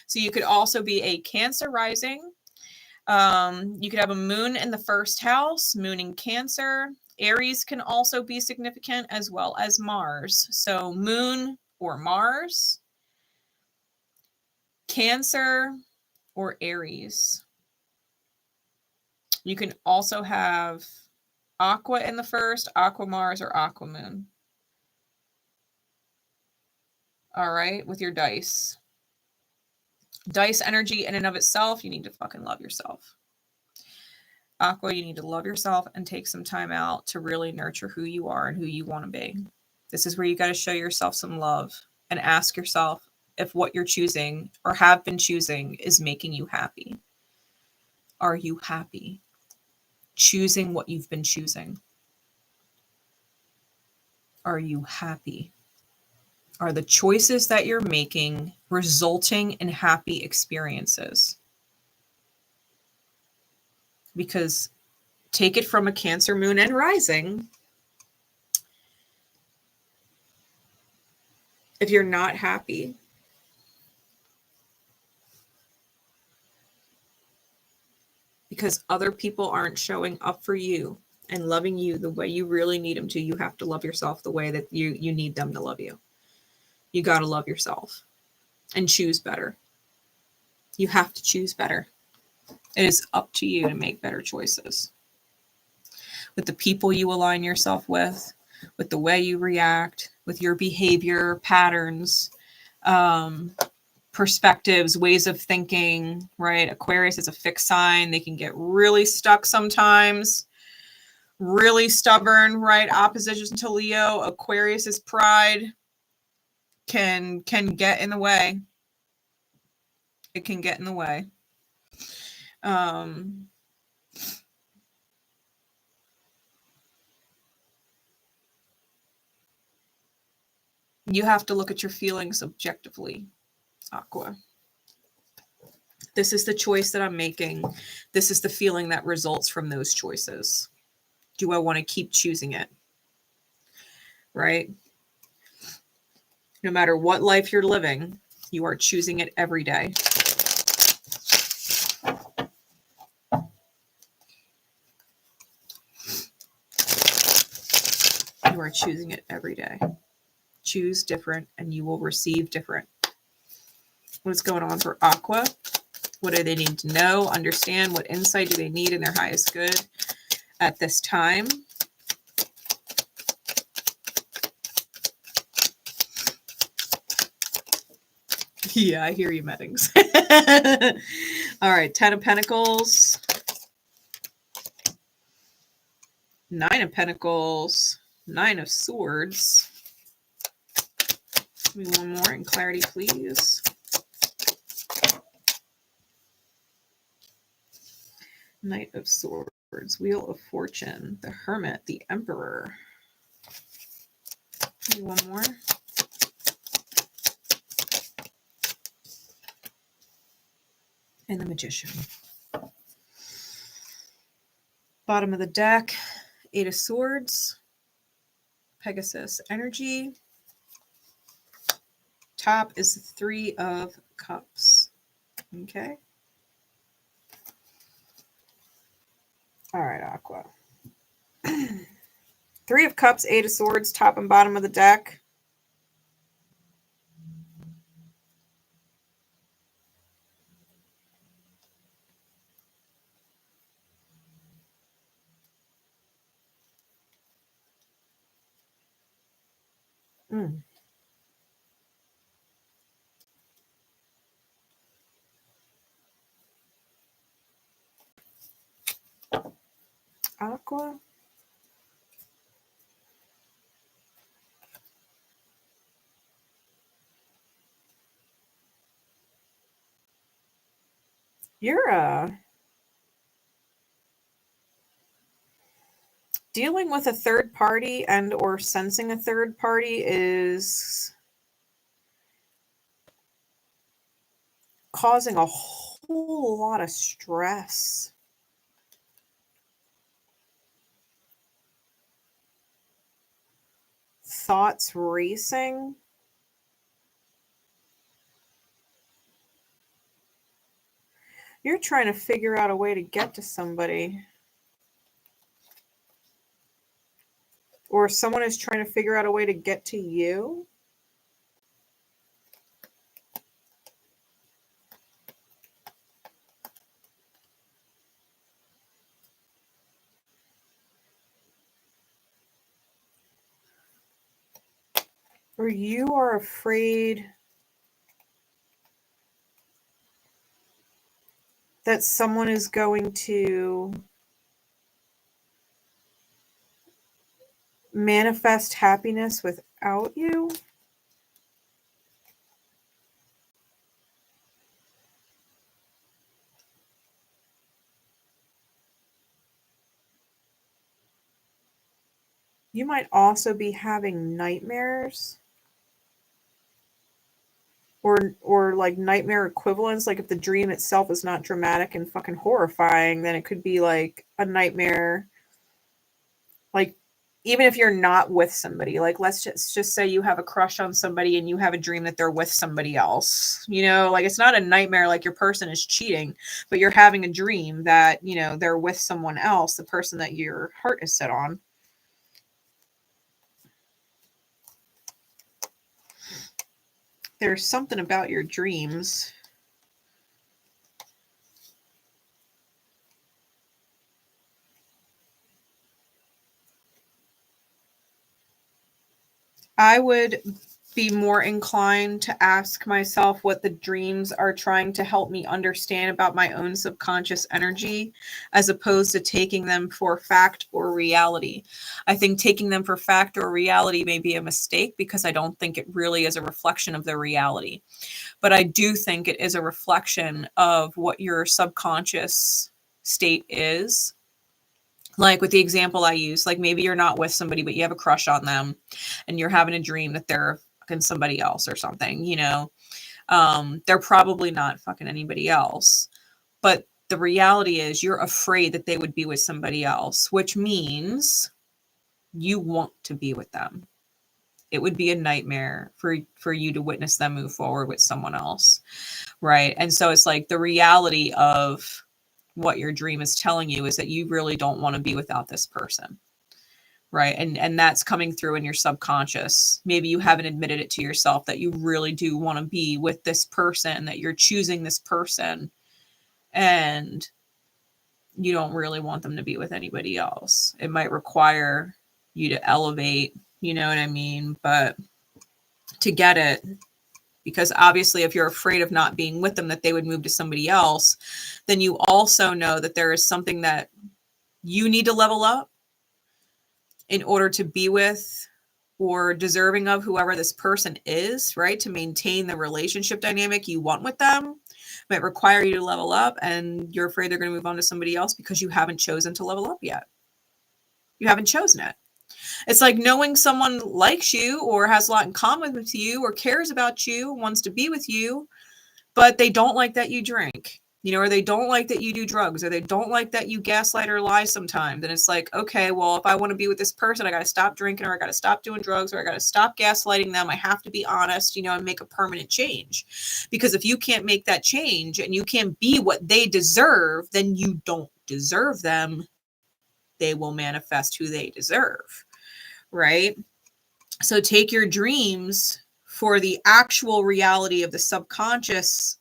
So you could also be a Cancer Rising. You could have a Moon in the first house, Moon in Cancer. Aries can also be significant, as well as Mars. So Moon or Mars, Cancer or Aries. You can also have Aqua in the first, Aqua Mars, or Aqua Moon. All right, with your dice. Dice energy in and of itself, you need to fucking love yourself. Aqua, you need to love yourself and take some time out to really nurture who you are and who you want to be. This is where you got to show yourself some love and ask yourself if what you're choosing or have been choosing is making you happy. Are you happy choosing what you've been choosing? Are you happy? Are the choices that you're making resulting in happy experiences? Because take it from a Cancer Moon and Rising. If you're not happy, because other people aren't showing up for you and loving you the way you really need them to, you have to love yourself the way that you need them to love you. You got to love yourself and choose better. You have to choose better. It is up to you to make better choices. With the people you align yourself with the way you react, with your behavior patterns, perspectives, ways of thinking, right? Aquarius is a fixed sign. They can get really stuck sometimes, really stubborn, right? Opposition to Leo. Aquarius's pride can get in the way. It can get in the way. You have to look at your feelings objectively, Aqua. This is the choice that I'm making. This is the feeling that results from those choices. Do I want to keep choosing it? Right? No matter what life you're living, you are choosing it every day. You are choosing it every day. Choose different and you will receive different. What's going on for Aqua? What do they need to know? Understand? What insight do they need in their highest good at this time? Yeah, I hear you, Meddings. All right, 10 of Pentacles. 9 of Pentacles. 9 of Swords. Give me one more in clarity, please. Knight of Swords, Wheel of Fortune, the Hermit, the Emperor. Maybe one more. And the Magician. Bottom of the deck, Eight of Swords, Pegasus energy. Top is the Three of Cups. Okay. All right, Aqua. Three of Cups, Eight of Swords, top and bottom of the deck. Aqua. You're dealing with a third party and or sensing a third party is causing a whole lot of stress. Thoughts racing. You're trying to figure out a way to get to somebody. Or someone is trying to figure out a way to get to you. Or you are afraid that someone is going to manifest happiness without you. You might also be having nightmares. Or like nightmare equivalents. Like if the dream itself is not dramatic and fucking horrifying, then it could be like a nightmare. Like even if you're not with somebody, like let's just say you have a crush on somebody and you have a dream that they're with somebody else. You know, like it's not a nightmare like your person is cheating, but you're having a dream that, you know, they're with someone else, the person that your heart is set on. There's something about your dreams. I would be more inclined to ask myself what the dreams are trying to help me understand about my own subconscious energy, as opposed to taking them for fact or reality. I think taking them for fact or reality may be a mistake because I don't think it really is a reflection of the reality. But I do think it is a reflection of what your subconscious state is. Like with the example I use, like maybe you're not with somebody, but you have a crush on them and you're having a dream that they're fucking somebody else or something, you know. They're probably not fucking anybody else. But the reality is you're afraid that they would be with somebody else, which means you want to be with them. It would be a nightmare for you to witness them move forward with someone else. Right. And so it's like the reality of what your dream is telling you is that you really don't want to be without this person. Right. And that's coming through in your subconscious. Maybe you haven't admitted it to yourself that you really do want to be with this person, that you're choosing this person and you don't really want them to be with anybody else. It might require you to elevate, you know what I mean? But to get it, because obviously if you're afraid of not being with them, that they would move to somebody else, then you also know that there is something that you need to level up in order to be with or deserving of whoever this person is, right? To maintain the relationship dynamic you want with them. might require you to level up, and you're afraid they're going to move on to somebody else because you haven't chosen to level up yet. You haven't chosen it. It's like knowing someone likes you or has a lot in common with you or cares about you, wants to be with you, but they don't like that you drink, you know, or they don't like that you do drugs, or they don't like that you gaslight or lie sometimes. And it's like, okay, well, if I want to be with this person, I got to stop drinking, or I got to stop doing drugs, or I got to stop gaslighting them. I have to be honest, you know, and make a permanent change. Because if you can't make that change and you can't be what they deserve, then you don't deserve them. They will manifest who they deserve, right? So take your dreams for the actual reality of the subconscious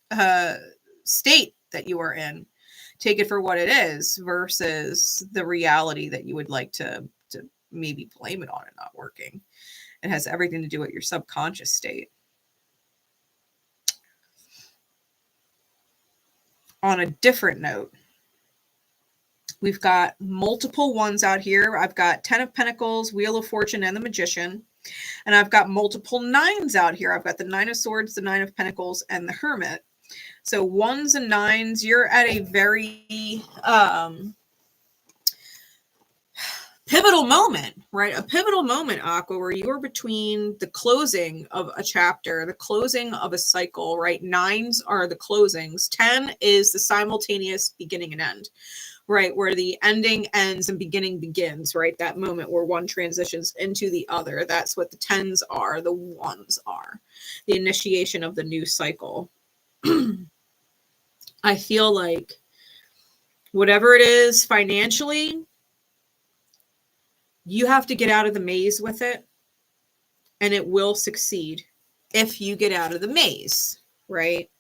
state that you are in. Take it for what it is versus the reality that you would like to maybe blame it on it not working. It has everything to do with your subconscious state. On a different note, we've got multiple ones out here. I've got 10 of Pentacles, Wheel of Fortune, and the Magician. And I've got multiple 9s out here. I've got the 9 of Swords, the 9 of Pentacles, and the Hermit. So 1s and 9s, you're at a very pivotal moment, right? A pivotal moment, Aqua, where you're between the closing of a chapter, the closing of a cycle, right? 9s are the closings. 10 is the simultaneous beginning and end, right? Where the ending ends and beginning begins, right? That moment where one transitions into the other. That's what the 10s are. The 1s are the initiation of the new cycle. I feel like whatever it is financially, you have to get out of the maze with it, and it will succeed if you get out of the maze, right?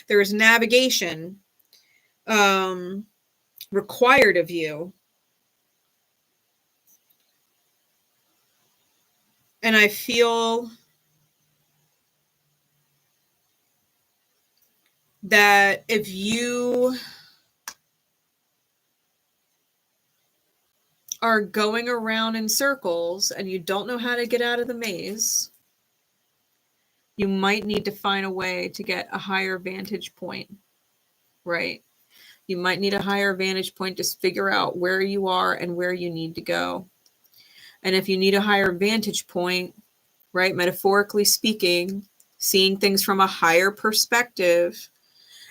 There is navigation required of you. And I feel that if you are going around in circles and you don't know how to get out of the maze, you might need to find a way to get a higher vantage point, right? You might need a higher vantage point to figure out where you are and where you need to go. And if you need a higher vantage point, right, metaphorically speaking, seeing things from a higher perspective,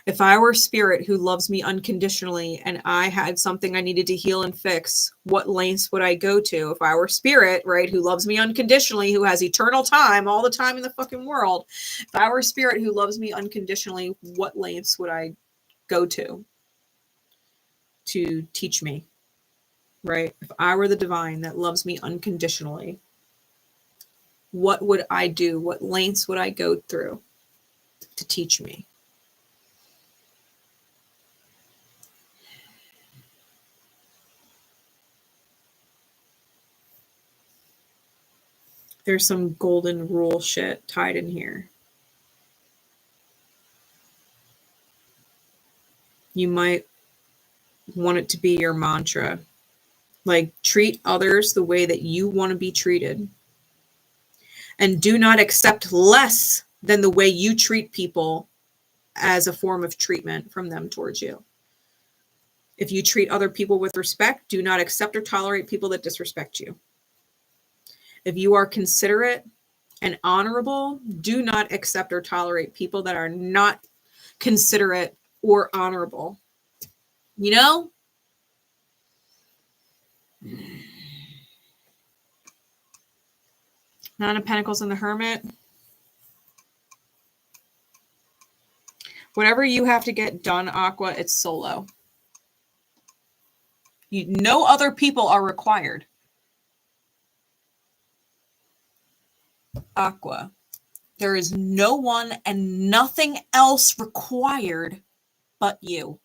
if I were spirit who loves me unconditionally and I had something I needed to heal and fix, what lengths would I go to? If I were spirit, right, who loves me unconditionally, who has eternal time, all the time in the fucking world, if I were spirit who loves me unconditionally, what lengths would I go to teach me, right? If I were the divine that loves me unconditionally, what would I do? What lengths would I go through to teach me? There's some golden rule shit tied in here. You might want it to be your mantra. Like, treat others the way that you want to be treated. And do not accept less than the way you treat people as a form of treatment from them towards you. If you treat other people with respect, do not accept or tolerate people that disrespect you. If you are considerate and honorable, do not accept or tolerate people that are not considerate or honorable. You know? Nine of Pentacles and the Hermit. Whatever you have to get done, Aqua, it's solo. No other people are required. Aqua. There is no one and nothing else required but you.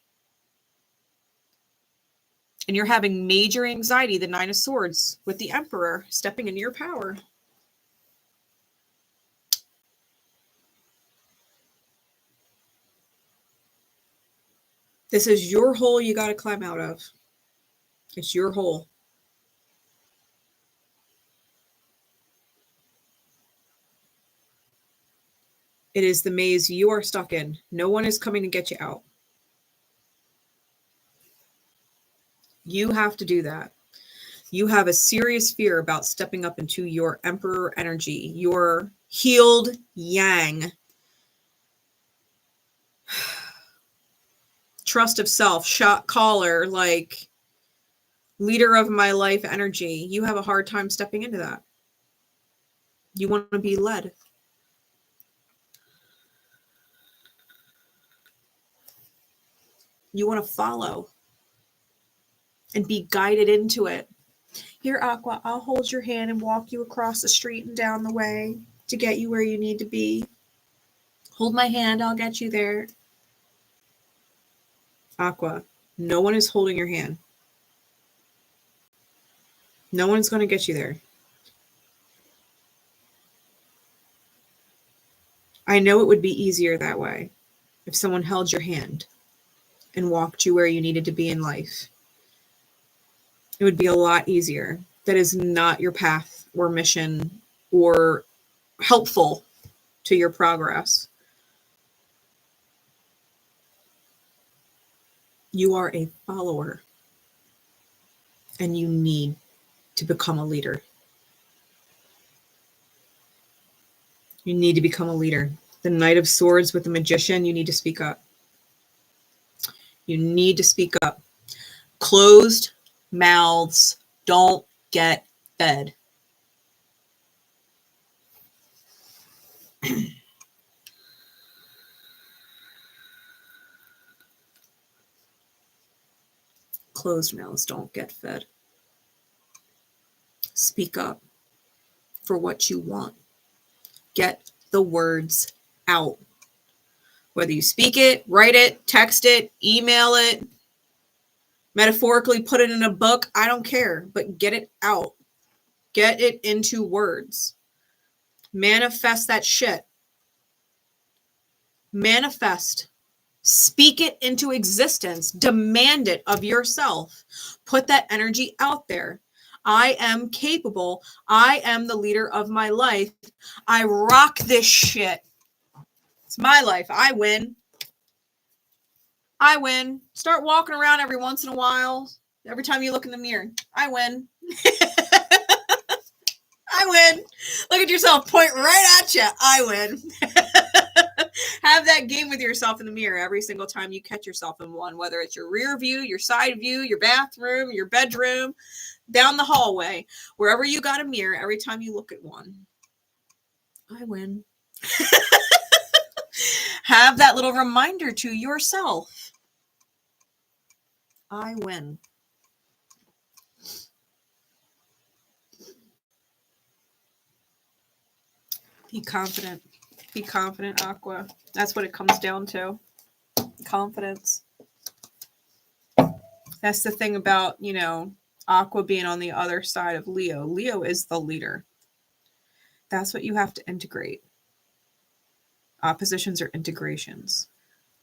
And you're having major anxiety, the 9 of Swords, with the Emperor stepping into your power. This is your hole you got to climb out of. It's your hole. It is the maze you are stuck in. No one is coming to get you out. You have to do that. You have a serious fear about stepping up into your emperor energy, your healed yang. Trust of self, shot caller, like leader of my life energy. You have a hard time stepping into that. You want to be led. You want to follow and be guided into it. Here, Aqua, I'll hold your hand and walk you across the street and down the way to get you where you need to be. Hold my hand, I'll get you there. Aqua, no one is holding your hand. No one's going to get you there. I know it would be easier that way if someone held your hand and walked you where you needed to be in life. It would be a lot easier. That is not your path or mission or helpful to your progress. You are a follower and you need to become a leader. You need to become a leader. The Knight of Swords with the Magician, you need to speak up. You need to speak up. Closed mouths don't get fed. Closed mouths don't get fed. Speak up for what you want. Get the words out. Whether you speak it, write it, text it, email it, metaphorically put it in a book, I don't care, but get it out. Get it into words. Manifest that shit. Manifest. Speak it into existence. Demand it of yourself. Put that energy out there. I am capable. I am the leader of my life. I rock this shit. It's my life. I win. I win. Start walking around every once in a while. Every time you look in the mirror. I win. I win. Look at yourself. Point right at you. I win. Have that game with yourself in the mirror every single time you catch yourself in one, whether it's your rear view, your side view, your bathroom, your bedroom, down the hallway, wherever you got a mirror, every time you look at one. I win. Have that little reminder to yourself. I win. Be confident. Be confident, Aqua. That's what it comes down to. Confidence. That's the thing about, you know, Aqua being on the other side of Leo. Leo is the leader. That's what you have to integrate. Oppositions are integrations.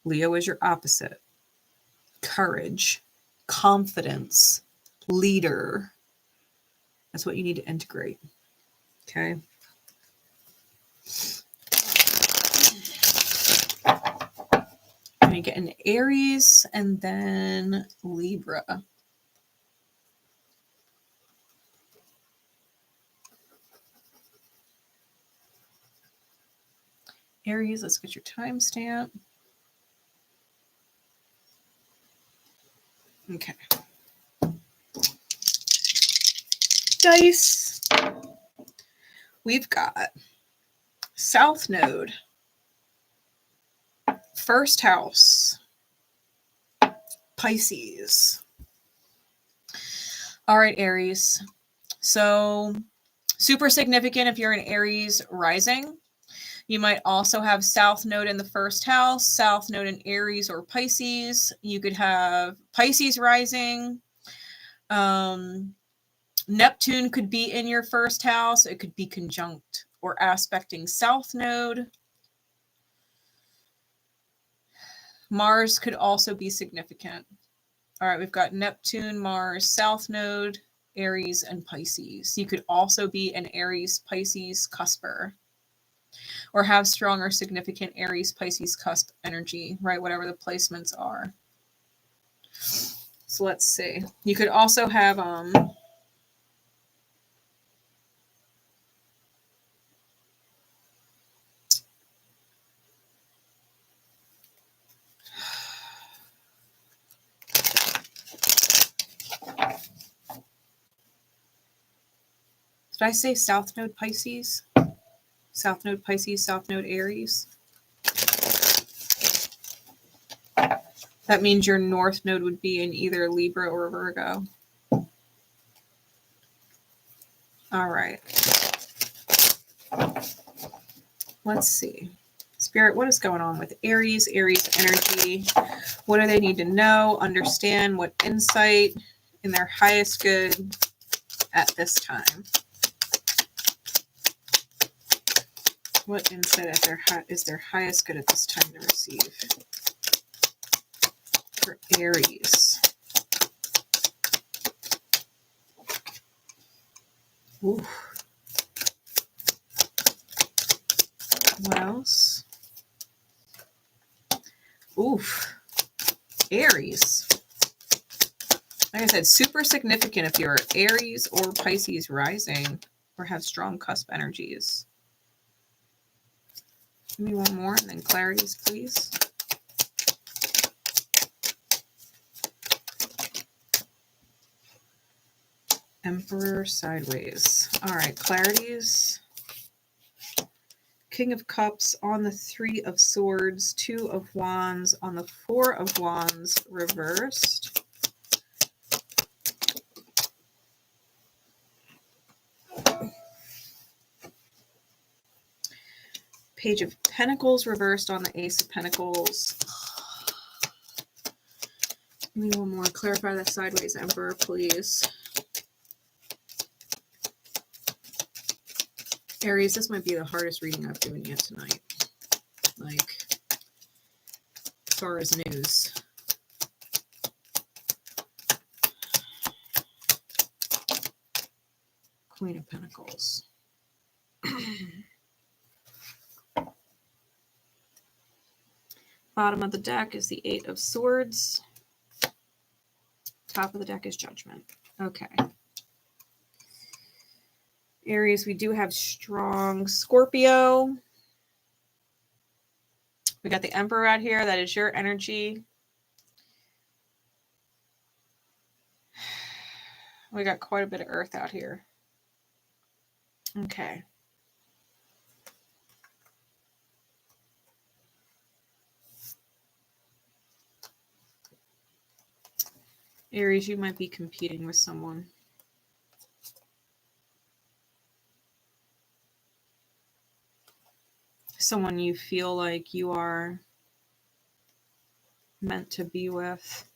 Leo is your opposite. Courage, confidence, leader. That's what you need to integrate. Okay. I'm going to get an Aries and then Libra. Aries, let's get your timestamp. Okay. Dice. We've got South Node, first house, Pisces. All right, Aries. So super significant if you're an Aries rising. You might also have South Node in the first house, South Node in Aries or Pisces. You could have Pisces rising. Neptune could be in your first house. It could be conjunct or aspecting South Node. Mars could also be significant. All right, we've got Neptune, Mars, South Node, Aries, and Pisces. You could also be an Aries, Pisces cusper. or have strong or significant Aries, Pisces cusp energy, right? Whatever the placements are. So let's see. You could also have did I say South Node Pisces? South Node Pisces, South Node Aries. That means your North Node would be in either Libra or Virgo. All right. Let's see. Spirit, what is going on with Aries? Aries energy. What do they need to know, understand? What insight in their highest good at this time? What insight is their highest good at this time to receive? For Aries. Ooh. What else? Oof. Aries. Like I said, super significant if you're Aries or Pisces rising or have strong cusp energies. Give me one more and then clarities, please. Emperor sideways. All right, clarities. King of Cups on the 3 of Swords, 2 of Wands on the 4 of Wands reversed. Page of Pentacles reversed on the Ace of Pentacles. Give me one more. Clarify the sideways Emperor, please. Aries, this might be the hardest reading I've given you tonight. Like, as far as news. Queen of Pentacles. Bottom of the deck is the 8 of Swords. Top of the deck is Judgment. Okay. Aries, we do have strong Scorpio. We got the Emperor out here. That is your energy. We got quite a bit of Earth out here. Okay. Aries, you might be competing with someone. Someone you feel like you are meant to be with.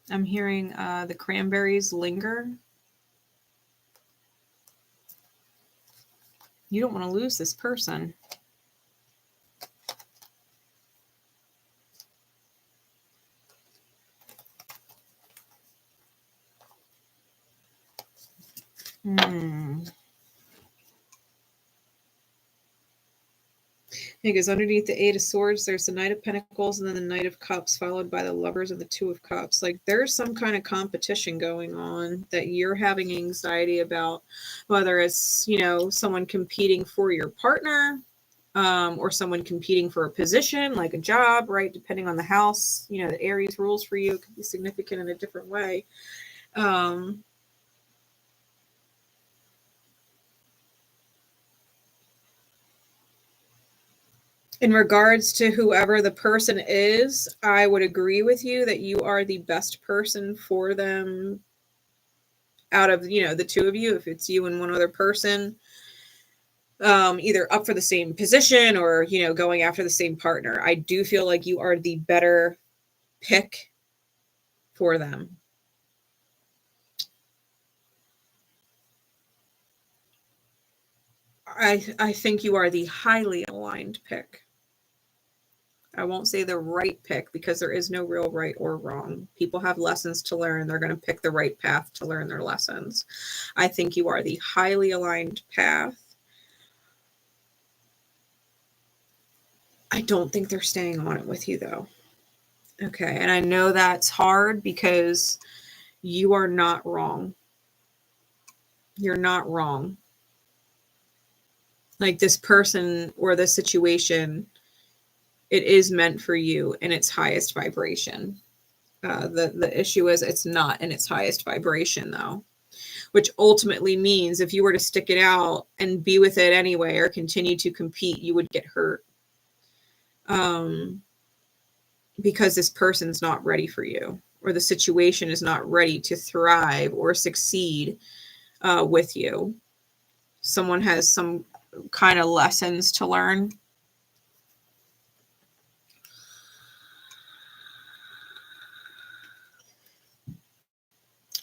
I'm hearing the cranberries linger. You don't want to lose this person. Because underneath the 8 of Swords, there's the Knight of Pentacles and then the Knight of Cups, followed by the Lovers and the 2 of Cups. Like, there's some kind of competition going on that you're having anxiety about, whether it's, you know, someone competing for your partner, or someone competing for a position, like a job, right? Depending on the house, you know, the Aries rules for you. It could be significant in a different way. In regards to whoever the person is, I would agree with you that you are the best person for them out of, you know, the two of you. If it's you and one other person, either up for the same position or, you know, going after the same partner, I do feel like you are the better pick for them. I think you are the highly aligned pick. I won't say the right pick because there is no real right or wrong. People have lessons to learn. They're going to pick the right path to learn their lessons. I think you are the highly aligned path. I don't think they're staying on it with you though. Okay. And I know that's hard because you are not wrong. You're not wrong. Like this person or this situation, it is meant for you in its highest vibration. The issue is it's not in its highest vibration though, which ultimately means if you were to stick it out and be with it anyway or continue to compete, you would get hurt. Because this person's not ready for you, or the situation is not ready to thrive or succeed with you. Someone has some kind of lessons to learn.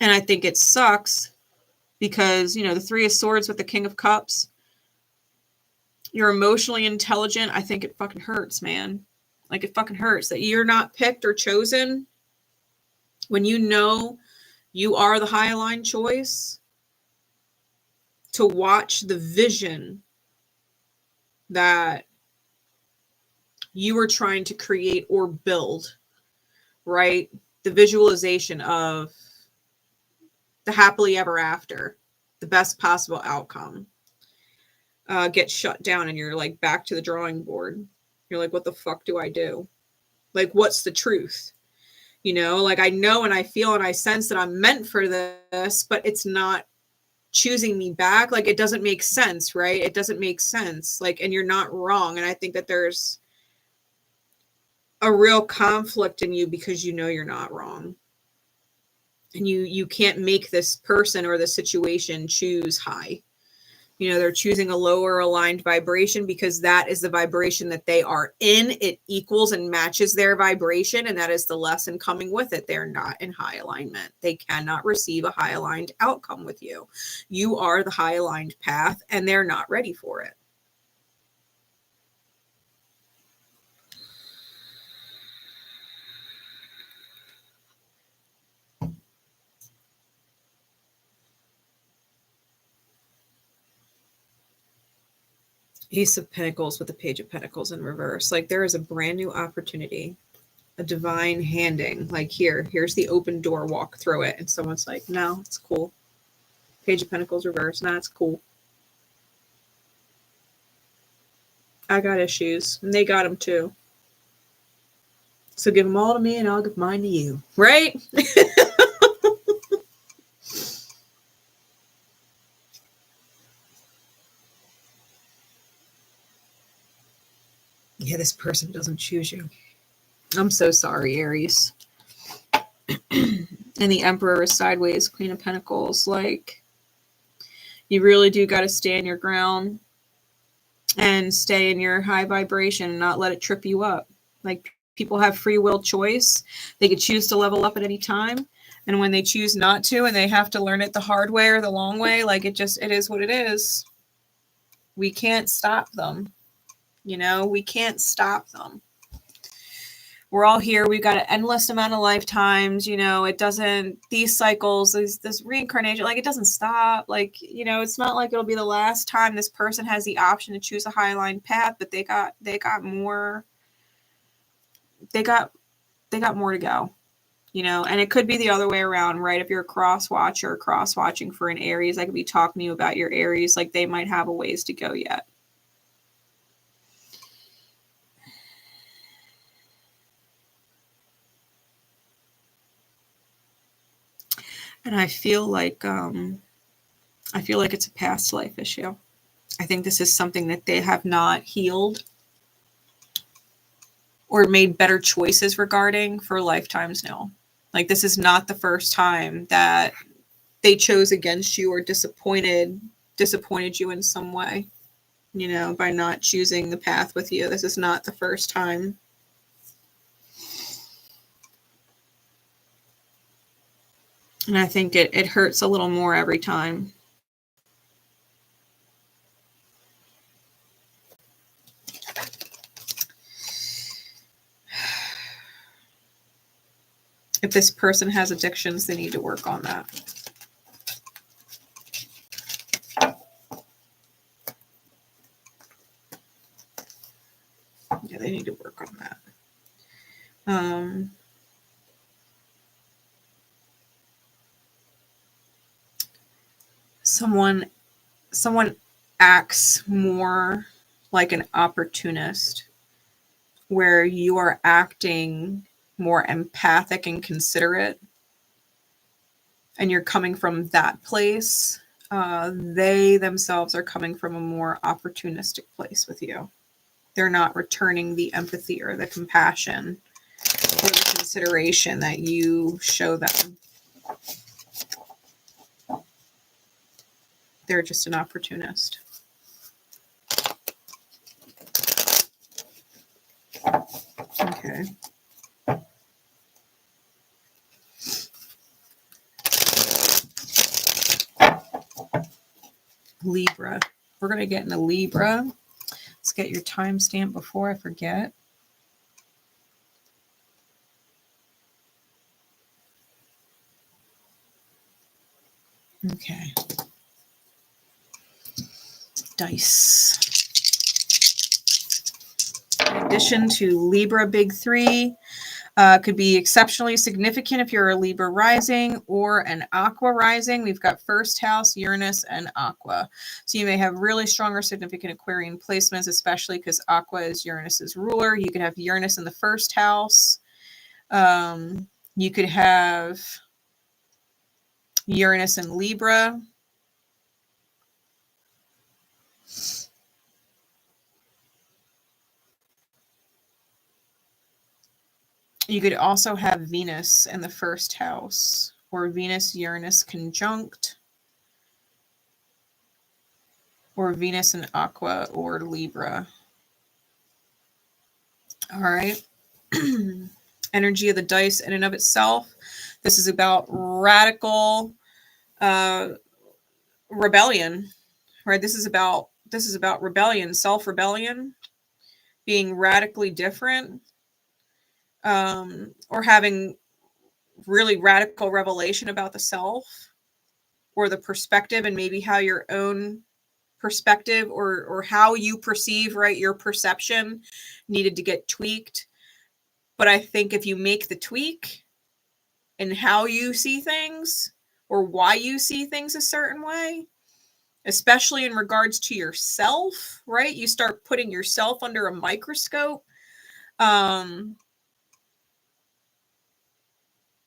And I think it sucks because, you know, the Three of Swords with the King of Cups, you're emotionally intelligent. I think it fucking hurts, man. Like it fucking hurts that you're not picked or chosen when you know you are the high aligned choice, to watch the vision that you were trying to create or build, right? The visualization of the happily ever after, the best possible outcome, gets shut down and you're like back to the drawing board. You're like, what the fuck do I do? Like, what's the truth? You know, like I know and I feel and I sense that I'm meant for this, but it's not choosing me back. Like it doesn't make sense, right? It doesn't make sense. Like, and you're not wrong. And I think that there's a real conflict in you because you know you're not wrong. And you can't make this person or the situation choose high. You know, they're choosing a lower aligned vibration because that is the vibration that they are in. It equals and matches their vibration. And that is the lesson coming with it. They're not in high alignment. They cannot receive a high aligned outcome with you. You are the high aligned path and they're not ready for it. Ace of Pentacles with the Page of Pentacles in reverse. Like there is a brand new opportunity, a divine handing. Like here's the open door, walk through it. And someone's like, no, it's cool. Page of Pentacles reverse. Nah, it's cool. I got issues and they got them too. So give them all to me and I'll give mine to you. Right? Yeah, this person doesn't choose you. I'm so sorry, Aries. And the Emperor is sideways, Queen of Pentacles. Like, you really do got to stand your ground and stay in your high vibration and not let it trip you up. Like, people have free will choice. They could choose to level up at any time. And when they choose not to and they have to learn it the hard way or the long way, like it is what it is. We can't stop them. You know, we can't stop them. We're all here. We've got an endless amount of lifetimes. You know, it doesn't, these cycles, this reincarnation, like it doesn't stop. Like, you know, it's not like it'll be the last time this person has the option to choose a high aligned path, but they got more, they got more to go, you know, and it could be the other way around, right? If you're a cross watcher, cross watching for an Aries, I could be talking to you about your Aries, like they might have a ways to go yet. And I feel like it's a past life issue. I think this is something that they have not healed or made better choices regarding for lifetimes now. Like this is not the first time that they chose against you or disappointed you in some way, you know, by not choosing the path with you. This is not the first time. And I think it hurts a little more every time. If this person has addictions, they need to work on that. Yeah, they need to work on that. Someone acts more like an opportunist, where you are acting more empathic and considerate, and you're coming from that place. They themselves are coming from a more opportunistic place with you. They're not returning the empathy or the compassion or the consideration that you show them. They're just an opportunist. Okay. Libra. We're going to get into Libra. Let's get your timestamp before I forget. Okay. Dice. In addition to Libra, big three, could be exceptionally significant if you're a Libra rising or an Aqua rising. We've got first house, Uranus, and Aqua. So you may have really strong or significant Aquarian placements, especially because Aqua is Uranus's ruler. You could have Uranus in the first house. You could have Uranus in Libra. You could also have Venus in the first house, or Venus-Uranus conjunct, or Venus in Aqua or Libra. All right. Energy of the dice in and of itself. This is about radical rebellion, right? This is about rebellion, self-rebellion, being radically different, or having really radical revelation about the self or the perspective, and maybe how your own perspective or how you perceive, right, your perception needed to get tweaked. But I think if you make the tweak in how you see things or why you see things a certain way, especially in regards to yourself, right, you start putting yourself under a microscope.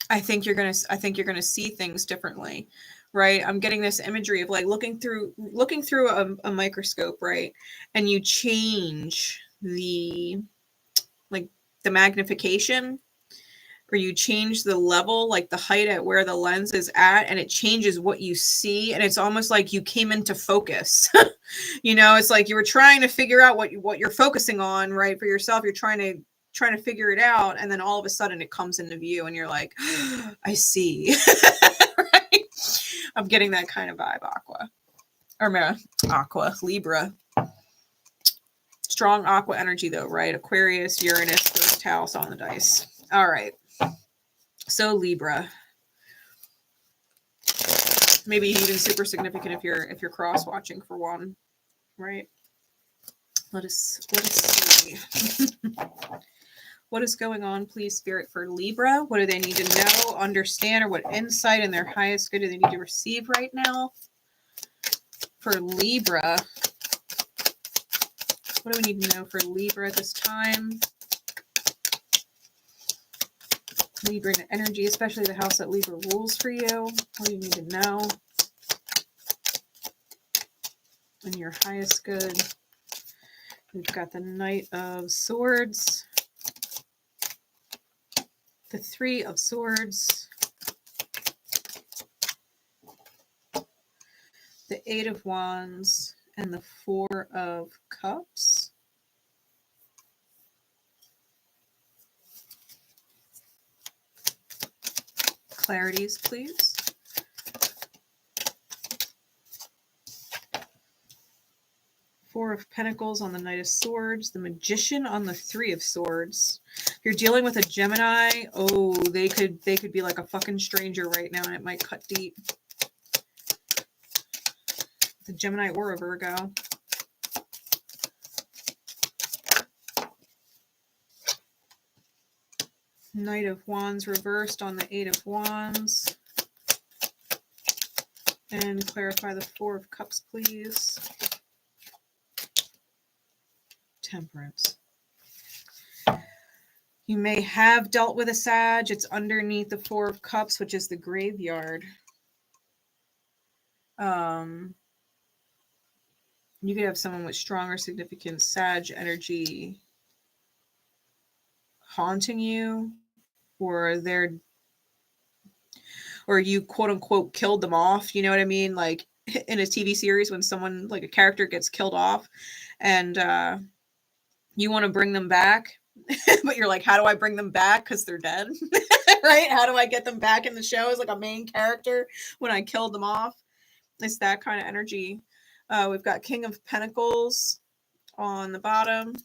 I think you're gonna see things differently, right? I'm getting this imagery of like looking through a microscope, right? And you change the magnification, or you change the level, like the height at where the lens is at, and it changes what you see. And it's almost like you came into focus. It's like you were trying to figure out what you're focusing on, right? For yourself, you're trying to figure it out, and then all of a sudden it comes into view and you're like, I see. Right? I'm getting that kind of vibe. Libra. Strong Aqua energy though, right? Aquarius, Uranus, first house on the dice. All right. So Libra. Maybe even super significant if you're cross watching for one, right? Let us see. What is going on, please, Spirit, for Libra? What do they need to know, understand, or what insight in their highest good do they need to receive right now? For Libra, what do we need to know for Libra at this time? Libra energy, especially the house that Libra rules for you. What do you need to know in your highest good? We've got the Knight of Swords, the Three of Swords, the Eight of Wands, and the Four of Cups. Clarities, please. Four of Pentacles on the Knight of Swords, the Magician on the Three of Swords. If you're dealing with a Gemini, oh, they could be like a fucking stranger right now, and it might cut deep. The Gemini or a Virgo. Knight of Wands reversed on the Eight of Wands. And clarify the Four of Cups, please. Temperance. You may have dealt with a Sag. It's underneath the Four of Cups, which is the graveyard. You could have someone with strong or significant Sag energy haunting you, or you quote unquote killed them off. You know what I mean? Like in a TV series when someone, like a character, gets killed off and you want to bring them back, but you're like, how do I bring them back? Because they're dead, right? How do I get them back in the show as like a main character when I killed them off? It's that kind of energy. We've got King of Pentacles on the bottom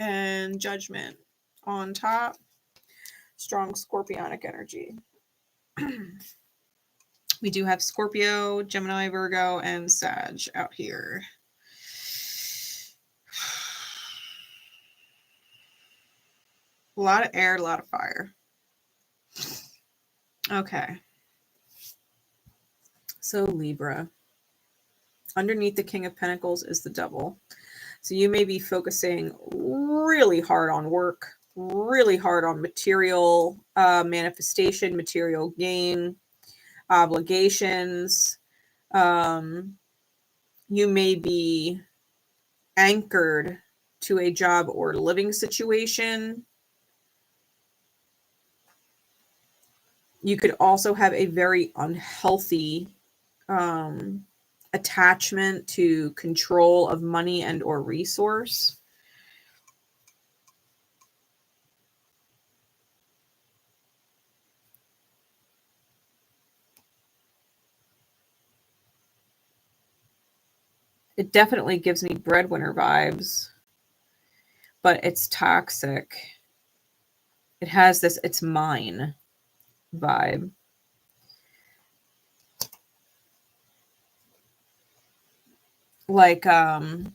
and Judgment on top. Strong Scorpionic energy. We do have Scorpio, Gemini, Virgo, and Sag out here. A lot of air, a lot of fire. Okay. So Libra. Underneath the King of Pentacles is the Devil. So you may be focusing really hard on work, really hard on material manifestation, material gain, obligations. You may be anchored to a job or living situation. You could also have a very unhealthy attachment to control of money and or resource. It definitely gives me breadwinner vibes, but it's toxic. It has this "it's mine" vibe. Like, an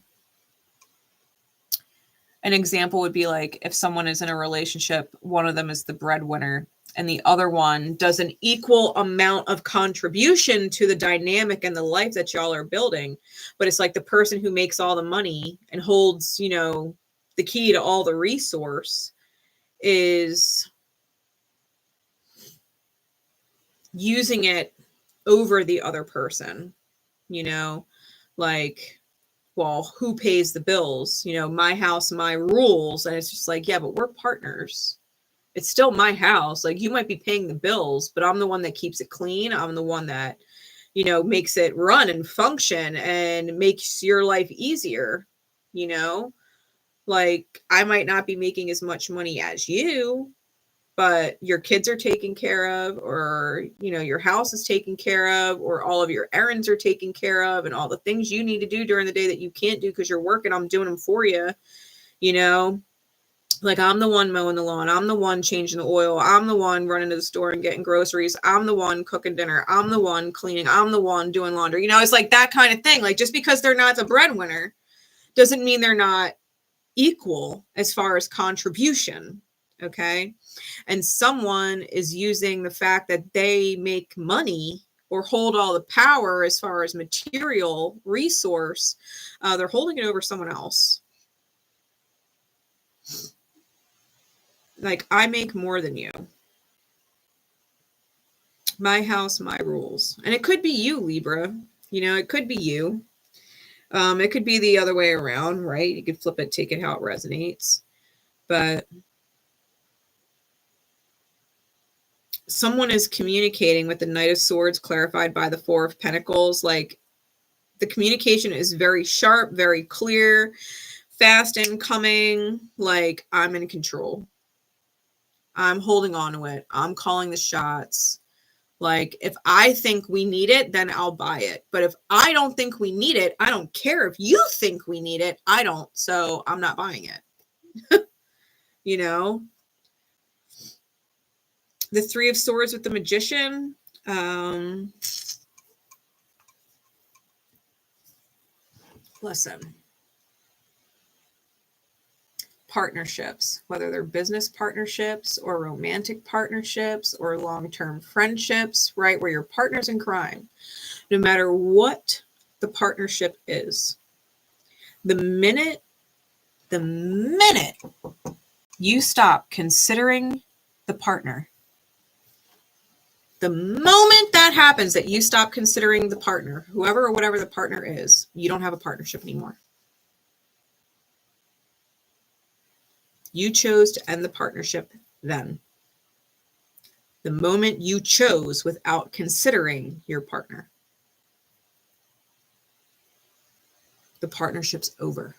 example would be like if someone is in a relationship, one of them is the breadwinner and the other one does an equal amount of contribution to the dynamic and the life that y'all are building. But it's like the person who makes all the money and holds, you know, the key to all the resource is using it over the other person, you know, like, well, who pays the bills? You know, my house, my rules. And it's just like, yeah, but we're partners. It's still my house. Like, you might be paying the bills, but I'm the one that keeps it clean. I'm the one that, you know, makes it run and function and makes your life easier. You know, like, I might not be making as much money as you, but your kids are taken care of, or, you know, your house is taken care of, or all of your errands are taken care of, and all the things you need to do during the day that you can't do because you're working, I'm doing them for you. You know, like, I'm the one mowing the lawn. I'm the one changing the oil. I'm the one running to the store and getting groceries. I'm the one cooking dinner. I'm the one cleaning. I'm the one doing laundry. You know, it's like that kind of thing. Like, just because they're not the breadwinner doesn't mean they're not equal as far as contribution. Okay. And someone is using the fact that they make money or hold all the power as far as material resource. They're holding it over someone else. Like, I make more than you. My house, my rules. And it could be you, Libra. You know, it could be you. It could be the other way around, right? You could flip it, take it how it resonates. But someone is communicating with the Knight of Swords clarified by the Four of Pentacles. Like, the communication is very sharp, very clear, fast incoming. Like, I'm in control. I'm holding on to it. I'm calling the shots. Like, if I think we need it, then I'll buy it. But if I don't think we need it, I don't care if you think we need it. I don't. So I'm not buying it. You know? The Three of Swords with the Magician. Listen. Partnerships, whether they're business partnerships or romantic partnerships or long-term friendships, right? Where you're partners in crime. No matter what the partnership is, the minute you stop considering the partner, the moment that happens, that you stop considering the partner, whoever or whatever the partner is, you don't have a partnership anymore. You chose to end the partnership then. The moment you chose without considering your partner, the partnership's over.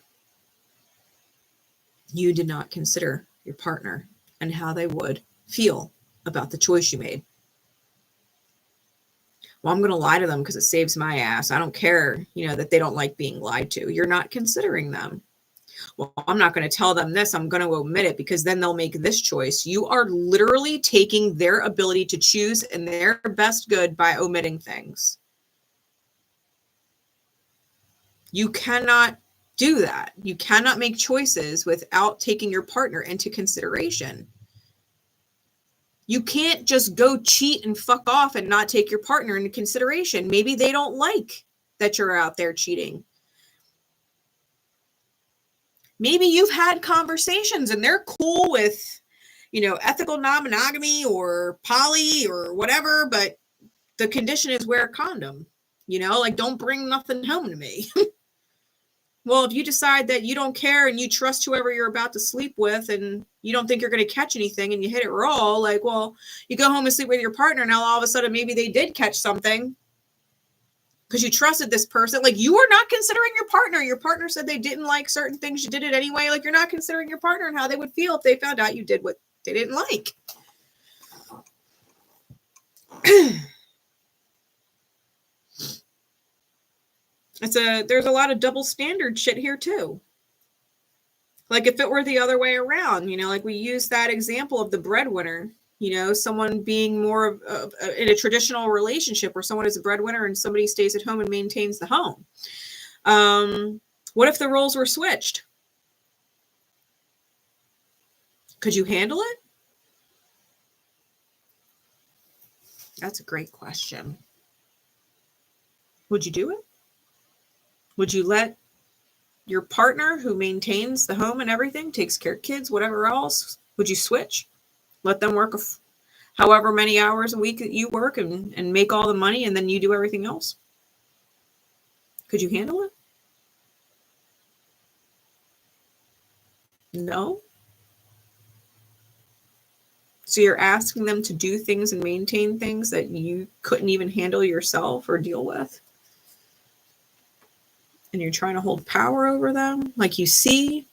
You did not consider your partner and how they would feel about the choice you made. Well, I'm going to lie to them because it saves my ass. I don't care, that they don't like being lied to. You're not considering them. Well, I'm not going to tell them this. I'm going to omit it because then they'll make this choice. You are literally taking their ability to choose in their best good by omitting things. You cannot do that. You cannot make choices without taking your partner into consideration. You can't just go cheat and fuck off and not take your partner into consideration. Maybe they don't like that you're out there cheating. Maybe you've had conversations and they're cool with, ethical non-monogamy or poly or whatever, but the condition is wear a condom, like don't bring nothing home to me. Well, if you decide that you don't care and you trust whoever you're about to sleep with and you don't think you're going to catch anything and you hit it raw, like, well, you go home and sleep with your partner. Now, all of a sudden, maybe they did catch something because you trusted this person. Like, you are not considering your partner. Your partner said they didn't like certain things. You did it anyway. Like, you're not considering your partner and how they would feel if they found out you did what they didn't like. There's a lot of double standard shit here too. Like if it were the other way around, like we use that example of the breadwinner, someone being more of in a traditional relationship where someone is a breadwinner and somebody stays at home and maintains the home. What if the roles were switched? Could you handle it? That's a great question. Would you do it? Would you let your partner who maintains the home and everything, takes care of kids, whatever else, would you switch? Let them work however many hours a week that you work and make all the money and then you do everything else? Could you handle it? No? So you're asking them to do things and maintain things that you couldn't even handle yourself or deal with? And you're trying to hold power over them? Like, you see?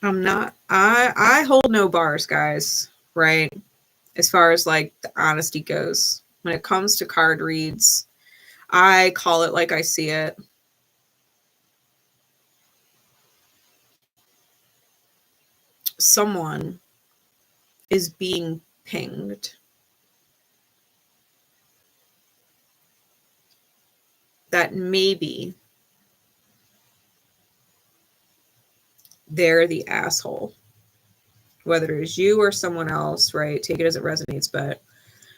I hold no bars, guys, right? As far as like the honesty goes. When it comes to card reads, I call it like I see it. Someone is being pinged. That maybe they're the asshole. Whether it's you or someone else, right? Take it as it resonates, but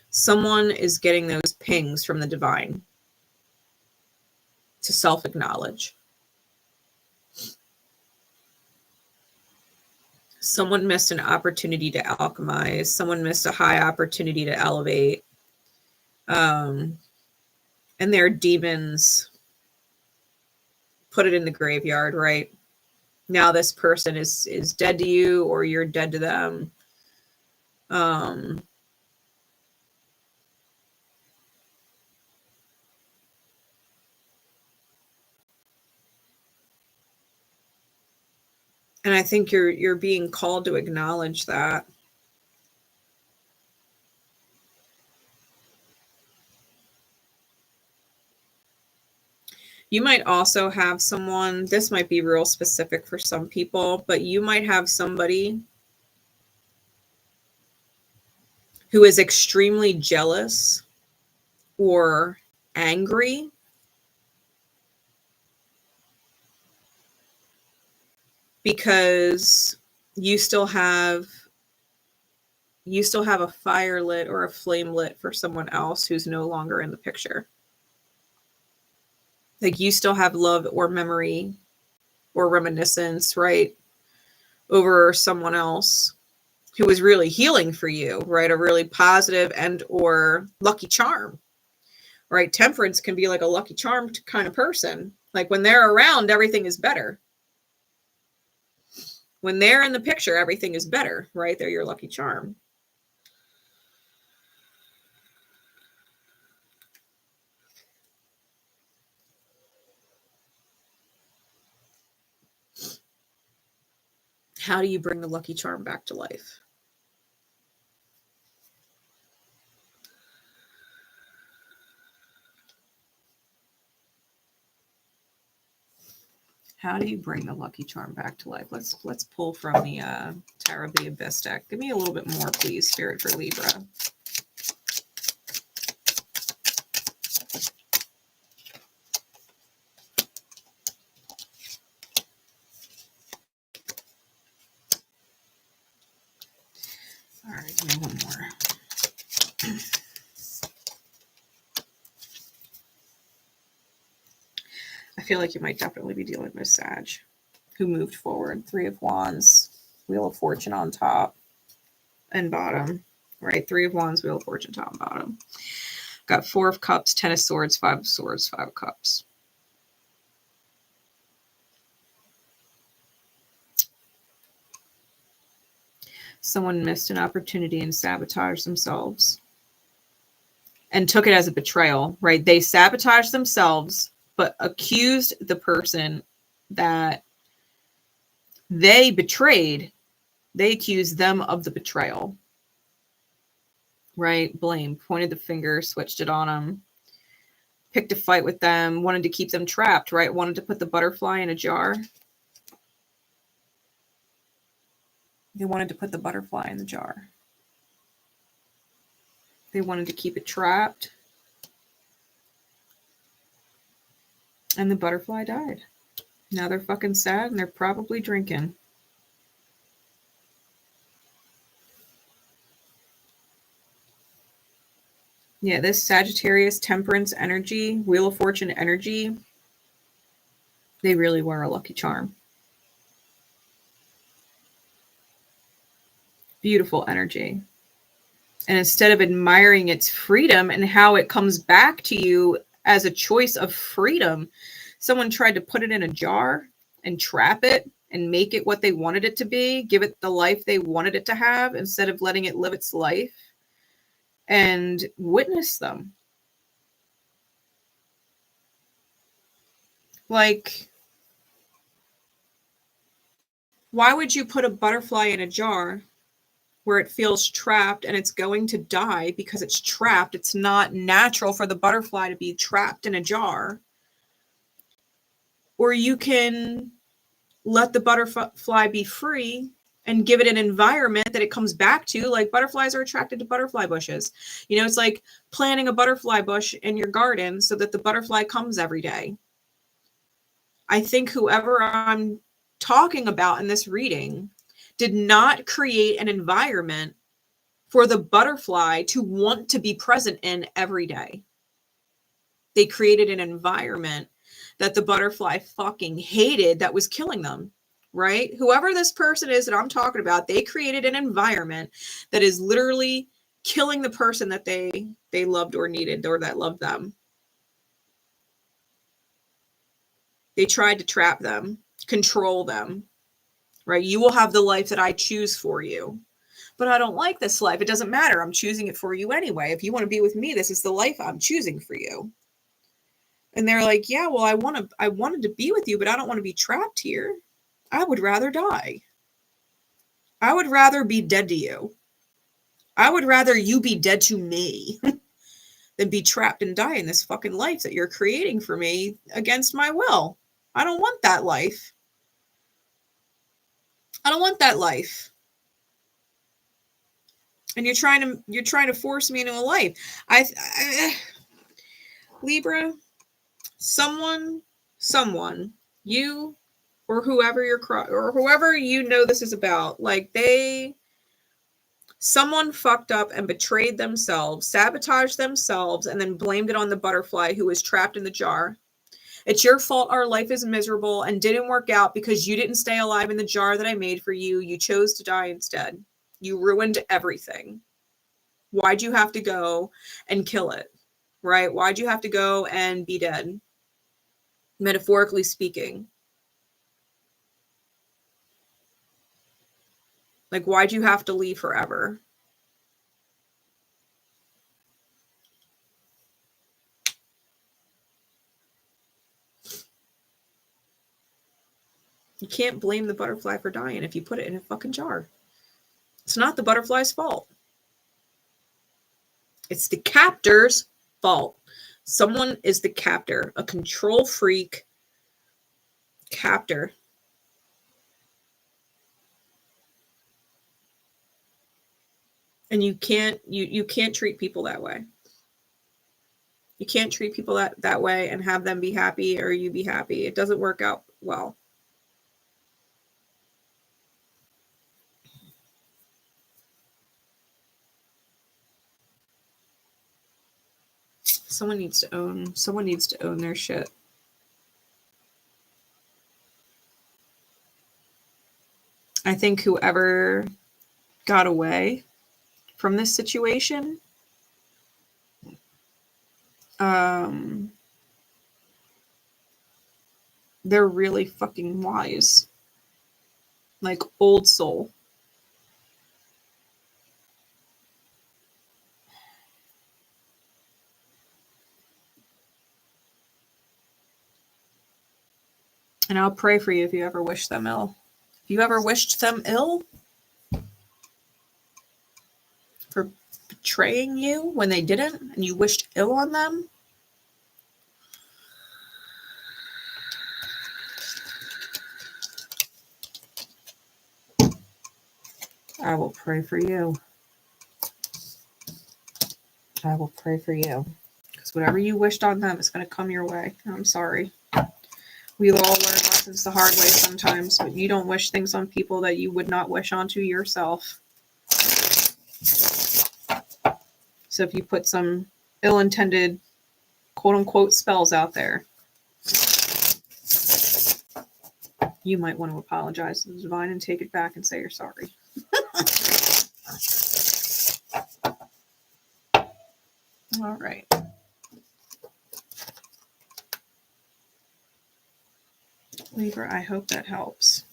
someone is getting those pings from the divine to self-acknowledge. Someone missed an opportunity to alchemize. Someone missed a high opportunity to elevate. And their demons put it in the graveyard, right? Now this person is dead to you or you're dead to them. And I think you're being called to acknowledge that. You might also have someone, this might be real specific for some people, but you might have somebody who is extremely jealous or angry because you still have a fire lit or a flame lit for someone else who's no longer in the picture. Like you still have love or memory or reminiscence, right, over someone else who is really healing for you, right? A really positive and or lucky charm, right? Temperance can be like a lucky charm kind of person. Like when they're around, everything is better. When they're in the picture, everything is better, right? They're your lucky charm. How do you bring the lucky charm back to life? How do you bring the lucky charm back to life? Let's pull from the Tarot of the Abyss deck. Give me a little bit more, please, Spirit, for Libra. All right, give me one more. I feel like you might definitely be dealing with Sag, who moved forward. 3 of Wands, Wheel of Fortune on top and bottom, right? 3 of Wands, Wheel of Fortune top and bottom. Got 4 of Cups, 10 of Swords, 5 of Swords, 5 of Cups. Someone missed an opportunity and sabotaged themselves and took it as a betrayal, right? They sabotaged themselves, but accused the person that they betrayed. They accused them of the betrayal, right? Blame, pointed the finger, switched it on them, picked a fight with them, wanted to keep them trapped, right? Wanted to put the butterfly in a jar. They wanted to put the butterfly in the jar. They wanted to keep it trapped. And the butterfly died. Now they're fucking sad and they're probably drinking. Yeah, this Sagittarius temperance energy, Wheel of Fortune energy, they really were a lucky charm. Beautiful energy. And instead of admiring its freedom and how it comes back to you as a choice of freedom, someone tried to put it in a jar and trap it and make it what they wanted it to be, give it the life they wanted it to have, instead of letting it live its life and witness them. Like, why would you put a butterfly in a jar where it feels trapped and it's going to die because it's trapped? It's not natural for the butterfly to be trapped in a jar. Or you can let the butterfly be free and give it an environment that it comes back to. Like butterflies are attracted to butterfly bushes. You know, it's like planting a butterfly bush in your garden so that the butterfly comes every day. I think whoever I'm talking about in this reading did not create an environment for the butterfly to want to be present in every day. They created an environment that the butterfly fucking hated that was killing them, right? Whoever this person is that I'm talking about, they created an environment that is literally killing the person that they loved or needed or that loved them. They tried to trap them, control them, right? You will have the life that I choose for you. But I don't like this life. It doesn't matter. I'm choosing it for you anyway. If you want to be with me, this is the life I'm choosing for you. And they're like, yeah, well, I wanted to be with you, but I don't want to be trapped here. I would rather die. I would rather be dead to you. I would rather you be dead to me than be trapped and die in this fucking life that you're creating for me against my will. I don't want that life. I don't want that life. And you're trying to force me into a life. Libra, someone, you or whoever you know this is about, like someone fucked up and betrayed themselves, sabotaged themselves, and then blamed it on the butterfly who was trapped in the jar. It's your fault our life is miserable and didn't work out because you didn't stay alive in the jar that I made for you. You chose to die instead. You ruined everything. Why'd you have to go and kill it? Right? Why'd you have to go and be dead? Metaphorically speaking. Like, why'd you have to leave forever? You can't blame the butterfly for dying if you put it in a fucking jar. It's not the butterfly's fault. It's the captor's fault. Someone is the captor, a control freak captor. And you can't treat people that way. You can't treat people that way and have them be happy or you be happy. It doesn't work out well. Someone needs to own their shit. I think whoever got away from this situation, they're really fucking wise. Like old soul. And I'll pray for you if you ever wish them ill. If you ever wished them ill for betraying you when they didn't, and you wished ill on them, I will pray for you. I will pray for you. Because whatever you wished on them is going to come your way. I'm sorry. We all learn lessons the hard way sometimes, but you don't wish things on people that you would not wish onto yourself. So if you put some ill-intended, quote-unquote, spells out there, you might want to apologize to the divine and take it back and say you're sorry. All right. Libra, I hope that helps.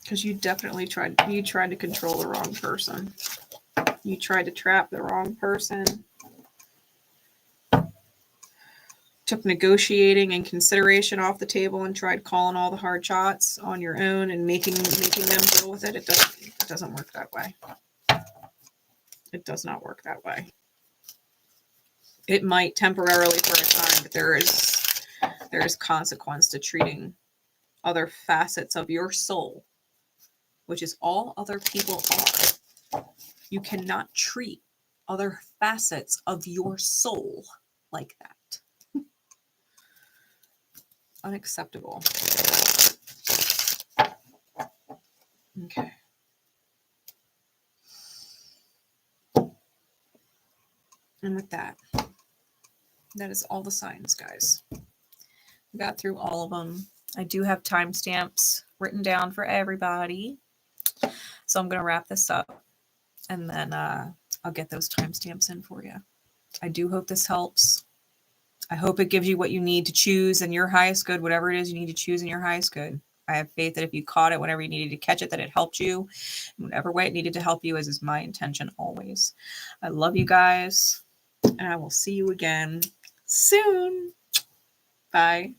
Because you definitely tried to control the wrong person. You tried to trap the wrong person. Took negotiating and consideration off the table and tried calling all the hard shots on your own and making them deal with it. It doesn't work that way. It does not work that way. It might temporarily for a time, but there is consequence to treating other facets of your soul, which is all other people are. You cannot treat other facets of your soul like that. Unacceptable. Okay. And with that is all the signs, guys. We got through all of them. I do have timestamps written down for everybody. So I'm going to wrap this up and then I'll get those timestamps in for you. I do hope this helps. I hope it gives you what you need to choose in your highest good, whatever it is you need to choose in your highest good. I have faith that if you caught it whenever you needed to catch it, that it helped you in whatever way it needed to help you, as is my intention always. I love you guys, and I will see you again soon. Bye.